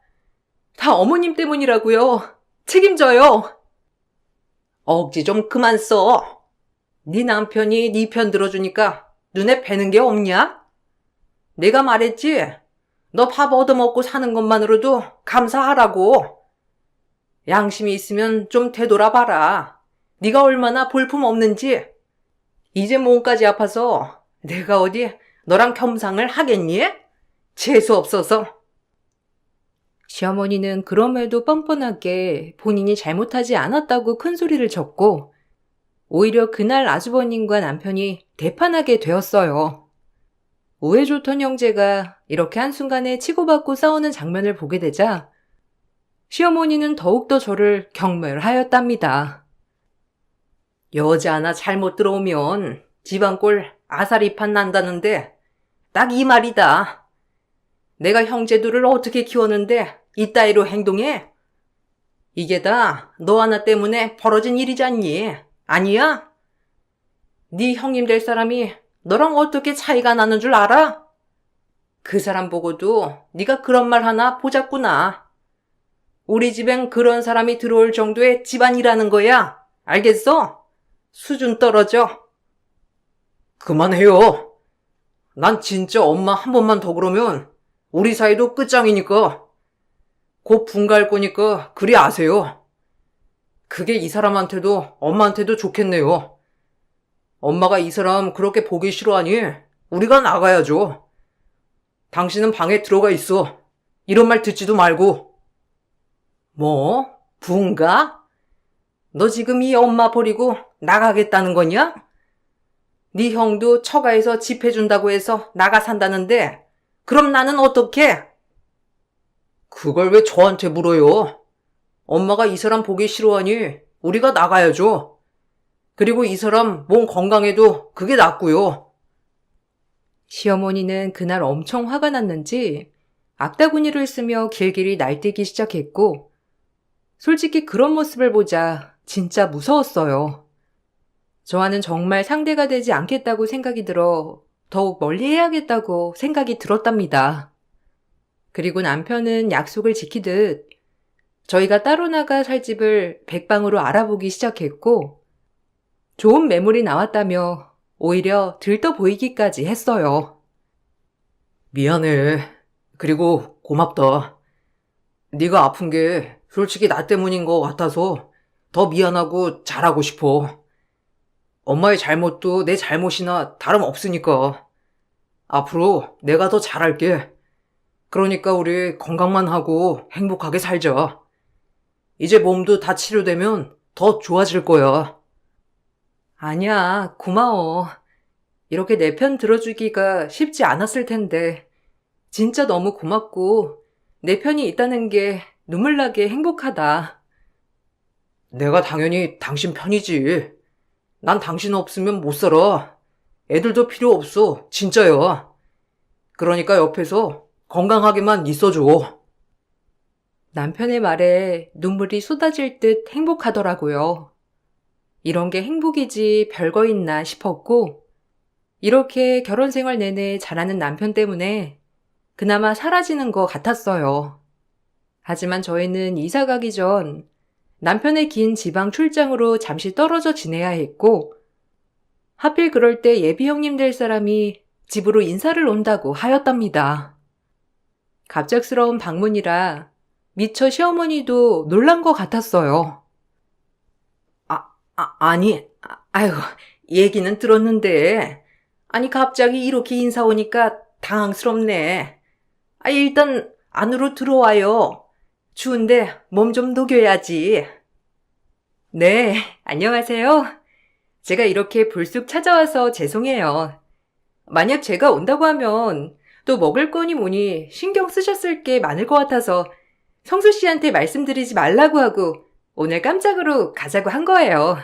다 어머님 때문이라고요. 책임져요. 억지 좀 그만 써. 네 남편이 네 편 들어주니까 눈에 뵈는 게 없냐? 내가 말했지? 너 밥 얻어먹고 사는 것만으로도 감사하라고. 양심이 있으면 좀 되돌아봐라. 네가 얼마나 볼품 없는지. 이제 몸까지 아파서 내가 어디 너랑 겸상을 하겠니? 재수 없어서. 시어머니는 그럼에도 뻔뻔하게 본인이 잘못하지 않았다고 큰 소리를 쳤고 오히려 그날 아주버님과 남편이 대판하게 되었어요. 우애 좋던 형제가 이렇게 한순간에 치고받고 싸우는 장면을 보게 되자 시어머니는 더욱더 저를 경멸하였답니다. 여자 하나 잘못 들어오면 집안꼴 아사리판 난다는데 딱 이 말이다. 내가 형제들을 어떻게 키웠는데 이따위로 행동해? 이게 다 너 하나 때문에 벌어진 일이잖니. 아니야? 네 형님 될 사람이 너랑 어떻게 차이가 나는 줄 알아? 그 사람 보고도 네가 그런 말 하나 보자꾸나. 우리 집엔 그런 사람이 들어올 정도의 집안이라는 거야. 알겠어? 수준 떨어져. 그만해요. 난 진짜 엄마 한 번만 더 그러면 우리 사이도 끝장이니까. 곧 분가할 거니까 그리 아세요. 그게 이 사람한테도 엄마한테도 좋겠네요. 엄마가 이 사람 그렇게 보기 싫어하니 우리가 나가야죠. 당신은 방에 들어가 있어. 이런 말 듣지도 말고. 뭐? 부은가? 너 지금 이 엄마 버리고 나가겠다는 거냐? 네 형도 처가에서 집 해준다고 해서 나가 산다는데 그럼 나는 어떡해? 그걸 왜 저한테 물어요? 엄마가 이 사람 보기 싫어하니 우리가 나가야죠. 그리고 이 사람 몸 건강해도 그게 낫고요. 시어머니는 그날 엄청 화가 났는지 악다구니를 쓰며 길길이 날뛰기 시작했고, 솔직히 그런 모습을 보자 진짜 무서웠어요. 저와는 정말 상대가 되지 않겠다고 생각이 들어 더욱 멀리 해야겠다고 생각이 들었답니다. 그리고 남편은 약속을 지키듯 저희가 따로 나가 살 집을 백방으로 알아보기 시작했고, 좋은 매물이 나왔다며 오히려 들떠 보이기까지 했어요. 미안해. 그리고 고맙다. 네가 아픈 게 솔직히 나 때문인 것 같아서 더 미안하고 잘하고 싶어. 엄마의 잘못도 내 잘못이나 다름없으니까. 앞으로 내가 더 잘할게. 그러니까 우리 건강만 하고 행복하게 살자. 이제 몸도 다 치료되면 더 좋아질 거야. 아니야, 고마워. 이렇게 내 편 들어주기가 쉽지 않았을 텐데, 진짜 너무 고맙고, 내 편이 있다는 게 눈물 나게 행복하다. 내가 당연히 당신 편이지. 난 당신 없으면 못 살아. 애들도 필요 없어. 진짜야. 그러니까 옆에서 건강하게만 있어줘. 남편의 말에 눈물이 쏟아질 듯 행복하더라고요. 이런 게 행복이지 별거 있나 싶었고, 이렇게 결혼 생활 내내 잘하는 남편 때문에 그나마 사라지는 것 같았어요. 하지만 저희는 이사 가기 전 남편의 긴 지방 출장으로 잠시 떨어져 지내야 했고, 하필 그럴 때 예비 형님 될 사람이 집으로 인사를 온다고 하였답니다. 갑작스러운 방문이라 미처 시어머니도 놀란 것 같았어요. 아유, 얘기는 들었는데. 아니, 갑자기 이렇게 인사 오니까 당황스럽네. 일단 안으로 들어와요. 추운데 몸 좀 녹여야지. 네, 안녕하세요. 제가 이렇게 불쑥 찾아와서 죄송해요. 만약 제가 온다고 하면 또 먹을 거니 뭐니 신경 쓰셨을 게 많을 것 같아서 성수 씨한테 말씀드리지 말라고 하고 오늘 깜짝으로 가자고 한 거예요.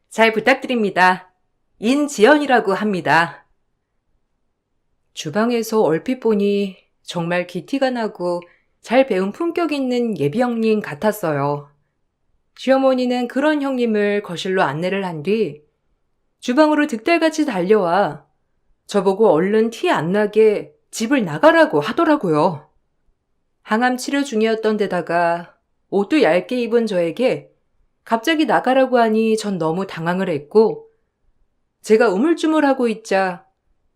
잘 부탁드립니다. 인지연이라고 합니다. 주방에서 얼핏 보니 정말 기티가 나고 잘 배운 품격 있는 예비 형님 같았어요. 시어머니는 그런 형님을 거실로 안내를 한 뒤 주방으로 득달같이 달려와 저보고 얼른 티 안 나게 집을 나가라고 하더라고요. 항암 치료 중이었던 데다가 옷도 얇게 입은 저에게 갑자기 나가라고 하니 전 너무 당황을 했고, 제가 우물쭈물하고 있자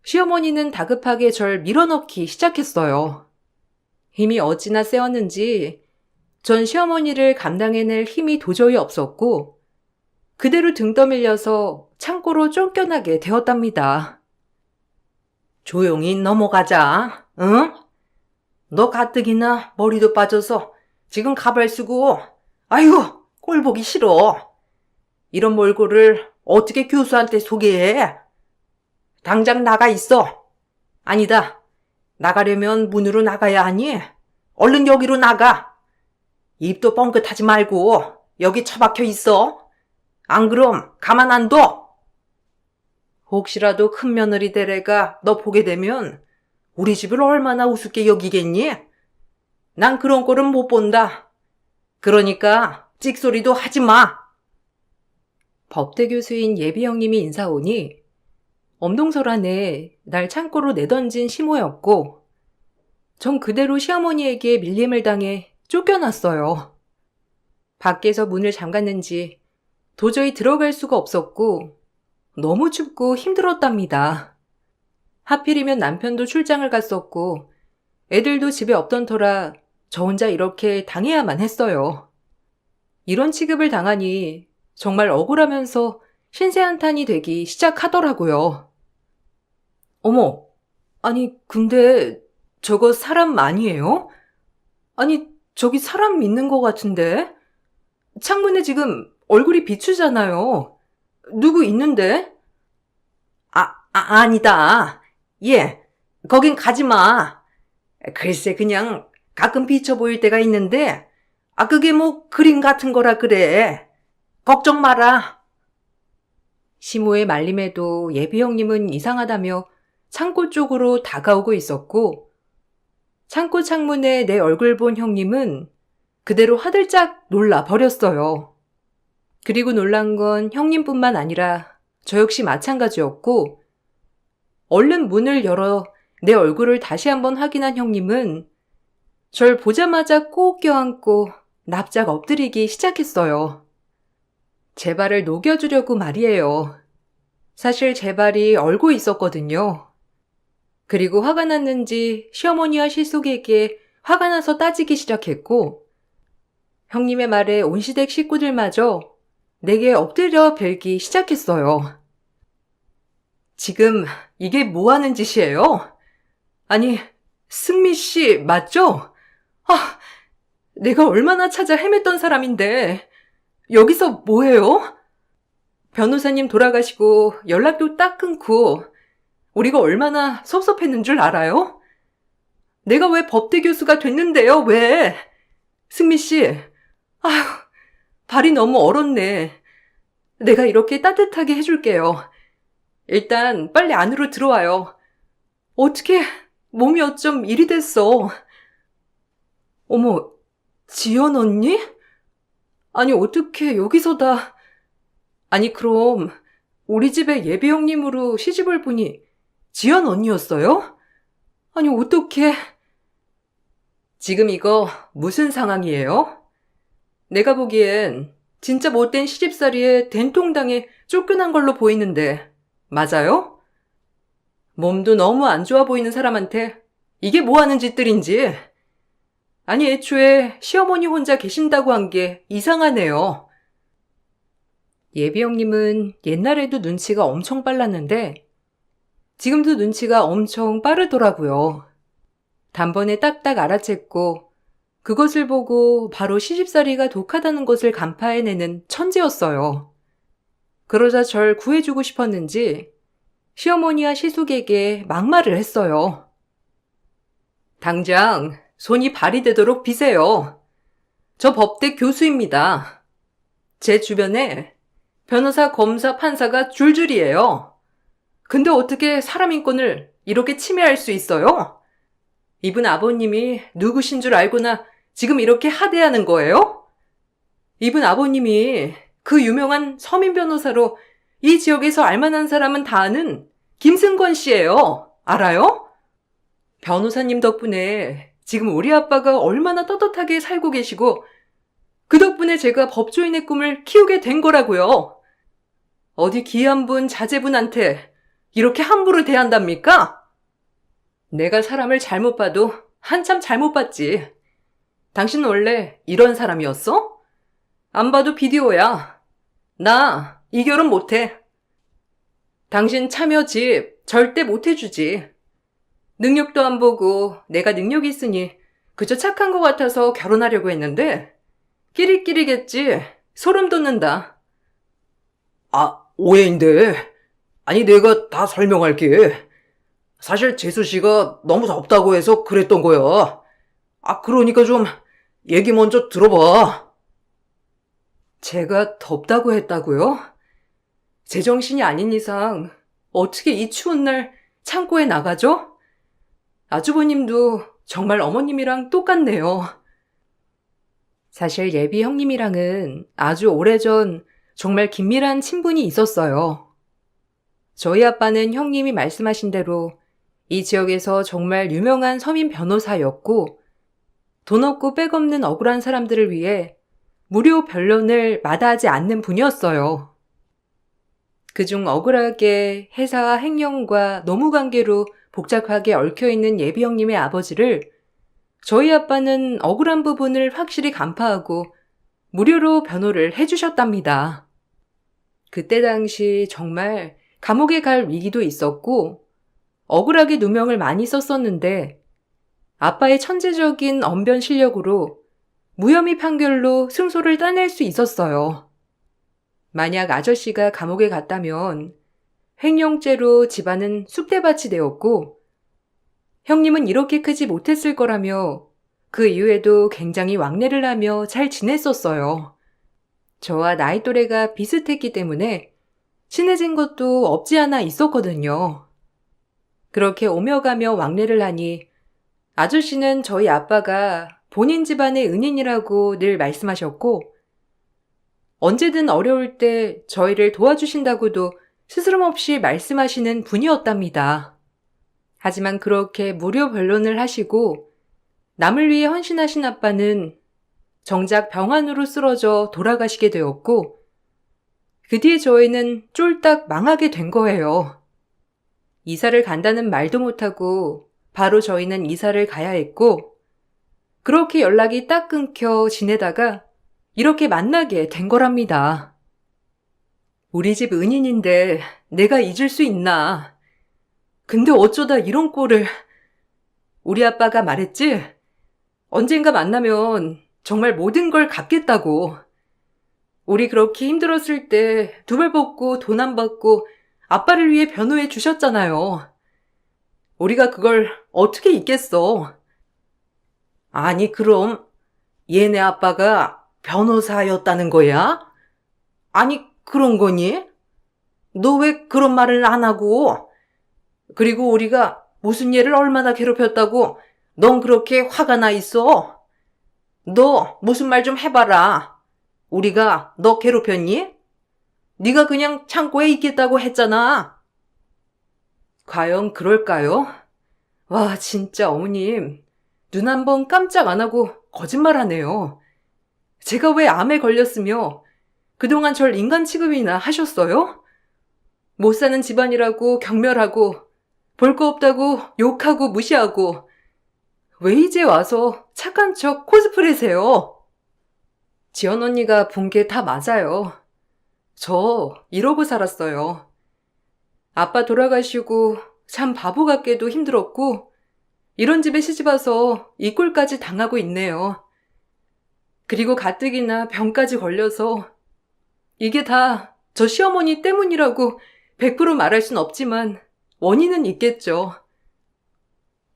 시어머니는 다급하게 절 밀어넣기 시작했어요. 힘이 어찌나 세었는지 전 시어머니를 감당해낼 힘이 도저히 없었고 그대로 등 떠밀려서 창고로 쫓겨나게 되었답니다. 조용히 넘어가자, 응? 너 가뜩이나 머리도 빠져서 지금 가발 쓰고, 아이고, 꼴 보기 싫어. 이런 몰골을 어떻게 교수한테 소개해? 당장 나가 있어. 아니다. 나가려면 문으로 나가야 하니 얼른 여기로 나가. 입도 뻥긋하지 말고 여기 처박혀 있어. 안 그럼 가만 안 둬. 혹시라도 큰 며느리 될 애가 너 보게 되면 우리 집을 얼마나 우습게 여기겠니? 난 그런 꼴은 못 본다. 그러니까 찍소리도 하지 마. 법대 교수인 예비 형님이 인사 오니 엄동설 안에 날 창고로 내던진 시모였고, 전 그대로 시어머니에게 밀림을 당해 쫓겨났어요. 밖에서 문을 잠갔는지 도저히 들어갈 수가 없었고 너무 춥고 힘들었답니다. 하필이면 남편도 출장을 갔었고 애들도 집에 없던 터라 저 혼자 이렇게 당해야만 했어요. 이런 취급을 당하니 정말 억울하면서 신세한탄이 되기 시작하더라고요. 어머, 아니 근데 저거 사람 아니에요? 아니 저기 사람 있는 것 같은데? 창문에 지금 얼굴이 비추잖아요. 누구 있는데? 아니다. 예, 거긴 가지 마. 글쎄, 그냥 가끔 비쳐 보일 때가 있는데, 그게 뭐 그림 같은 거라 그래. 걱정 마라. 시모의 말림에도 예비 형님은 이상하다며 창고 쪽으로 다가오고 있었고, 창고 창문에 내 얼굴 본 형님은 그대로 화들짝 놀라 버렸어요. 그리고 놀란 건 형님뿐만 아니라 저 역시 마찬가지였고, 얼른 문을 열어 내 얼굴을 다시 한번 확인한 형님은 절 보자마자 꼭 껴안고 납작 엎드리기 시작했어요. 제 발을 녹여주려고 말이에요. 사실 제 발이 얼고 있었거든요. 그리고 화가 났는지 시어머니와 실속에게 화가 나서 따지기 시작했고, 형님의 말에 온 시댁 식구들마저 내게 엎드려 벨기 시작했어요. 지금 이게 뭐 하는 짓이에요? 아니, 승미 씨 맞죠? 내가 얼마나 찾아 헤맸던 사람인데 여기서 뭐해요? 변호사님 돌아가시고 연락도 딱 끊고 우리가 얼마나 섭섭했는 줄 알아요? 내가 왜 법대 교수가 됐는데요, 왜? 승미 씨, 발이 너무 얼었네. 내가 이렇게 따뜻하게 해줄게요. 일단 빨리 안으로 들어와요. 어떻게 몸이 어쩜 이리 됐어. 어머, 지연 언니? 아니, 어떻게 여기서 다... 아니, 그럼 우리 집에 예비 형님으로 시집올 분이 지연 언니였어요? 아니, 어떻게... 지금 이거 무슨 상황이에요? 내가 보기엔 진짜 못된 시집살이에 된통당에 쫓겨난 걸로 보이는데 맞아요? 몸도 너무 안 좋아 보이는 사람한테 이게 뭐 하는 짓들인지. 아니, 애초에 시어머니 혼자 계신다고 한 게 이상하네요. 예비 형님은 옛날에도 눈치가 엄청 빨랐는데 지금도 눈치가 엄청 빠르더라고요. 단번에 딱딱 알아챘고 그것을 보고 바로 시집살이가 독하다는 것을 간파해내는 천재였어요. 그러자 절 구해주고 싶었는지 시어머니와 시숙에게 막말을 했어요. 당장 손이 발이 되도록 비세요. 저 법대 교수입니다. 제 주변에 변호사, 검사, 판사가 줄줄이에요. 근데 어떻게 사람 인권을 이렇게 침해할 수 있어요? 이분 아버님이 누구신 줄 알고나 지금 이렇게 하대하는 거예요? 이분 아버님이 그 유명한 서민 변호사로 이 지역에서 알만한 사람은 다 아는 김승권 씨예요. 알아요? 변호사님 덕분에 지금 우리 아빠가 얼마나 떳떳하게 살고 계시고 그 덕분에 제가 법조인의 꿈을 키우게 된 거라고요. 어디 귀한 분, 자제분한테 이렇게 함부로 대한답니까? 내가 사람을 잘못 봐도 한참 잘못 봤지. 당신 원래 이런 사람이었어? 안 봐도 비디오야. 나 이 결혼 못해. 당신 참여 집 절대 못해주지. 능력도 안 보고 내가 능력이 있으니 그저 착한 것 같아서 결혼하려고 했는데 끼리끼리겠지. 소름 돋는다. 오해인데. 아니, 내가 다 설명할게. 사실 재수 씨가 너무 덥다고 해서 그랬던 거야. 그러니까 좀 얘기 먼저 들어봐. 제가 덥다고 했다고요? 제정신이 아닌 이상 어떻게 이 추운 날 창고에 나가죠? 아주버님도 정말 어머님이랑 똑같네요. 사실 예비 형님이랑은 아주 오래전 정말 긴밀한 친분이 있었어요. 저희 아빠는 형님이 말씀하신 대로 이 지역에서 정말 유명한 서민 변호사였고 돈 없고 백 없는 억울한 사람들을 위해 무료 변론을 마다하지 않는 분이었어요. 그중 억울하게 회사와 행령과 노무관계로 복잡하게 얽혀있는 예비 형님의 아버지를 저희 아빠는 억울한 부분을 확실히 간파하고 무료로 변호를 해주셨답니다. 그때 당시 정말 감옥에 갈 위기도 있었고 억울하게 누명을 많이 썼었는데 아빠의 천재적인 언변 실력으로 무혐의 판결로 승소를 따낼 수 있었어요. 만약 아저씨가 감옥에 갔다면 횡령죄로 집안은 쑥대밭이 되었고 형님은 이렇게 크지 못했을 거라며 그 이후에도 굉장히 왕래를 하며 잘 지냈었어요. 저와 나이 또래가 비슷했기 때문에 친해진 것도 없지 않아 있었거든요. 그렇게 오며 가며 왕래를 하니 아저씨는 저희 아빠가 본인 집안의 은인이라고 늘 말씀하셨고 언제든 어려울 때 저희를 도와주신다고도 스스럼없이 말씀하시는 분이었답니다. 하지만 그렇게 무료 변론을 하시고 남을 위해 헌신하신 아빠는 정작 병환으로 쓰러져 돌아가시게 되었고 그 뒤에 저희는 쫄딱 망하게 된 거예요. 이사를 간다는 말도 못하고 바로 저희는 이사를 가야 했고 그렇게 연락이 딱 끊겨 지내다가 이렇게 만나게 된 거랍니다. 우리 집 은인인데 내가 잊을 수 있나. 근데 어쩌다 이런 꼴을. 우리 아빠가 말했지? 언젠가 만나면 정말 모든 걸 갚겠다고. 우리 그렇게 힘들었을 때 두 발 벗고 돈 안 받고 아빠를 위해 변호해 주셨잖아요. 우리가 그걸 어떻게 잊겠어. 아니 그럼 얘네 아빠가 변호사였다는 거야? 아니 그런 거니? 너 왜 그런 말을 안 하고? 그리고 우리가 무슨 얘를 얼마나 괴롭혔다고 넌 그렇게 화가 나 있어? 너 무슨 말 좀 해봐라. 우리가 너 괴롭혔니? 네가 그냥 창고에 있겠다고 했잖아. 과연 그럴까요? 와 진짜 어머님 눈 한 번 깜짝 안 하고 거짓말하네요. 제가 왜 암에 걸렸으며 그동안 절 인간 취급이나 하셨어요? 못 사는 집안이라고 경멸하고 볼 거 없다고 욕하고 무시하고 왜 이제 와서 착한 척 코스프레세요? 지연 언니가 본 게 다 맞아요. 저 이러고 살았어요. 아빠 돌아가시고 참 바보 같게도 힘들었고 이런 집에 시집와서 이 꼴까지 당하고 있네요. 그리고 가뜩이나 병까지 걸려서 이게 다 저 시어머니 때문이라고 100% 말할 순 없지만 원인은 있겠죠.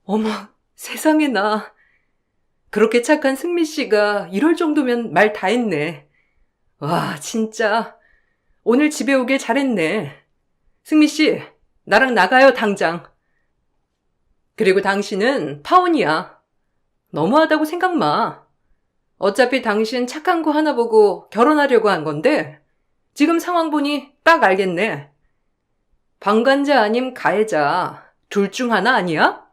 어머 세상에나. 그렇게 착한 승미 씨가 이럴 정도면 말 다 했네. 와 진짜 오늘 집에 오길 잘했네. 승미 씨 나랑 나가요 당장. 그리고 당신은 파혼이야. 너무하다고 생각 마. 어차피 당신 착한 거 하나 보고 결혼하려고 한 건데 지금 상황 보니 딱 알겠네. 방관자 아님 가해자 둘 중 하나 아니야?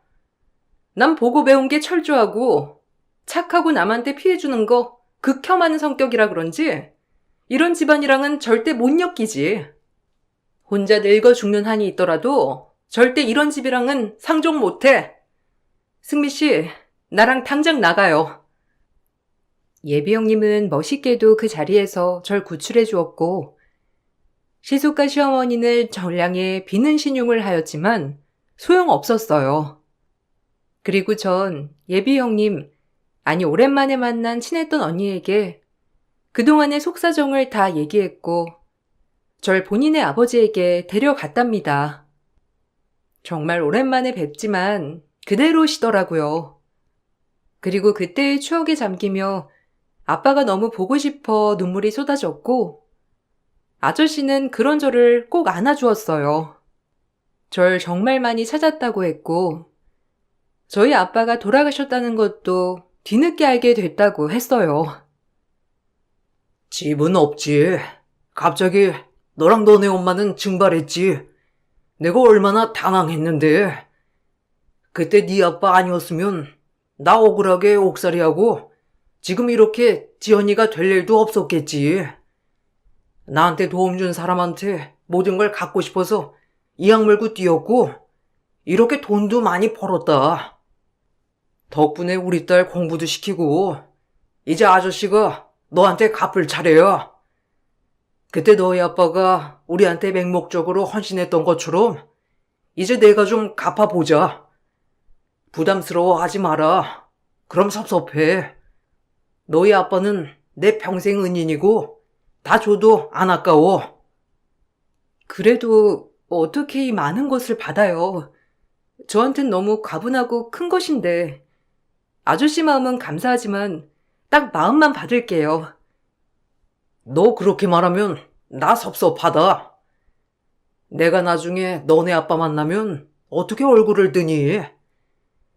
난 보고 배운 게 철저하고 착하고 남한테 피해주는 거 극혐하는 성격이라 그런지 이런 집안이랑은 절대 못 엮이지. 혼자 늙어 죽는 한이 있더라도 절대 이런 집이랑은 상종 못해. 승미 씨, 나랑 당장 나가요. 예비 형님은 멋있게도 그 자리에서 절 구출해 주었고 시숙과 시어머니는 절 향해 비는 신용을 하였지만 소용없었어요. 그리고 전 예비 형님, 아니 오랜만에 만난 친했던 언니에게 그동안의 속사정을 다 얘기했고 절 본인의 아버지에게 데려갔답니다. 정말 오랜만에 뵙지만 그대로시더라고요. 그리고 그때의 추억에 잠기며 아빠가 너무 보고 싶어 눈물이 쏟아졌고 아저씨는 그런 저를 꼭 안아주었어요. 절 정말 많이 찾았다고 했고 저희 아빠가 돌아가셨다는 것도 뒤늦게 알게 됐다고 했어요. 집은 없지. 갑자기 너랑 너네 엄마는 증발했지. 내가 얼마나 당황했는데. 그때 네 아빠 아니었으면 나 억울하게 옥살이하고 지금 이렇게 지연이가 될 일도 없었겠지. 나한테 도움 준 사람한테 모든 걸 갖고 싶어서 이악 물고 뛰었고 이렇게 돈도 많이 벌었다. 덕분에 우리 딸 공부도 시키고 이제 아저씨가 너한테 갚을 차례야. 그때 너희 아빠가 우리한테 맹목적으로 헌신했던 것처럼 이제 내가 좀 갚아보자. 부담스러워하지 마라. 그럼 섭섭해. 너희 아빠는 내 평생 은인이고 다 줘도 안 아까워. 그래도 어떻게 이 많은 것을 받아요. 저한텐 너무 과분하고 큰 것인데. 아저씨 마음은 감사하지만 딱 마음만 받을게요. 너 그렇게 말하면 나 섭섭하다. 내가 나중에 너네 아빠 만나면 어떻게 얼굴을 드니?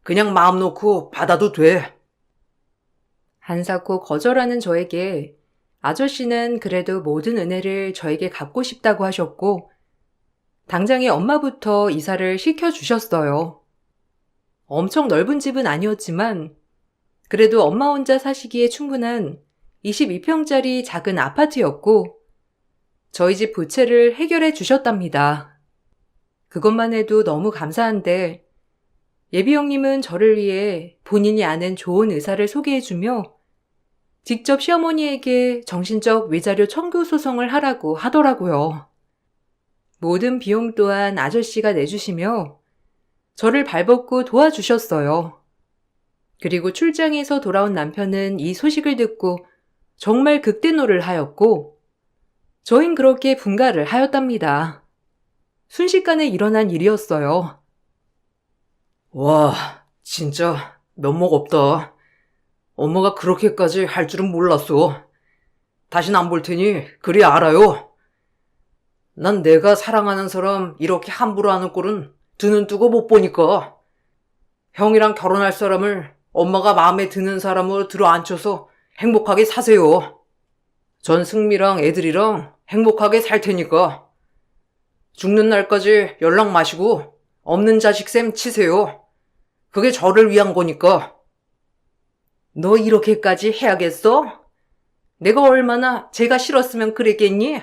그냥 마음 놓고 받아도 돼. 한사코 거절하는 저에게 아저씨는 그래도 모든 은혜를 저에게 갚고 싶다고 하셨고, 당장에 엄마부터 이사를 시켜주셨어요. 엄청 넓은 집은 아니었지만, 그래도 엄마 혼자 사시기에 충분한 22평짜리 작은 아파트였고, 저희 집 부채를 해결해 주셨답니다. 그것만 해도 너무 감사한데, 예비 형님은 저를 위해 본인이 아는 좋은 의사를 소개해주며 직접 시어머니에게 정신적 위자료 청구 소송을 하라고 하더라고요. 모든 비용 또한 아저씨가 내주시며 저를 발벗고 도와주셨어요. 그리고 출장에서 돌아온 남편은 이 소식을 듣고 정말 극대노를 하였고 저흰 그렇게 분가를 하였답니다. 순식간에 일어난 일이었어요. 와, 진짜 면목 없다. 엄마가 그렇게까지 할 줄은 몰랐어. 다신 안 볼 테니 그리 알아요. 난 내가 사랑하는 사람 이렇게 함부로 하는 꼴은 두 눈 뜨고 못 보니까. 형이랑 결혼할 사람을 엄마가 마음에 드는 사람으로 들어 앉혀서 행복하게 사세요. 전 승미랑 애들이랑 행복하게 살 테니까. 죽는 날까지 연락 마시고 없는 자식 셈 치세요. 그게 저를 위한 거니까. 너 이렇게까지 해야겠어? 내가 얼마나 제가 싫었으면 그랬겠니?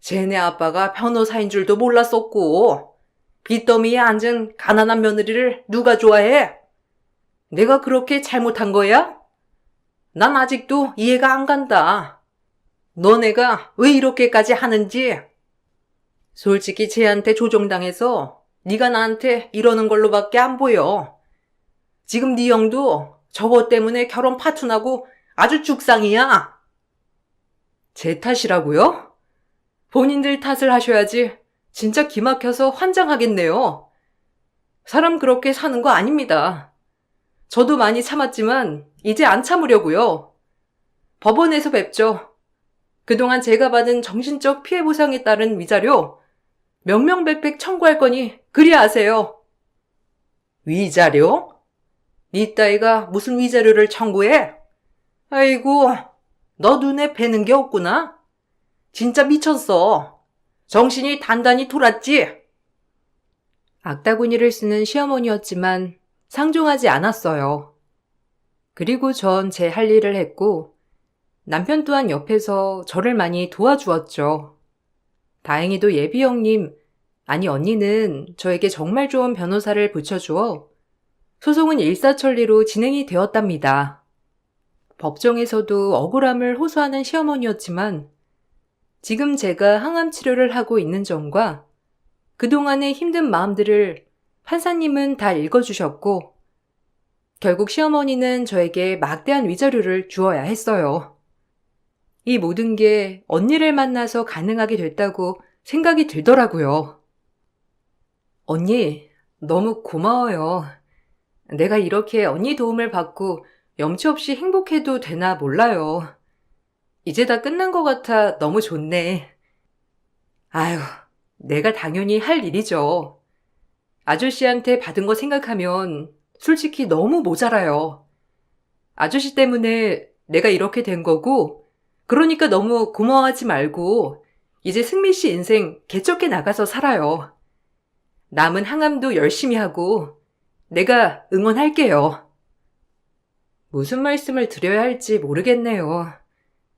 쟤네 아빠가 변호사인 줄도 몰랐었고 빚더미에 앉은 가난한 며느리를 누가 좋아해? 내가 그렇게 잘못한 거야? 난 아직도 이해가 안 간다. 너네가 왜 이렇게까지 하는지. 솔직히 쟤한테 조종당해서 네가 나한테 이러는 걸로밖에 안 보여. 지금 네 형도 저것 때문에 결혼 파토나고 아주 죽상이야. 제 탓이라고요? 본인들 탓을 하셔야지. 진짜 기막혀서 환장하겠네요. 사람 그렇게 사는 거 아닙니다. 저도 많이 참았지만 이제 안 참으려고요. 법원에서 뵙죠. 그동안 제가 받은 정신적 피해 보상에 따른 위자료 명명백백 청구할 거니 그리 아세요. 위자료? 네 따위가 무슨 위자료를 청구해? 아이고, 너 눈에 뵈는 게 없구나. 진짜 미쳤어. 정신이 단단히 돌았지? 악다구니를 쓰는 시어머니였지만 상종하지 않았어요. 그리고 전 제 할 일을 했고 남편 또한 옆에서 저를 많이 도와주었죠. 다행히도 예비 형님, 아니 언니는 저에게 정말 좋은 변호사를 붙여주어 소송은 일사천리로 진행이 되었답니다. 법정에서도 억울함을 호소하는 시어머니였지만 지금 제가 항암 치료를 하고 있는 점과 그동안의 힘든 마음들을 판사님은 다 읽어주셨고 결국 시어머니는 저에게 막대한 위자료를 주어야 했어요. 이 모든 게 언니를 만나서 가능하게 됐다고 생각이 들더라고요. 언니, 너무 고마워요. 내가 이렇게 언니 도움을 받고 염치 없이 행복해도 되나 몰라요. 이제 다 끝난 것 같아 너무 좋네. 아유, 내가 당연히 할 일이죠. 아저씨한테 받은 거 생각하면 솔직히 너무 모자라요. 아저씨 때문에 내가 이렇게 된 거고, 그러니까 너무 고마워하지 말고 이제 승미 씨 인생 개척해 나가서 살아요. 남은 항암도 열심히 하고 내가 응원할게요. 무슨 말씀을 드려야 할지 모르겠네요.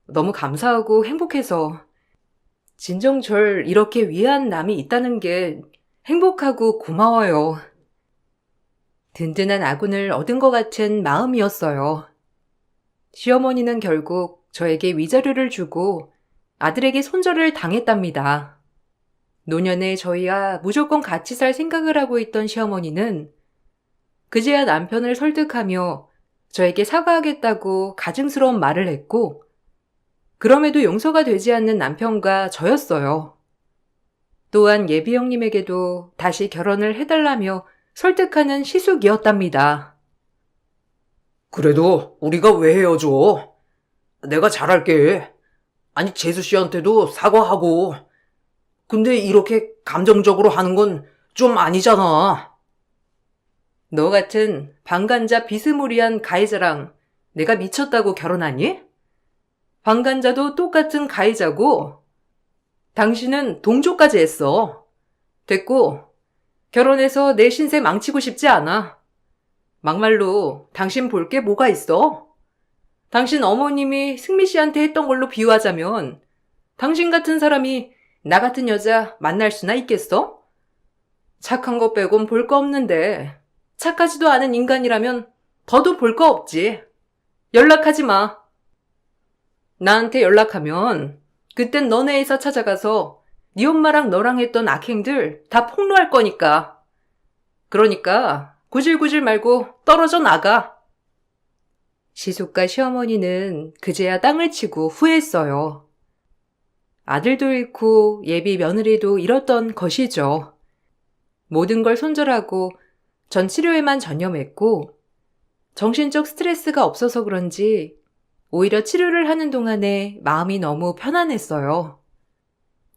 너무 감사하고 행복해서. 진정 절 이렇게 위한 남이 있다는 게 행복하고 고마워요. 든든한 아군을 얻은 것 같은 마음이었어요. 시어머니는 결국 저에게 위자료를 주고 아들에게 손절을 당했답니다. 노년에 저희와 무조건 같이 살 생각을 하고 있던 시어머니는 그제야 남편을 설득하며 저에게 사과하겠다고 가증스러운 말을 했고, 그럼에도 용서가 되지 않는 남편과 저였어요. 또한 예비 형님에게도 다시 결혼을 해달라며 설득하는 시숙이었답니다. 그래도 우리가 왜 헤어져? 내가 잘할게. 아니, 재수 씨한테도 사과하고. 근데 이렇게 감정적으로 하는 건 좀 아니잖아. 너 같은 방간자 비스무리한 가해자랑 내가 미쳤다고 결혼하니? 방간자도 똑같은 가해자고, 당신은 동조까지 했어. 됐고, 결혼해서 내 신세 망치고 싶지 않아. 막말로 당신 볼 게 뭐가 있어? 당신 어머님이 승미 씨한테 했던 걸로 비유하자면 당신 같은 사람이 나 같은 여자 만날 수나 있겠어? 착한 거 빼곤 볼 거 없는데 착하지도 않은 인간이라면 더도 볼 거 없지. 연락하지 마. 나한테 연락하면 그땐 너네 회사 찾아가서 네 엄마랑 너랑 했던 악행들 다 폭로할 거니까. 그러니까 구질구질 말고 떨어져 나가. 시숙과 시어머니는 그제야 땅을 치고 후회했어요. 아들도 잃고 예비 며느리도 잃었던 것이죠. 모든 걸 손절하고 전 치료에만 전념했고, 정신적 스트레스가 없어서 그런지 오히려 치료를 하는 동안에 마음이 너무 편안했어요.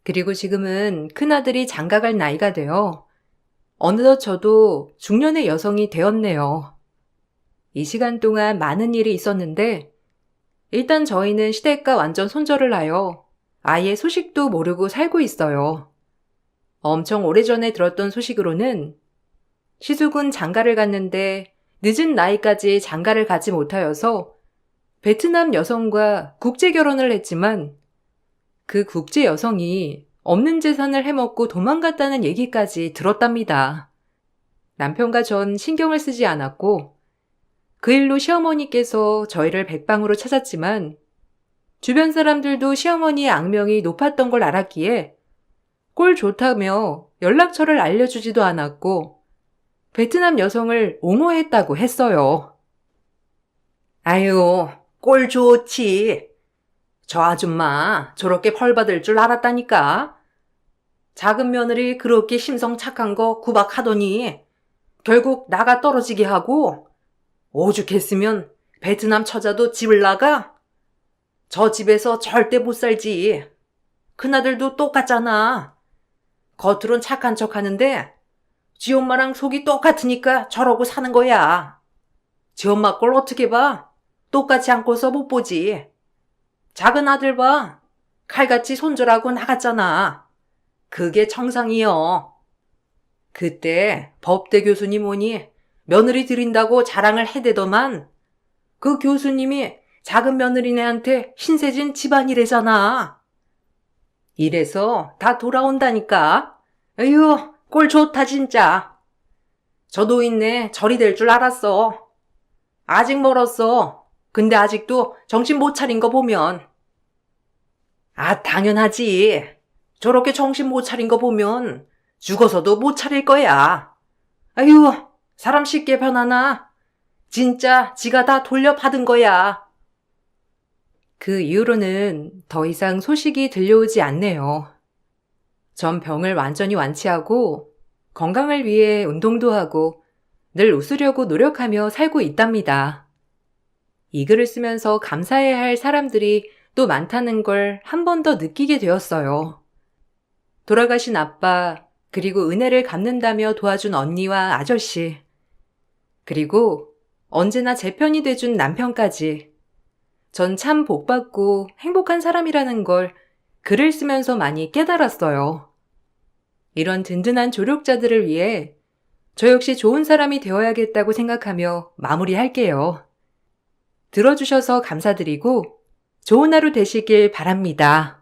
그리고 지금은 큰아들이 장가갈 나이가 되어 어느덧 저도 중년의 여성이 되었네요. 이 시간 동안 많은 일이 있었는데 일단 저희는 시댁과 완전 손절을 하여 아예 소식도 모르고 살고 있어요. 엄청 오래전에 들었던 소식으로는 시숙은 장가를 갔는데 늦은 나이까지 장가를 가지 못하여서 베트남 여성과 국제 결혼을 했지만 그 국제 여성이 없는 재산을 해먹고 도망갔다는 얘기까지 들었답니다. 남편과 전 신경을 쓰지 않았고 그 일로 시어머니께서 저희를 백방으로 찾았지만 주변 사람들도 시어머니의 악명이 높았던 걸 알았기에 꼴 좋다며 연락처를 알려주지도 않았고 베트남 여성을 옹호했다고 했어요. 아유, 꼴 좋지. 저 아줌마 저렇게 벌받을 줄 알았다니까. 작은 며느리 그렇게 심성 착한 거 구박하더니 결국 나가 떨어지게 하고 오죽했으면 베트남 처자도 집을 나가? 저 집에서 절대 못 살지. 큰아들도 똑같잖아. 겉으론 착한 척 하는데 지 엄마랑 속이 똑같으니까 저러고 사는 거야. 지 엄마 꼴 어떻게 봐? 똑같이 안고서 못 보지. 작은 아들 봐. 칼같이 손절하고 나갔잖아. 그게 정상이여. 그때 법대 교수님 오니 며느리 드린다고 자랑을 해대더만 그 교수님이 작은 며느리네한테 신세진 집안이래잖아. 이래서 다 돌아온다니까. 에휴, 꼴 좋다 진짜. 저 노인네 절이 될 줄 알았어. 아직 멀었어. 근데 아직도 정신 못 차린 거 보면. 아, 당연하지. 저렇게 정신 못 차린 거 보면 죽어서도 못 차릴 거야. 아유, 사람 쉽게 변하나? 진짜 지가 다 돌려받은 거야. 그 이후로는 더 이상 소식이 들려오지 않네요. 전 병을 완전히 완치하고 건강을 위해 운동도 하고 늘 웃으려고 노력하며 살고 있답니다. 이 글을 쓰면서 감사해야 할 사람들이 또 많다는 걸 한 번 더 느끼게 되었어요. 돌아가신 아빠, 그리고 은혜를 갚는다며 도와준 언니와 아저씨, 그리고 언제나 제 편이 돼준 남편까지. 전 참 복받고 행복한 사람이라는 걸 글을 쓰면서 많이 깨달았어요. 이런 든든한 조력자들을 위해 저 역시 좋은 사람이 되어야겠다고 생각하며 마무리할게요. 들어주셔서 감사드리고 좋은 하루 되시길 바랍니다.